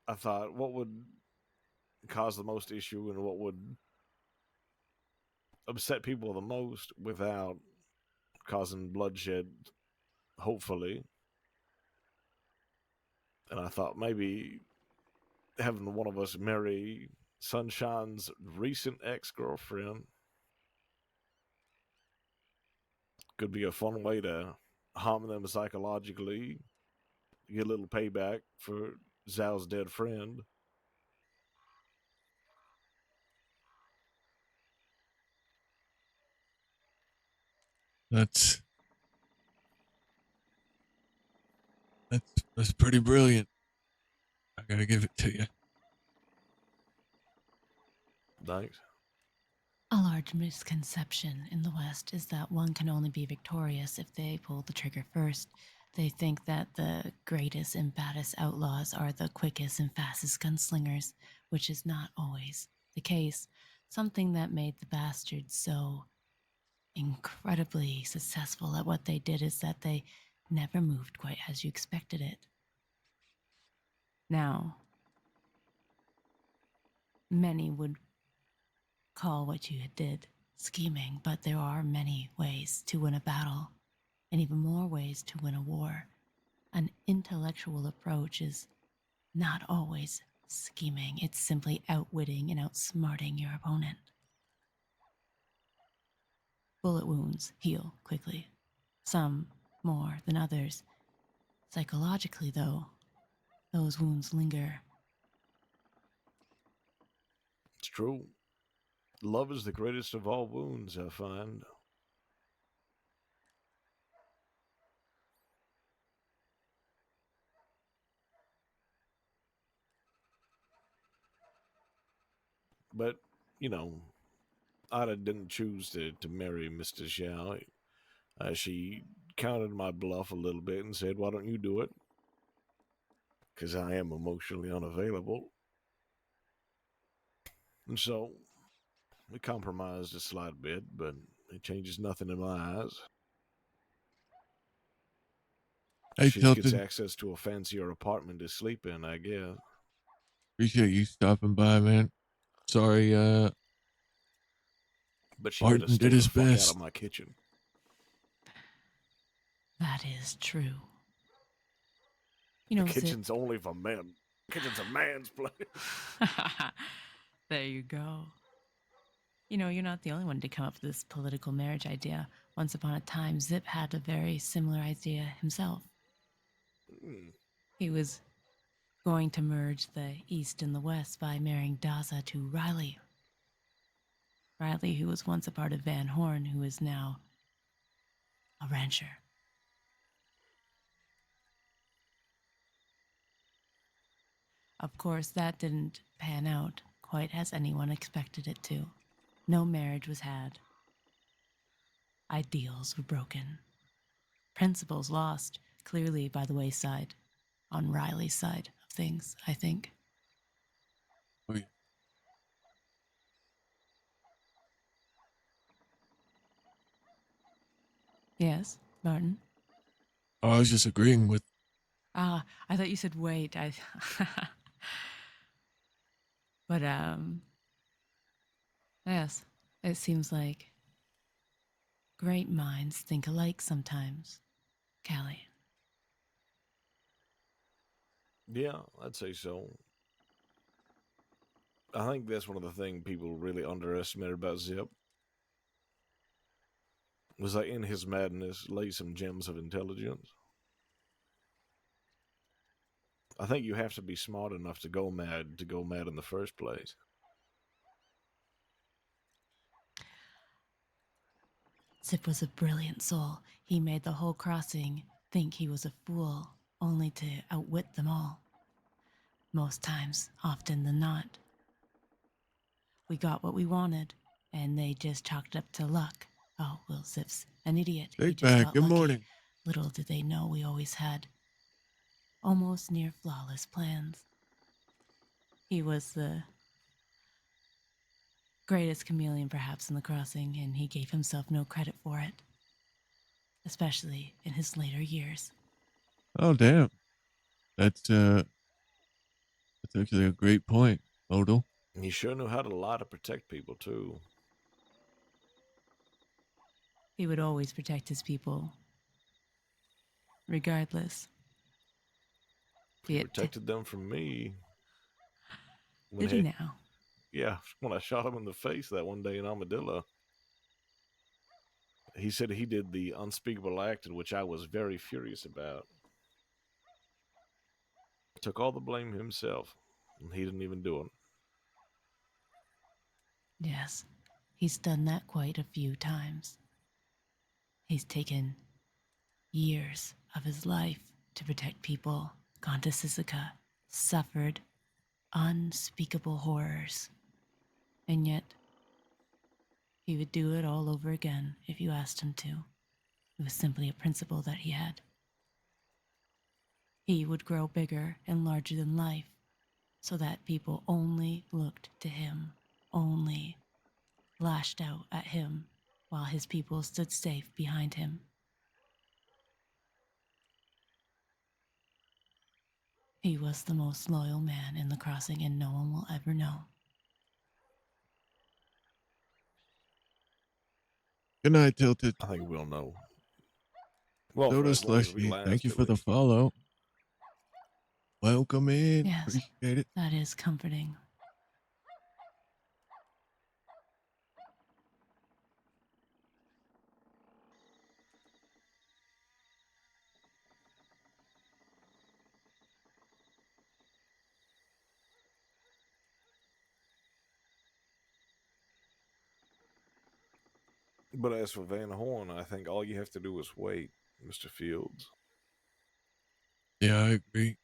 I thought, what would cause the most issue and what would upset people the most without causing bloodshed, hopefully. And I thought maybe having one of us marry Sunshine's recent ex-girlfriend could be a fun way to harm them psychologically, get a little payback for Zhao's dead friend. That's pretty brilliant. I gotta give it to you. Thanks. A large misconception in the West is that one can only be victorious if they pull the trigger first. They think that the greatest and baddest outlaws are the quickest and fastest gunslingers, which is not always the case. Something that made the bastards so incredibly successful at what they did is that they never moved quite as you expected it. Now, many would call what you did scheming, but there are many ways to win a battle, and even more ways to win a war. An intellectual approach is not always scheming, it's simply outwitting and outsmarting your opponent. Bullet wounds heal quickly, some more than others. Psychologically, though, those wounds linger. It's true. Love is the greatest of all wounds, I find. But, you know, Ida didn't choose to marry Mr. Xiao. She countered my bluff a little bit and said, why don't you do it? Because I am emotionally unavailable. And so we compromised a slight bit, but it changes nothing in my eyes. Hey, She gets Tilton. access to a fancier apartment to sleep in, I guess. Appreciate you stopping by, man. Sorry, But she Barton better stay did the his fuck out best. of my kitchen. That is true. You know, The kitchen's only for men. The kitchen's a man's place. There you go. You know, you're not the only one to come up with this political marriage idea. Once upon a time, Zip had a very similar idea himself. He was going to merge the East and the West by marrying Daza to Riley. Riley, who was once a part of Van Horn, who is now a rancher. Of course, that didn't pan out quite as anyone expected it to. No marriage was had. Ideals were broken. Principles lost, clearly by the wayside. On Riley's side of things, I think. Oh, yeah. Yes, Barton? Oh, I was just agreeing with. Ah, I thought you said wait. But, yes, it seems like great minds think alike sometimes, Callie. Yeah, I'd say so. I think that's one of the things people really underestimated about Zip. Was that in his madness lay some gems of intelligence. I think you have to be smart enough to go mad in the first place. Zip was a brilliant soul. He made the whole crossing think he was a fool, only to outwit them all. Most times, often than not. We got what we wanted, and they just chalked it up to luck. Oh, well, Zip's an idiot. He Big just Bag, got good lucky. morning. little did they know we always had almost near flawless plans. He was the greatest chameleon perhaps in the crossing, and he gave himself no credit for it, especially in his later years. Oh, damn. That's actually a great point, Odell. He sure knew how to lie to protect people, too. He would always protect his people, regardless. He protected them from me. Did he now? Yeah, when I shot him in the face that one day in Armadillo. He said he did the unspeakable act, in which I was very furious about. Took all the blame himself, and he didn't even do it. Yes, he's done that quite a few times. He's taken years of his life to protect people, gone to Sisika, suffered unspeakable horrors. And yet, he would do it all over again if you asked him to. It was simply a principle that he had. He would grow bigger and larger than life so that people only looked to him, only lashed out at him while his people stood safe behind him. He was the most loyal man in the crossing, and no one will ever know. Good night, Tilted. I think we'll know. Well, for Soda as long as we Slushy, last, thank you at for the least. follow. Welcome in. Yes, Appreciate it. that is comforting. But as for Van Horn, I think all you have to do is wait, Mr. Fields. Yeah, I agree.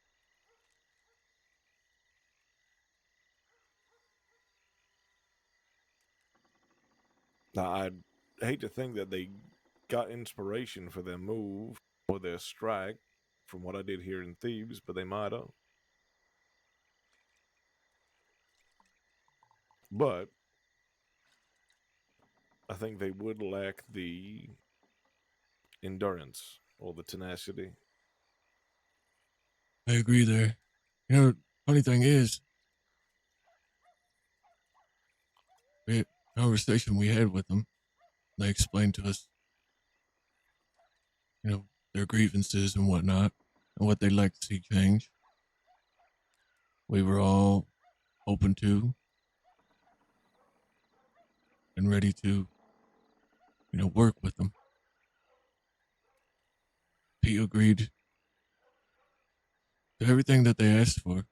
Now, I'd hate to think that they got inspiration for their move or their strike from what I did here in Thebes, but they might have. But I think they would lack the endurance or the tenacity. I agree there. You know, funny thing is, the conversation we had with them, they explained to us, you know, their grievances and whatnot, and what they'd like to see change. We were all open to and ready to, you know, work with them. He agreed to everything that they asked for,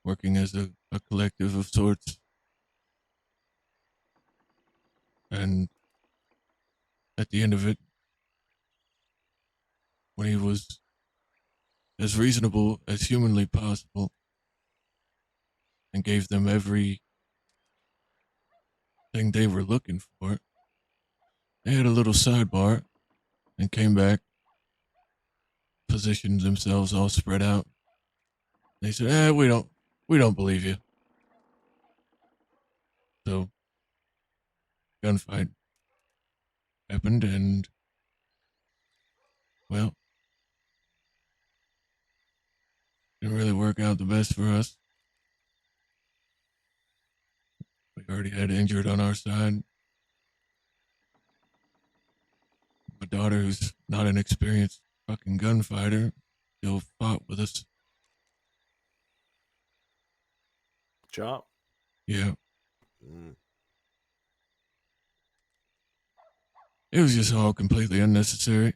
working as a collective of sorts. And at the end of it, when he was as reasonable as humanly possible and gave them every thing they were looking for, they had a little sidebar and came back, positioned themselves all spread out. They said, we don't believe you. So gunfight happened, and well, didn't really work out the best for us. We already had injured on our side. My daughter, who's not an experienced fucking gunfighter, still fought with us. Chop? Yeah. It was just all completely unnecessary.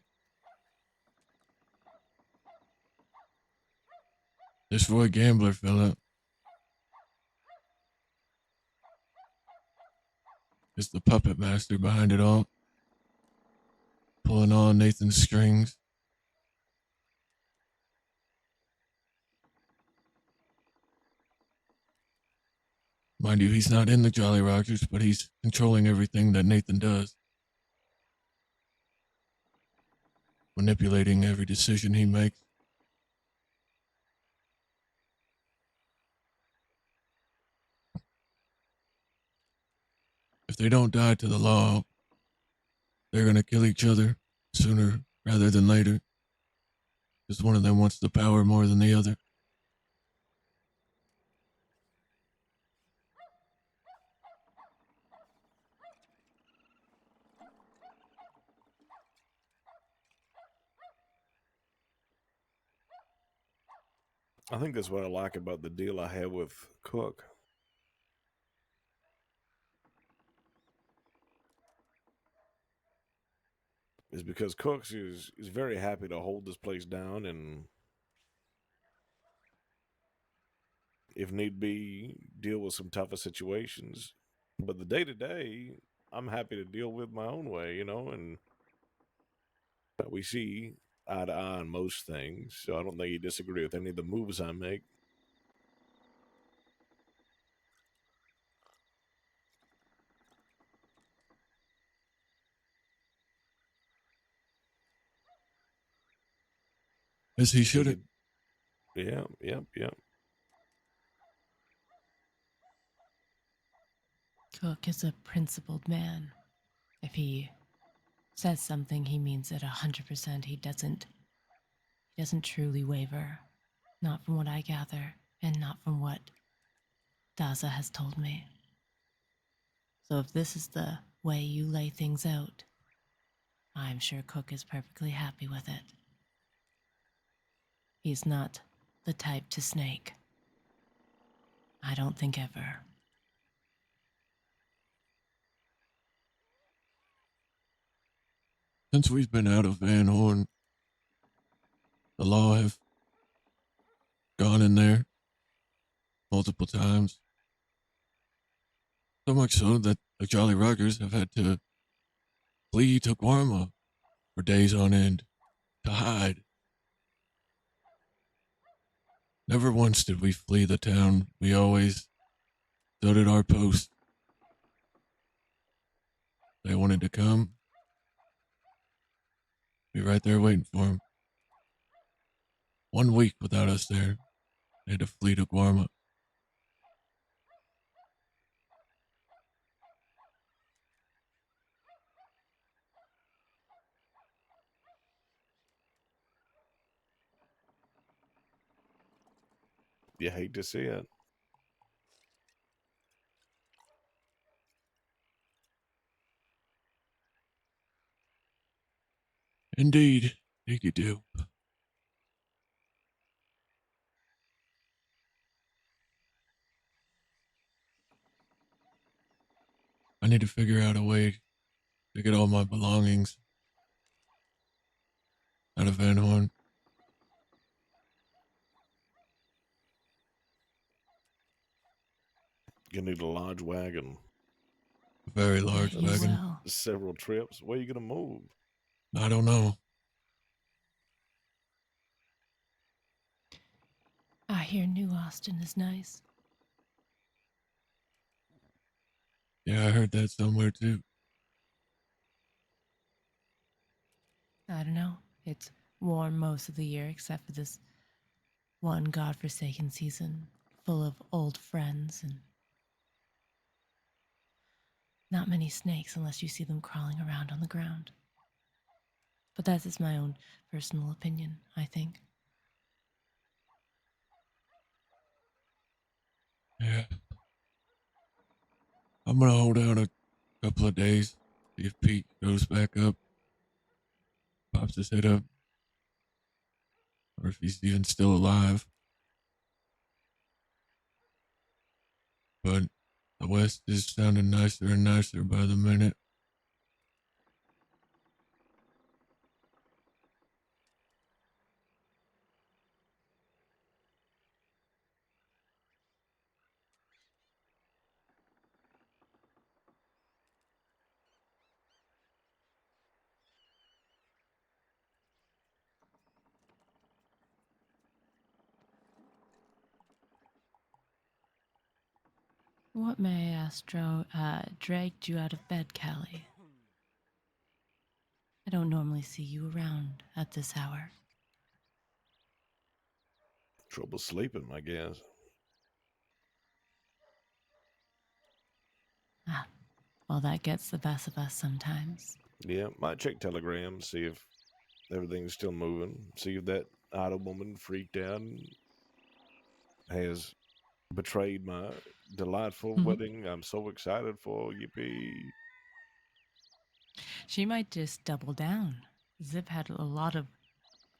This Roy Gambler fella is the puppet master behind it all, pulling on Nathan's strings. Mind you, he's not in the Jolly Rogers, but he's controlling everything that Nathan does. manipulating every decision he makes. If they don't die to the law, they're going to kill each other sooner rather than later. Because one of them wants the power more than the other. I think that's what I like about the deal I have with Cook. Is because Cooks is very happy to hold this place down and, if need be, deal with some tougher situations. But the day to day, I'm happy to deal with my own way, and we see eye to eye on most things. So I don't think he disagree with any of the moves I make. As he should have. Yeah. Cook is a principled man. If he says something, he means it 100%. He doesn't truly waver. Not from what I gather, and not from what Daza has told me. So if this is the way you lay things out, I'm sure Cook is perfectly happy with it. He's not the type to snake. I don't think ever. Since we've been out of Van Horn, the law have gone in there multiple times. So much so that the Jolly Rogers have had to flee to Guarma for days on end to hide. Never once did we flee the town. We always stood at our post. They wanted to come. Be right there waiting for them. 1 week without us there. They had to flee to Guarma. You hate to see it. Indeed, you do. I need to figure out a way to get all my belongings out of Van Horn. You need a large wagon. A very large Yeah, you wagon. will. Several trips. Where are you going to move? I don't know. I hear New Austin is nice. Yeah, I heard that somewhere too. I don't know. It's warm most of the year except for this one godforsaken season full of old friends and not many snakes unless you see them crawling around on the ground. But that is my own personal opinion, I think. Yeah. I'm gonna hold out a couple of days, see if Pete goes back up, pops his head up, or if he's even still alive. But the West is sounding nicer and nicer by the minute. What, may I ask, dragged you out of bed, Callie? I don't normally see you around at this hour. Trouble sleeping, I guess. Ah, well, that gets the best of us sometimes. Yeah, might check Telegram, see if everything's still moving. See if that idle woman freaked out and has betrayed my delightful wedding I'm so excited for. Yippee. She might just double down. Zip had a lot of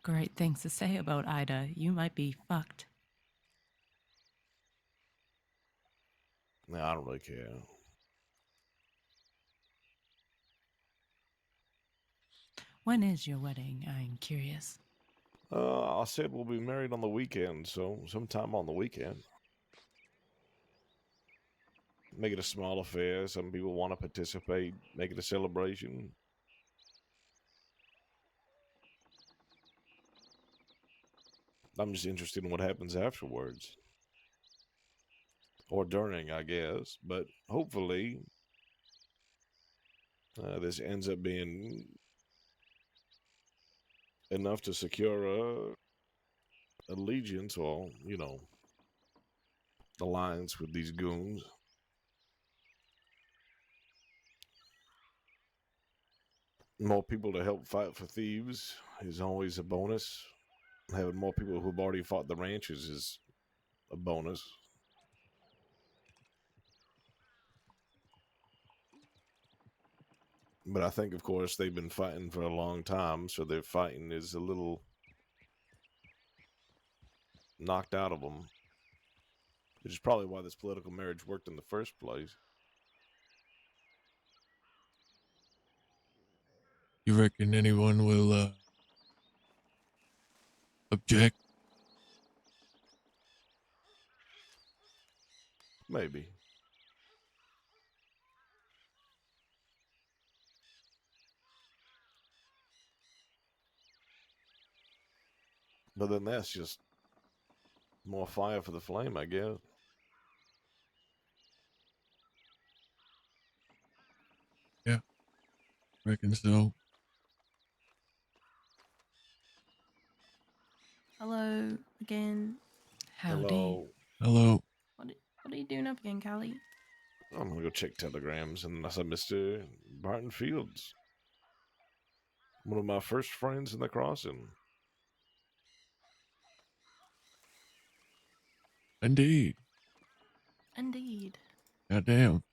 great things to say about Ida. You might be fucked. Nah, I don't really care. When is your wedding? I'm curious. I said we'll be married on the weekend, so sometime on the weekend. Make it a small affair. Some people want to participate. Make it a celebration. I'm just interested in what happens afterwards. Or during, I guess. But hopefully, this ends up being enough to secure a allegiance or, alliance with these goons. More people to help fight for thieves is always a bonus. Having more people who've already fought the ranches is a bonus. But I think, of course, they've been fighting for a long time, so their fighting is a little knocked out of them. Which is probably why this political marriage worked in the first place. You reckon anyone will object? Maybe. But then that's just more fire for the flame, I guess. Yeah, reckon so. Hello again. Howdy. Hello. Hello. What are you doing up again, Callie? I'm gonna go check telegrams, and I saw Mr. Barton Fields. One of my first friends in the crossing. Indeed. Indeed. Goddamn.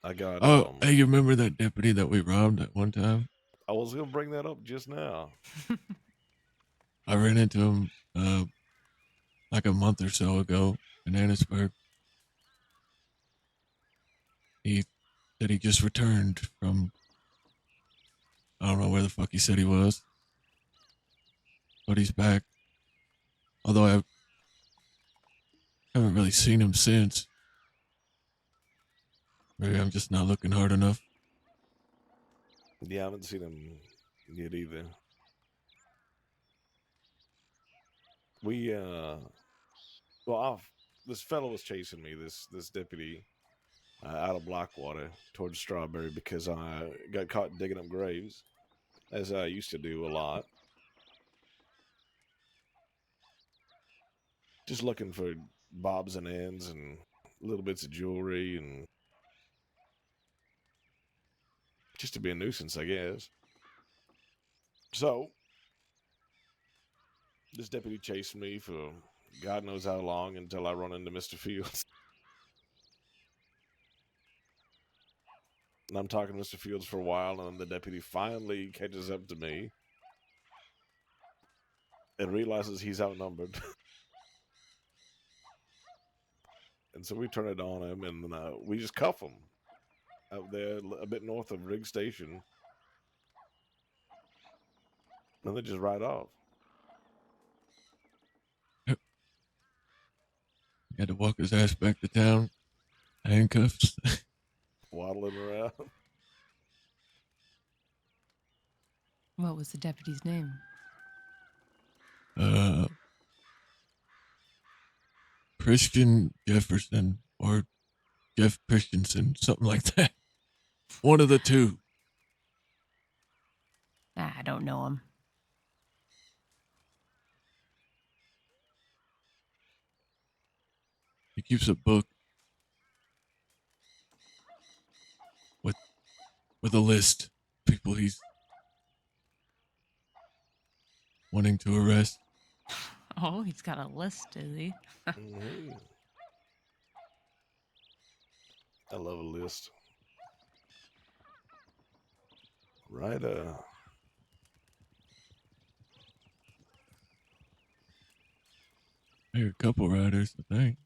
I got, Oh, hey, you remember that deputy that we robbed at one time? I was gonna bring that up just now. I ran into him like a month or so ago in Annisburg. He said he just returned from, I don't know where the fuck he said he was, but he's back. Although I haven't really seen him since. Maybe I'm just not looking hard enough. Yeah, I haven't seen him yet either. We, this fellow was chasing me, this deputy, out of Blackwater towards Strawberry because I got caught digging up graves, as I used to do a lot. Just looking for bobs and ends and little bits of jewelry and just to be a nuisance, I guess. So, this deputy chased me for God knows how long until I run into Mr. Fields. And I'm talking to Mr. Fields for a while, and then the deputy finally catches up to me and realizes he's outnumbered. And so we turn it on him, and we just cuff him out there a bit north of Riggs Station. And they just ride off. Yep. Had to walk his ass back to town. Handcuffs. Waddling around. What was the deputy's name? Christian Jefferson or Jeff Christensen, something like that. One of the two. don't know him. He keeps a book with a list of people he's wanting to arrest. Oh, he's got a list, does he? Mhm. I love a list. Right, I hear a couple riders, I think.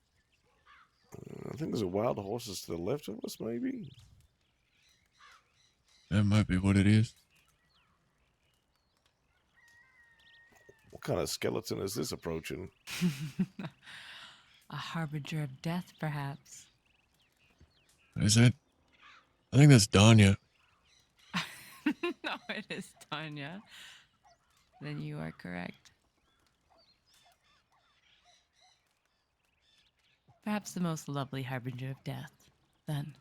I think there's a wild horses to the left of us, maybe. That might be what it is. What kind of skeleton is this approaching? A harbinger of death, perhaps. Is it? I think that's Danya. No, it is Tanya. Then you are correct. Perhaps the most lovely harbinger of death, then.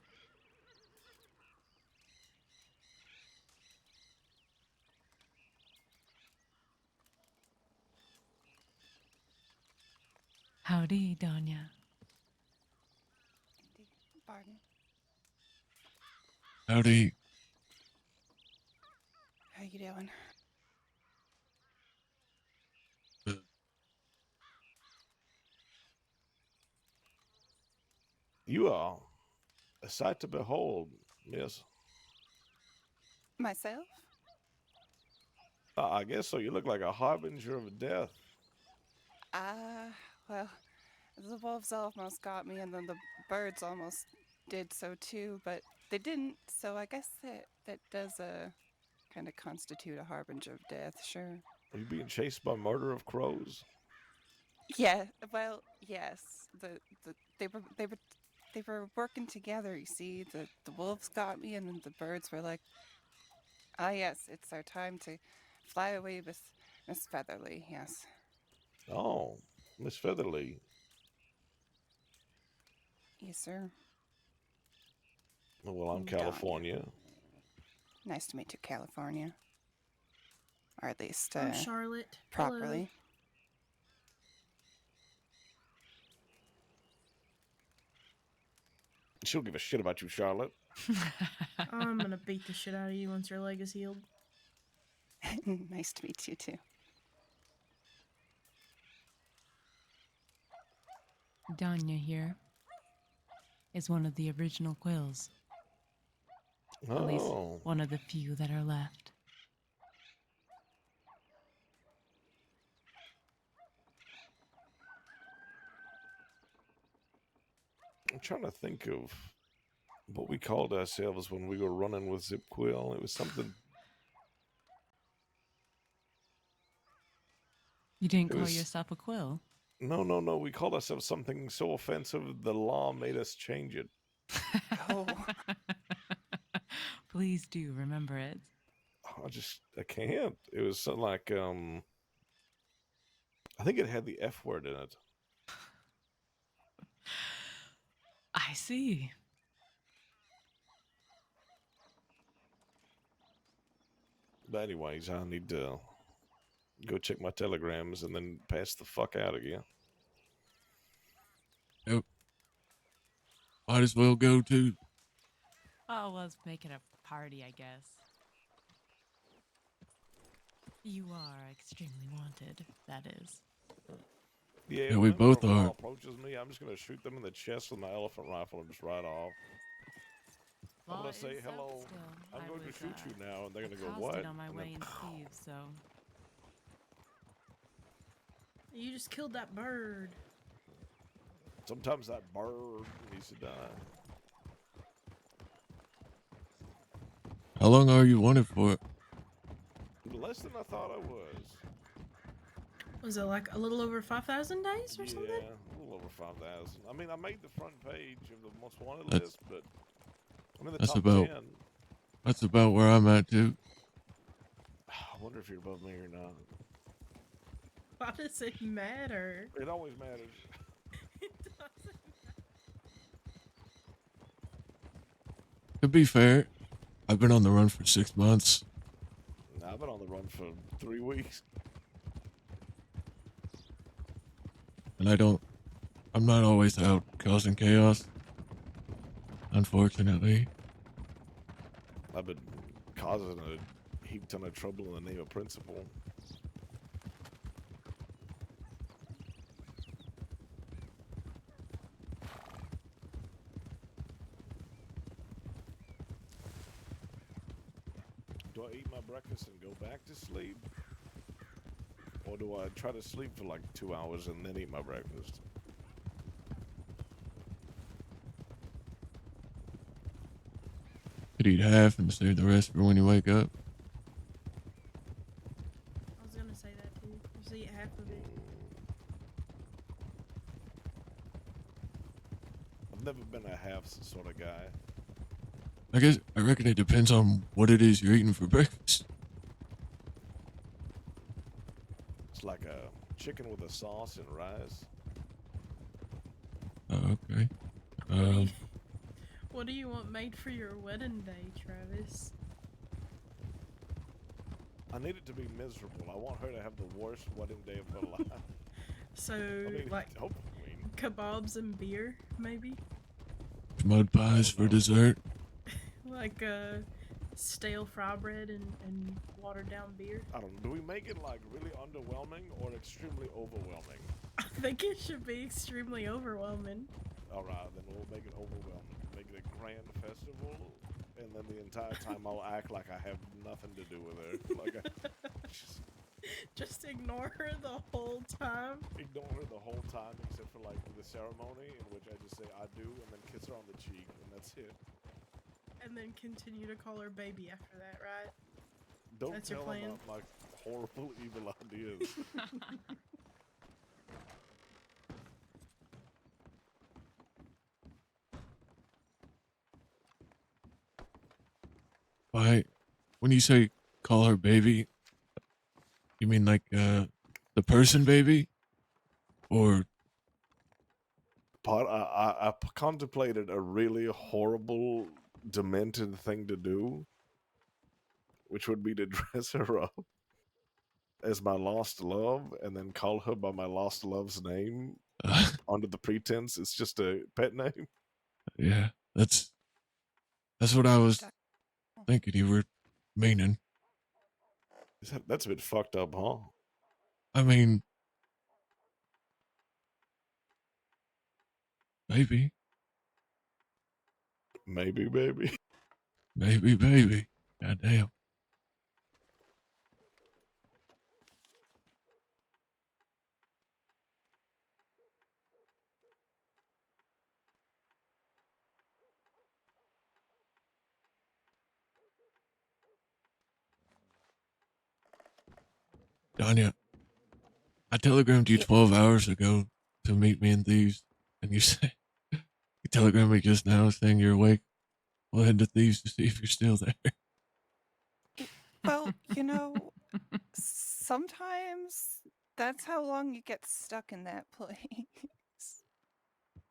Howdy, Danya. Barton. Howdy. How you doing? You are a sight to behold, miss. Myself? I guess so. You look like a harbinger of death. Well, the wolves almost got me, and then the birds almost did so too, but they didn't, so I guess that does kind of constitute a harbinger of death, sure. Are you being chased by murder of crows? Yeah, well, yes. They were working together, you see. The wolves got me, and then the birds were like, ah, yes, it's our time to fly away with Miss Featherly, yes. Oh, Miss Featherly. Yes, sir. Well, I'm Danya. California. Nice to meet you, California. Or at least, I'm Charlotte. properly. She'll give a shit about you, Charlotte. I'm gonna beat the shit out of you once your leg is healed. Nice to meet you, too. Danya here is one of the original quills. At least Oh, one of the few that are left. I'm trying to think of what we called ourselves when we were running with Zip Quill. It was something. You didn't It call was- yourself a quill? No. We called ourselves something so offensive the law made us change it. Oh. Please do remember it. I can't. It was something like, I think it had the F word in it. I see. But anyways, I need to go check my telegrams and then pass the fuck out again. Yep. Might as well go too. Oh, let's make it a party, I guess. You are extremely wanted, that is. Yeah, we whenever both a law are. approaches me, I'm just gonna shoot them in the chest with my elephant rifle and just ride off. I'm Law gonna say is hello. up still. I'm I going to was, shoot you now, and they're gonna go accosted what? on my And way then, in Steve, so You just killed that bird. sometimes that bird needs to die. How long are you wanted for? Less than I thought I was. Was it like a little over 5,000 days or something? Yeah, a little over 5,000. I mean, I made the front page of the most wanted That's- list, but I'm in the that's top about- 10. That's about where I'm at too. I wonder if you're above me or not. Why does it matter? It always matters. It doesn't. To be fair, I've been on the run for 6 months. I've been on the run around for 3 weeks. And I'm not always out causing chaos. Unfortunately. I've been causing a heap ton of trouble in the name of principle. Do I eat my breakfast and go back to sleep? Or do I try to sleep for like 2 hours and then eat my breakfast? Could eat half and save the rest for when you wake up. I was gonna say that too. Just eat half of it. I've never been a half sort of guy. I reckon it depends on what it is you're eating for breakfast. It's like a chicken with a sauce and rice. Oh, okay. What do you want made for your wedding day, Travis? I need it to be miserable. I want her to have the worst wedding day of her life. So, I mean, like, hopefully. kebabs and beer, maybe? Mud pies for dessert. Like, stale fry bread and watered down beer? I don't know. Do we make it like really underwhelming or extremely overwhelming? I think it should be extremely overwhelming. Alright, then we'll make it overwhelming. Make it a grand festival, and then the entire time I'll act like I have nothing to do with her. Like Just ignore her the whole time. Ignore her the whole time except for like the ceremony in which I just say I do and then kiss her on the cheek and that's it. And then continue to call her baby after that, right? Don't That's your tell plan? about my horrible evil ideas. When you say call her baby, you mean like the person baby? Or I contemplated a really horrible, demented thing to do, which would be to dress her up as my lost love and then call her by my lost love's name under the pretense it's just a pet name. yeah, that's what I was thinking you were meaning. That's a bit fucked up, huh? I mean, maybe. Maybe, baby. Maybe, baby. Goddamn. Danya, I telegrammed you 12 hours ago to meet me in Thieves, and you say you telegrammed me just now saying you're awake. We'll head to Thieves to see if you're still there. Well, you know, sometimes that's how long you get stuck in that place.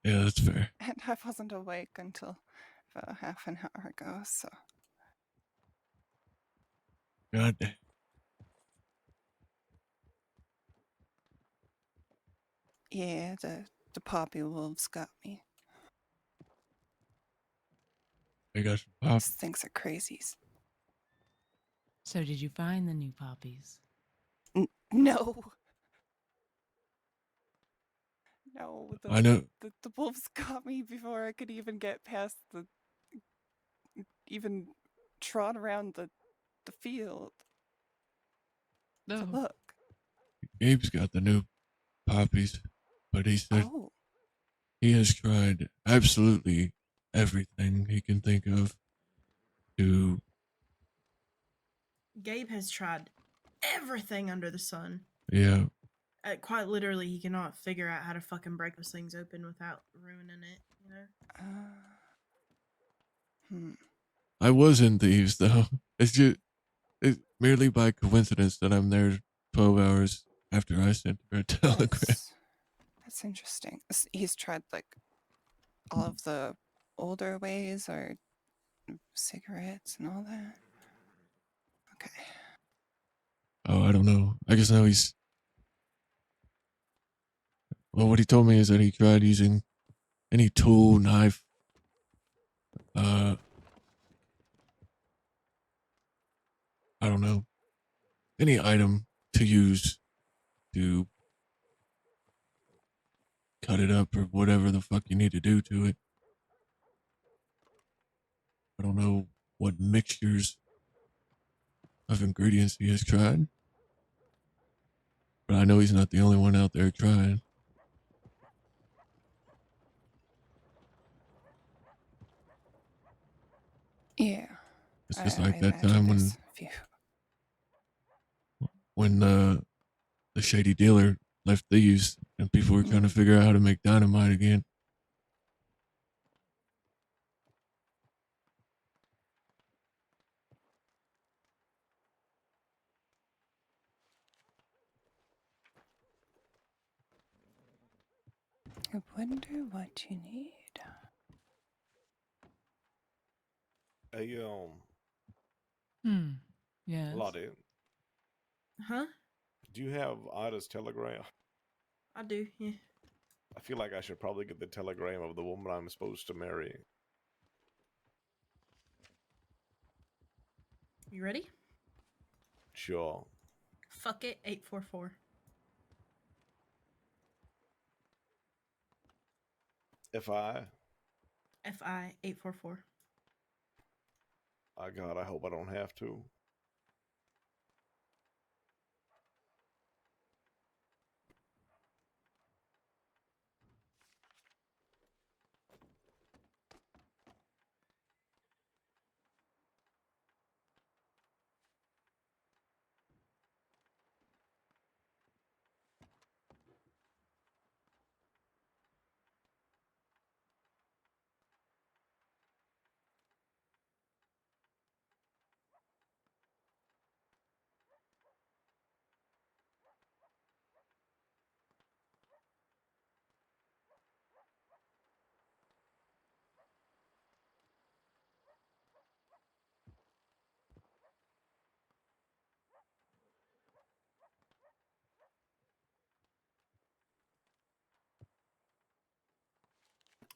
Yeah, that's fair. And I wasn't awake until about half an hour ago, so. God damn. Yeah, the poppy wolves got me. They got some pop. These things are crazies. So did you find the new poppies? No. No, I know. The wolves got me before I could even get past even trot around the field. No. To look. Gabe's got the new poppies, but he said Oh. he has tried absolutely everything he can think of to. Gabe has tried everything under the sun. Yeah. Quite literally, he cannot figure out how to fucking break those things open without ruining it, you know? I was in Thieves, though. It's merely by coincidence that I'm there 12 hours after I sent her a telegram. That's interesting. He's tried, like, all of the older ways, or cigarettes and all that. Okay. Oh, I don't know. I guess now he's. Well, what he told me is that he tried using any tool, knife, I don't know, any item to use to cut it up or whatever the fuck you need to do to it. I don't know what mixtures of ingredients he has tried, but I know he's not the only one out there trying. Yeah. It's just I like that imagine time there's a few. when the shady dealer left thieves and people were trying to figure out how to make dynamite again. I wonder what you need. Hey, Yes. Lottie, Huh? do you have Ida's telegram? I do, yeah. I feel like I should probably get the telegram of the woman I'm supposed to marry. You ready? Sure. Fuck it, 844. FI? FI 844. God, I hope I don't have to.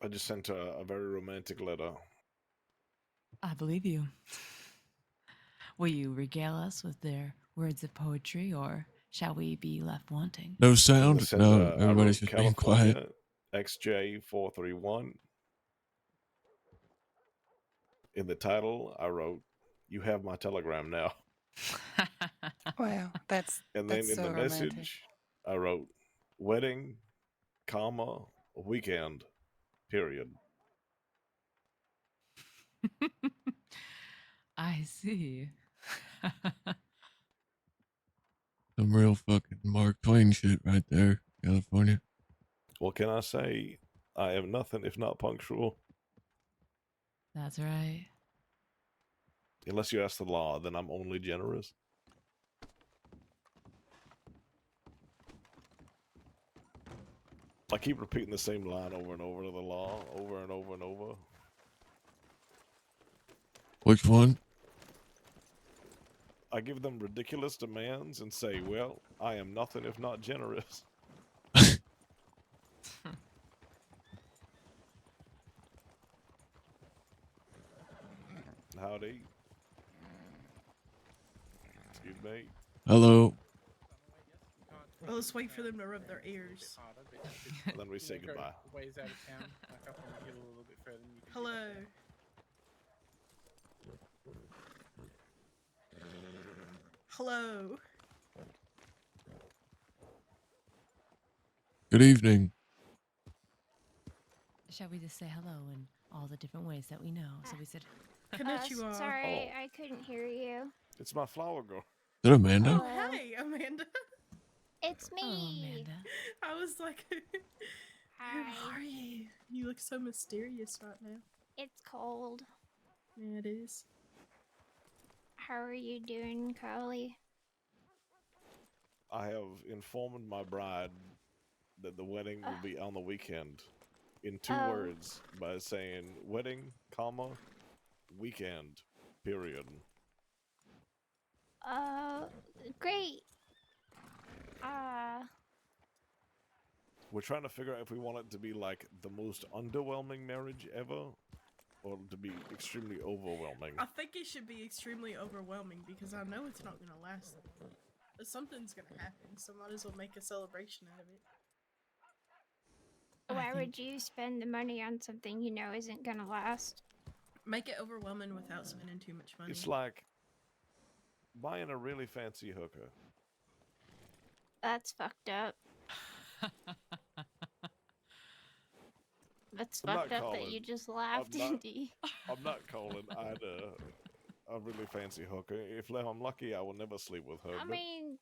I just sent a very romantic letter. I believe you. Will you regale us with their words of poetry, or shall we be left wanting? No I sound? sent, No, I everybody's wrote just being quiet. California XJ431. In the title, I wrote, "You have my telegram now." Wow, that's And then in so the romantic. message, I wrote, "Wedding, comma, weekend, period." I see. Some real fucking Mark Twain shit right there, California. What can I say? I am nothing if not punctual. That's right. Unless you ask the law, then I'm only generous. I keep repeating the same line over and over to the law, over and over and over. Which one? I give them ridiculous demands and say, well, I am nothing if not generous. Howdy. Excuse me. Hello. Well, let's wait for them to rub their ears. And then we say goodbye. Ways out of town, like up on the hill a little bit further. And you can Hello. Hello. Good evening. Shall we just say hello in all the different ways that we know? So we said, Konnichiwa. Sorry, I couldn't hear you. It's my flower girl. Is that Amanda? Oh, hey, Amanda. It's me. "Hello, Amanda." I was like, Hi. who are you? You look so mysterious right now. It's cold. Yeah, it is. How are you doing, Carly? I have informed my bride that the wedding will be on the weekend in two words by saying wedding, comma, weekend, period. Great. We're trying to figure out if we want it to be like the most underwhelming marriage ever, or to be extremely overwhelming. I think it should be extremely overwhelming because I know it's not gonna last. Something's gonna happen, so might as well make a celebration out of it. Why would you spend the money on something you know isn't gonna last? Make it overwhelming without spending too much money. It's like buying a really fancy hooker. That's fucked up. That's I'm not fucked up that calling- you just laughed, I'm not- Indy. I'm not calling. I had a really fancy hooker. If I'm lucky, I will never sleep with her. I but mean,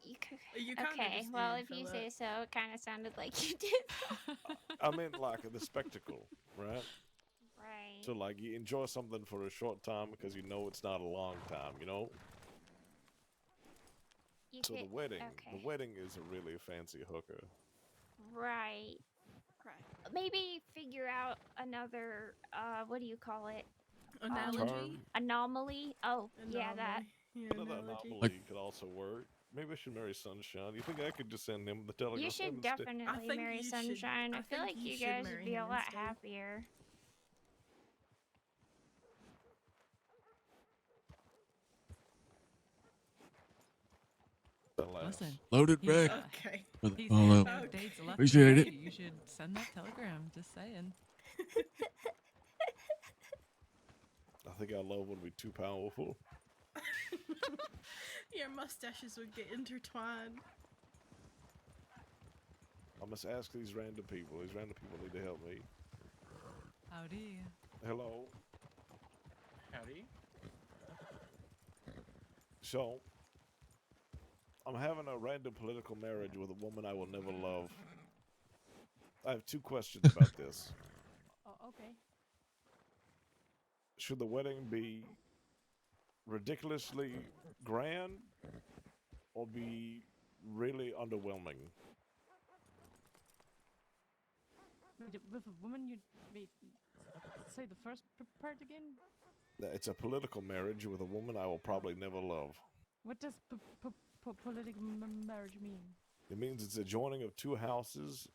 you could. You kinda Okay, just well, did, if you Philip. say so, it kind of sounded like you did. I meant like the spectacle, right? Right. So like you enjoy something for a short time because you know it's not a long time, you know? You So the could- wedding, okay. the wedding is a really fancy hooker. Right. Right. Maybe figure out another. What do you call it? Analogy. Term. Anomaly. Oh, yeah, that. Yeah, Another anomaly could also work. Maybe I should marry Sunshine. You think I could just send him the telegram? You should instead? definitely think marry you should- Sunshine. I I feel think like you you should guys marry would be a him lot instead. happier. Listen. Loaded he's, back. Okay. For the He's follow. handing out dates left and Appreciate right. it. You should send that telegram. Just saying. I think our love would be too powerful. Your mustaches would get intertwined. I must ask these random people. These random people need to help me. Howdy. Hello. Howdy. So, I'm having a random political marriage with a woman I will never love. I have two questions about this. Oh, okay. Should the wedding be ridiculously grand or be really underwhelming? With a woman, you'd be, say the first part again? It's a political marriage with a woman I will probably never love. What does political marriage mean? It means it's a joining of two houses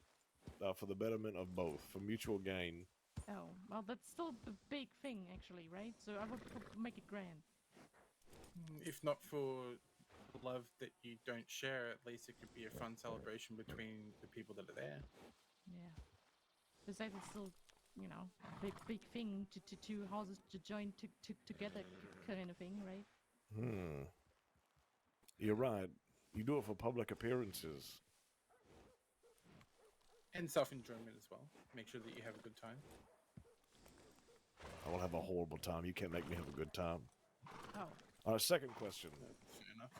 for the betterment of both, for mutual gain. Oh, well, that's still a big thing, actually, right? So I would make it grand. If not for love that you don't share, at least it could be a fun celebration between the people that are there. Yeah. Besides, it's still, you know, a big thing to two houses to join together kind of thing, right? You're right. You do it for public appearances. And self-enjoyment as well. Make sure that you have a good time. I will have a horrible time. You can't make me have a good time. Oh. Second question. Fair enough.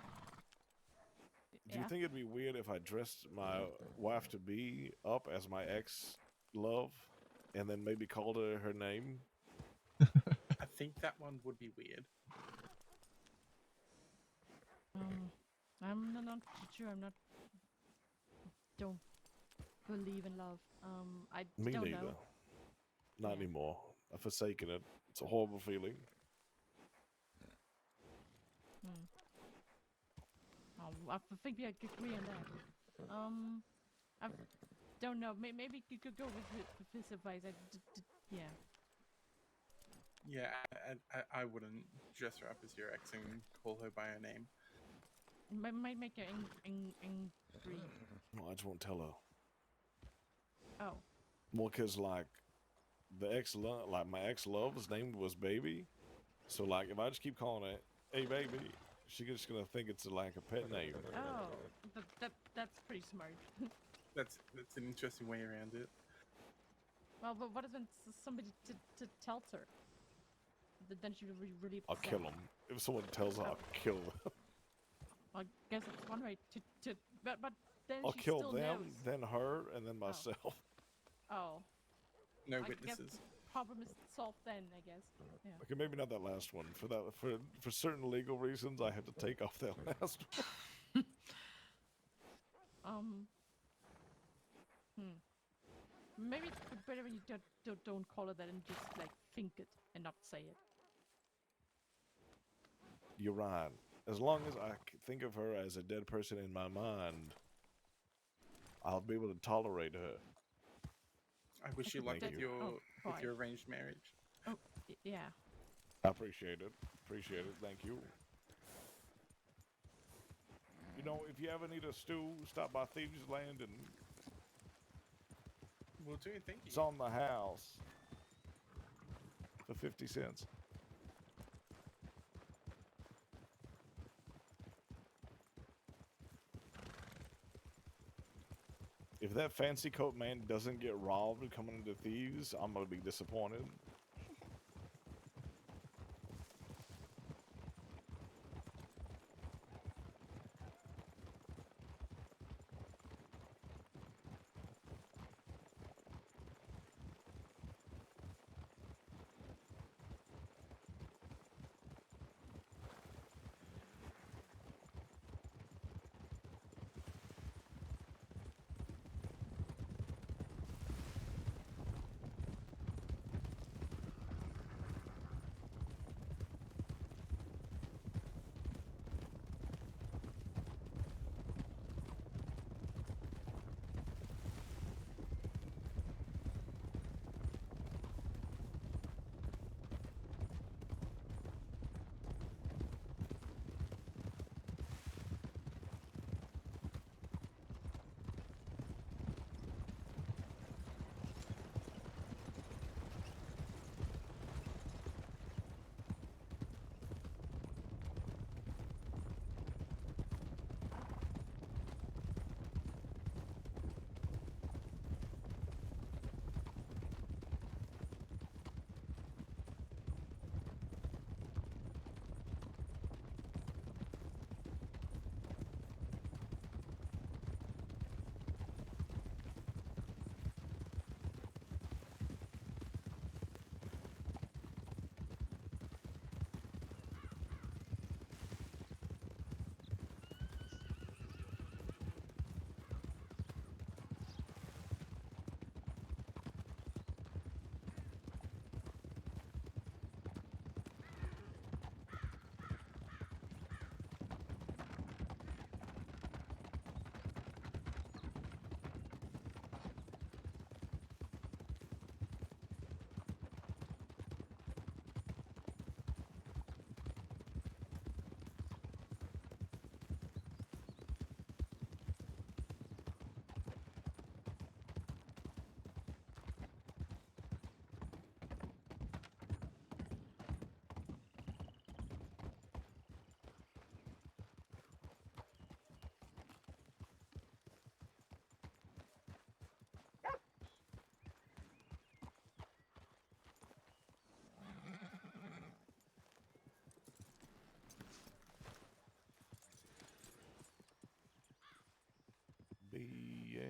Do you think it'd be weird if I dressed my wife-to-be up as my ex-love and then maybe called her name? I think that one would be weird. I'm not sure. Don't believe in love. I Me don't neither. know. Not anymore. I've forsaken it. It's a horrible feeling. I think we agree on that. I don't know. Maybe you could go with this advice. Yeah. Yeah, I wouldn't dress her up as your ex and call her by her name. It might make her angry. No, I just won't tell her. Oh. Well, because, like, my ex-love's name was Baby. So, like, if I just keep calling it, hey, Baby, she's just going to think it's, like, a pet name. Oh. That's pretty smart. That's an interesting way around it. Well, but what if somebody tells her? Then she would be really I'll upset. kill them. If someone tells her, I'll kill them. I guess that's one way to but then I'll she kill still them, knows. then her, and then myself. Oh. No I guess witnesses. the problem is solved then, I guess. Yeah. Okay, maybe not that last one. For certain legal reasons, I have to take off that last one. Maybe it's better when you don't call it that and just like think it and not say it. You're right. as long as I think of her as a dead person in my mind, I'll be able to tolerate her. I wish you luck Thank with you. with your arranged marriage. Oh, yeah. I appreciate it. Appreciate it. Thank you. You know, if you ever need a stew, stop by Thieves Land and Will do. Thank you. it's on the house for 50 cents. If that fancy coat man doesn't get robbed coming into Thieves, I'm gonna be disappointed.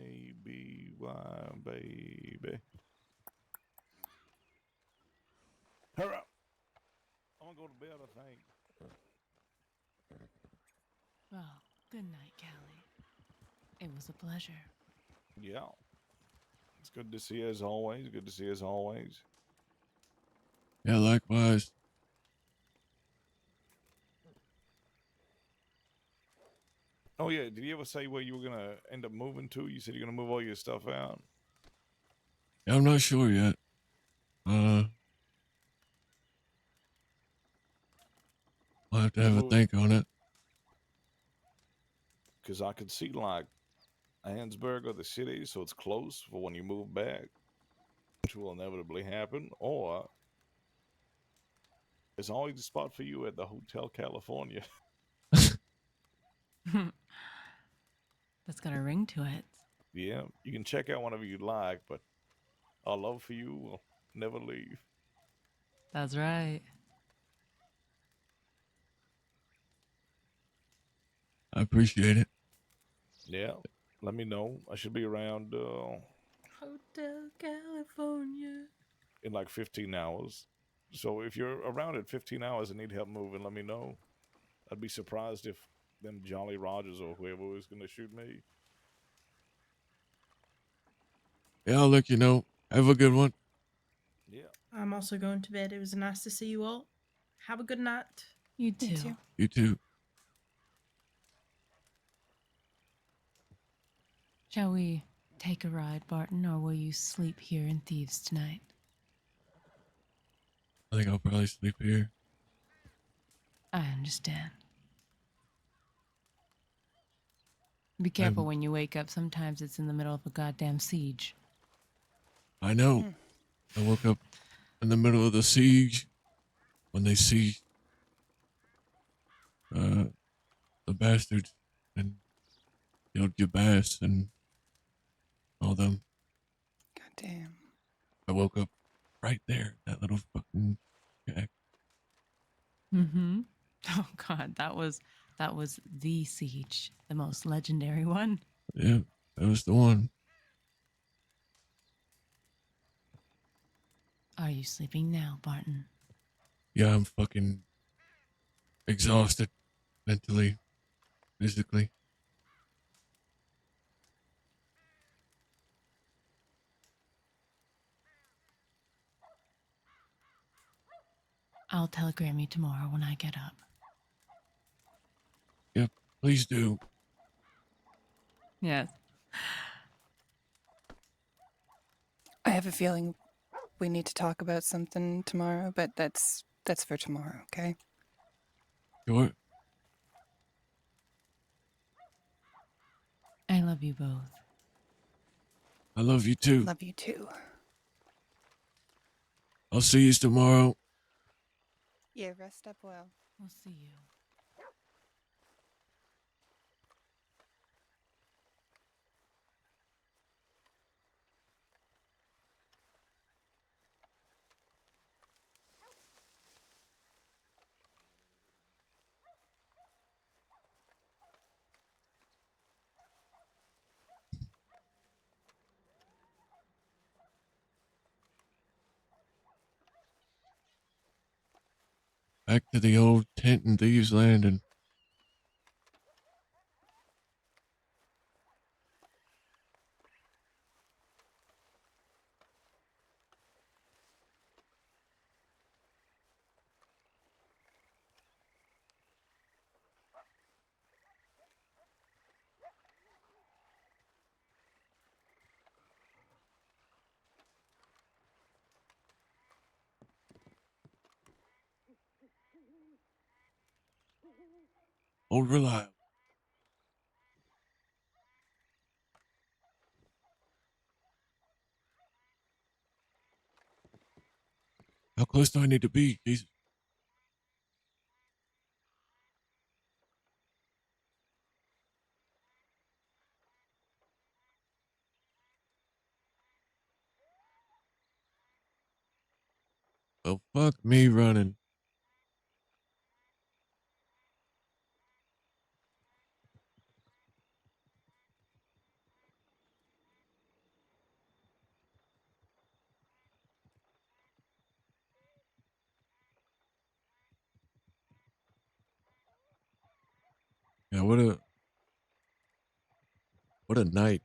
B-A-B-Y, baby. Hurry up. I'm gonna go to bed, I think. Well, good night, Callie. It was a pleasure. Yeah. It's good to see you as always. Good to see you as always. Yeah, likewise. Oh, yeah. Did you ever say where you were going to end up moving to? You said you're going to move all your stuff out. Yeah, I'm not sure yet. I'll have to have a think on it. Because I could see, like, Ansburg or the city, so it's close for when you move back, which will inevitably happen. Or there's always a spot for you at the Hotel California. That's got a ring to it. Yeah, you can check out whenever you like, but our love for you will never leave. That's right. I appreciate it. Yeah, let me know. I should be around Hotel California. in like 15 hours. So if you're around at 15 hours and need help moving, let me know. I'd be surprised if them Jolly Rogers or whoever was going to shoot me. Yeah, I'll let you know. Have a good one. Yeah. I'm also going to bed. It was nice to see you all. Have a good night. You too. You too. Shall we take a ride, Barton, or will you sleep here in Thieves tonight? I think I'll probably sleep here. I understand. Be careful when you wake up. Sometimes it's in the middle of a goddamn siege. I know. I woke up in the middle of the siege when they see the bastards and killed Jabas and all them. Goddamn. I woke up right there, that little fucking shack. Mm-hmm. Oh God, that was the siege, the most legendary one. Yeah, that was the one. Are you sleeping now, Barton? Yeah, I'm fucking exhausted mentally, physically. I'll telegram you tomorrow when I get up. Yep, please do. Yes. I have a feeling we need to talk about something tomorrow, but that's for tomorrow, okay? Sure. I love you both. I love you too. Love you too. I'll see you tomorrow. Yeah, rest up well. We'll see you. Back to the old tent and thieves landing. Old reliable. How close do I need to be? Jesus. Well, fuck me running. Yeah, what a night.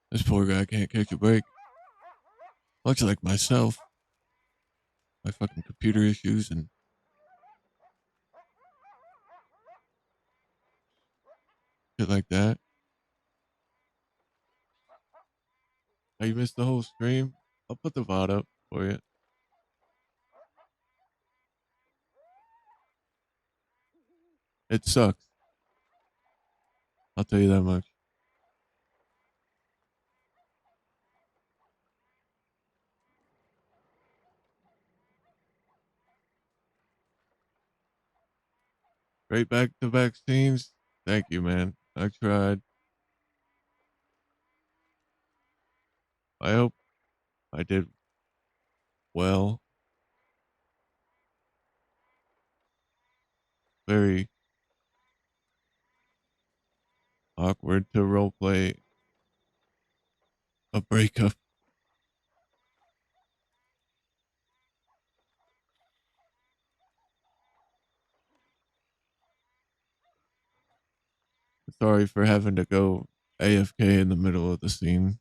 This poor guy can't catch a break. Much like myself. My fucking computer issues and shit like that. How you missed the whole stream? I'll put the VOD up for you. It sucks. I'll tell you that much. Great back-to-back scenes. Thank you, man. I tried. I hope I did well. Very awkward to roleplay a breakup. sorry for having to go AFK in the middle of the scene.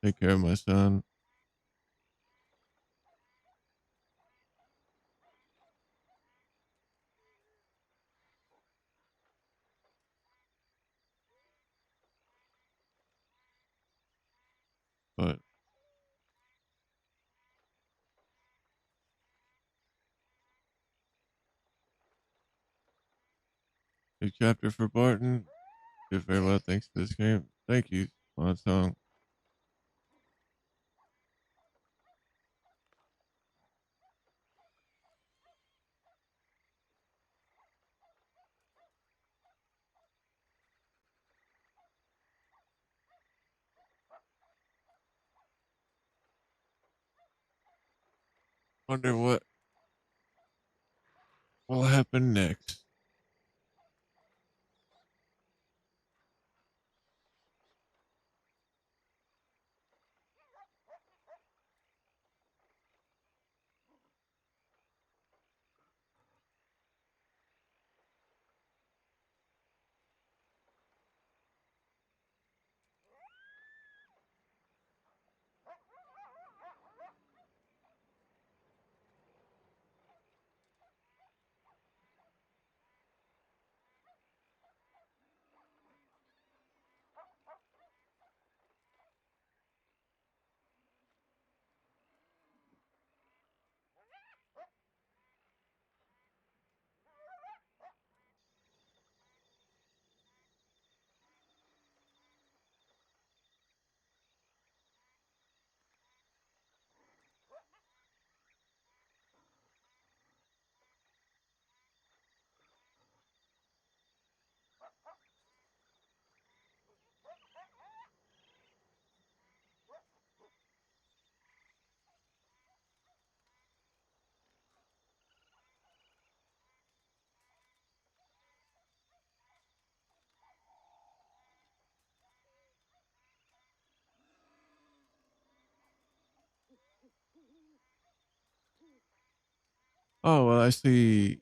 Take care of my son. But new chapter for Barton. Good farewell. Thanks to this game. Thank you, Swan Song. Wonder what will happen next. Oh well, I see.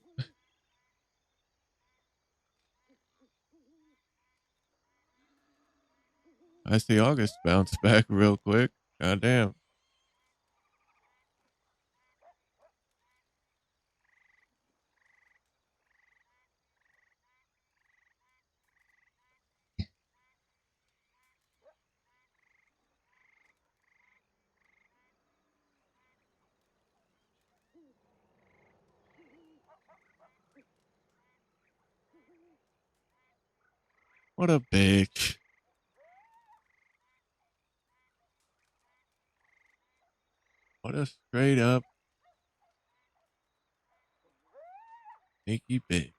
I see August bounce back real quick. Goddamn. What a bitch. What a straight up sneaky bitch.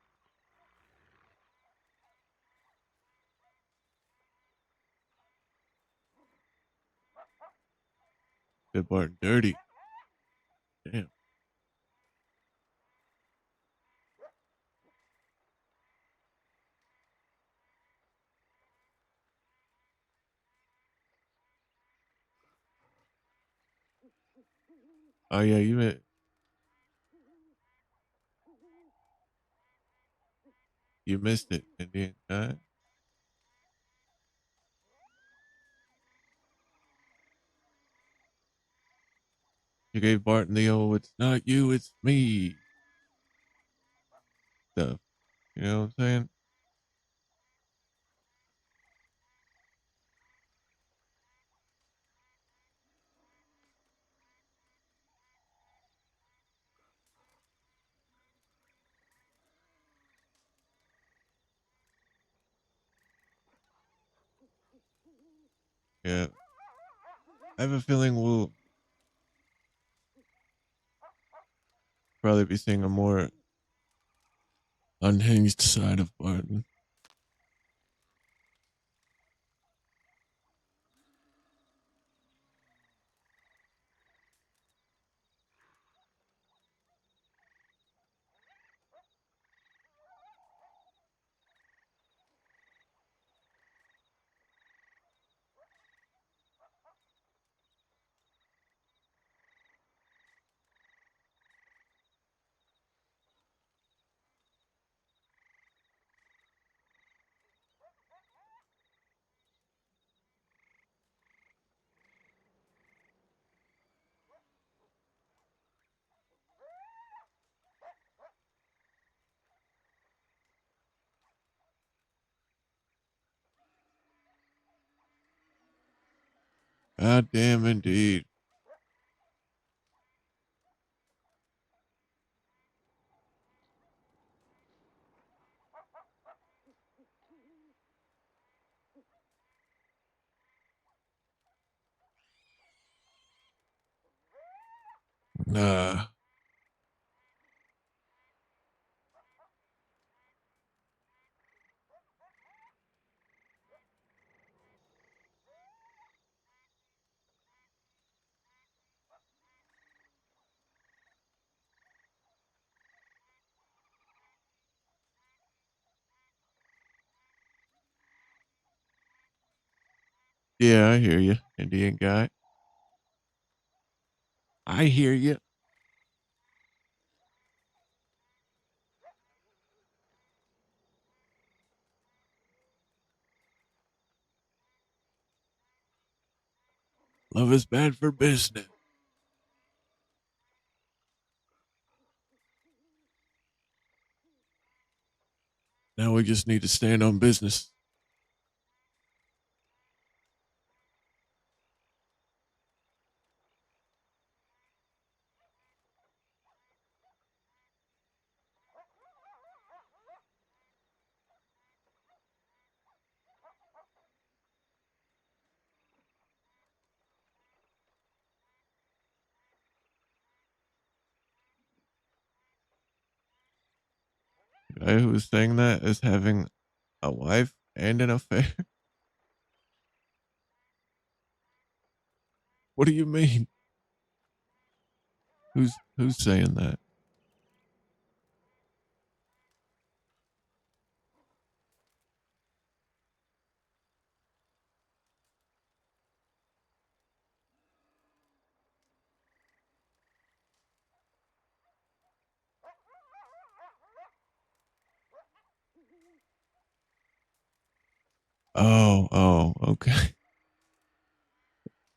Good Barton dirty. Damn. Oh yeah, you missed it, Indian guy. You gave Barton the old "it's not you, it's me" stuff. You know what I'm saying? Yeah. I have a feeling we'll probably be seeing a more unhinged side of Barton. God damn indeed. Nah. Yeah, I hear you, Indian guy. I hear you. Love is bad for business. Now we just need to stand on business. The guy who was saying that is having a wife and an affair. What do you mean? Who's saying that? Oh, okay.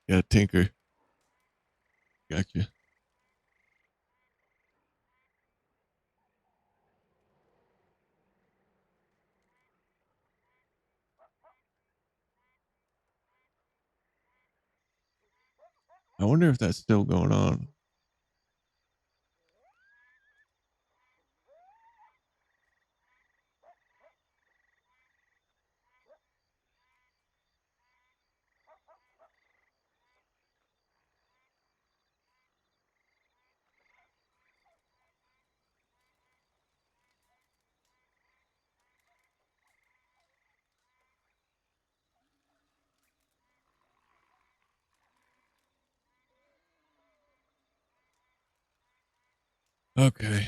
Yeah, Tinker. Gotcha. I wonder if that's still going on. Okay.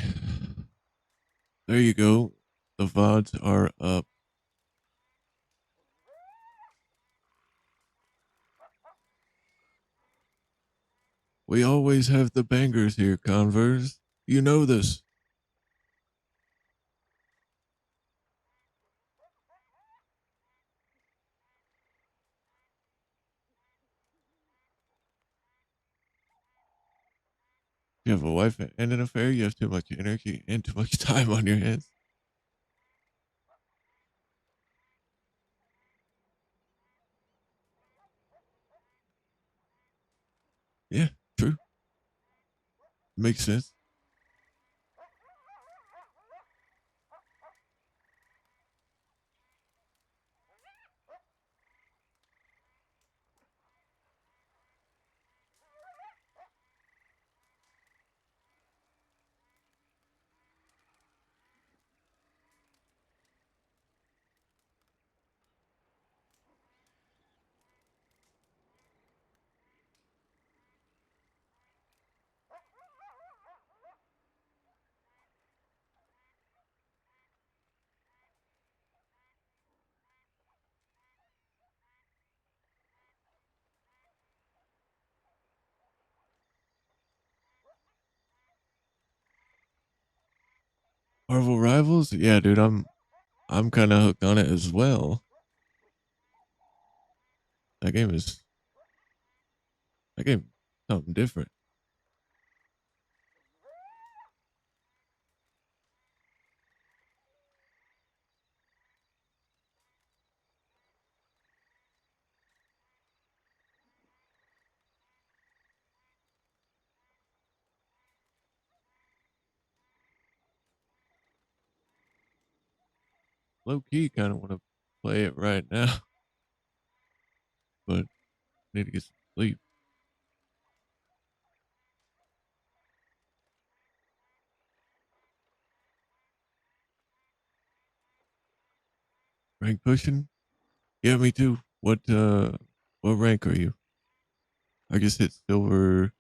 There you go. The VODs are up. We always have the bangers here, Converse. You know this. You have a wife and an affair, you have too much energy and too much time on your hands. Yeah, true. Makes sense. Marvel Rivals? Yeah, dude, I'm kind of hooked on it as well. That game is something different. low key kind of want to play it right now, but need to get some sleep. Rank pushing? Yeah, me too. What rank are you? I just hit silver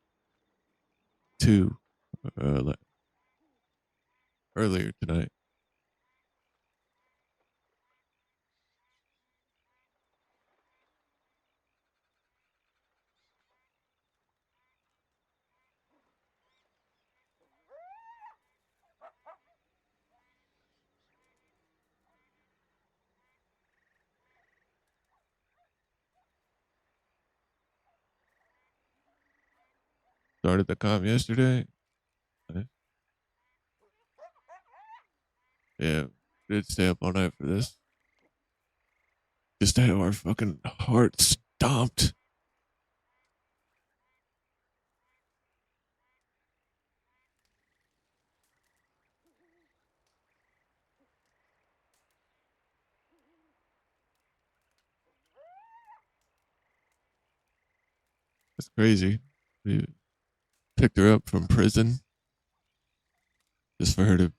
2 earlier tonight. Started the comp yesterday. Nice. Yeah, did stay up all night for this. Just had our fucking heart stomped. That's crazy. We picked her up from prison just for her to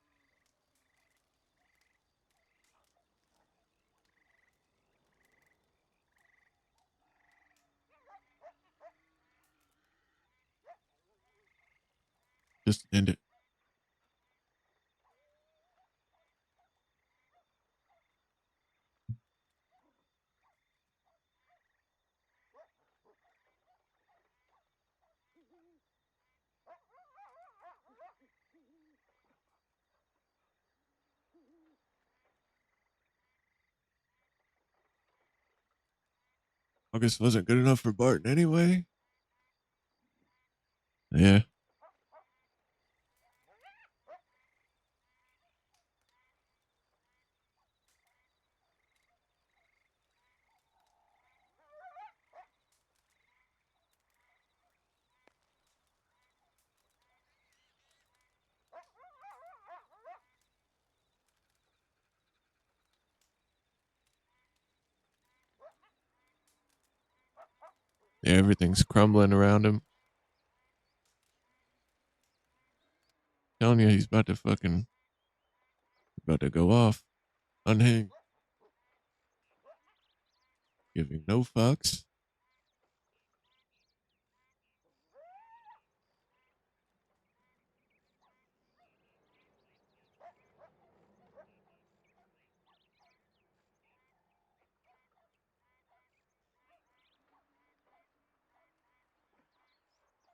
just end it. August wasn't good enough for Barton anyway. Yeah. Yeah, everything's crumbling around him. Telling you, he's about to go off. Unhinged. Giving no fucks.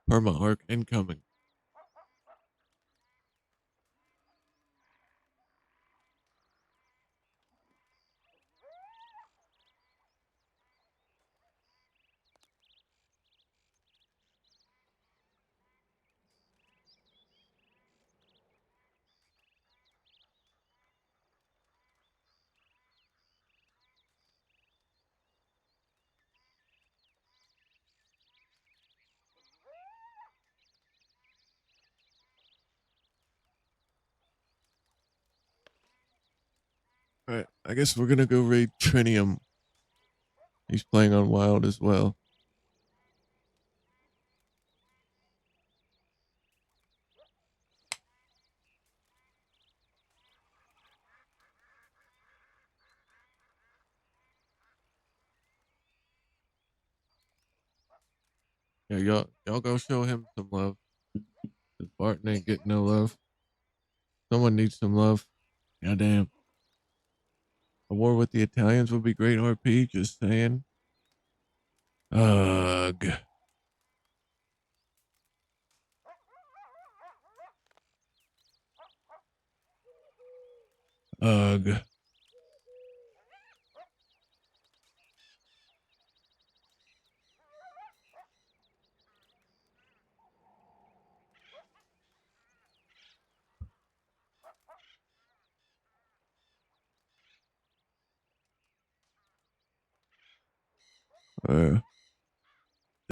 Perma arc incoming. All right, I guess we're gonna go raid Trinium. He's playing on Wild as well. Yeah, y'all go show him some love. 'Cause Barton ain't getting no love. Someone needs some love. Goddamn. A war with the Italians would be great, RP. Just saying. Ugh. Ugh. Uh.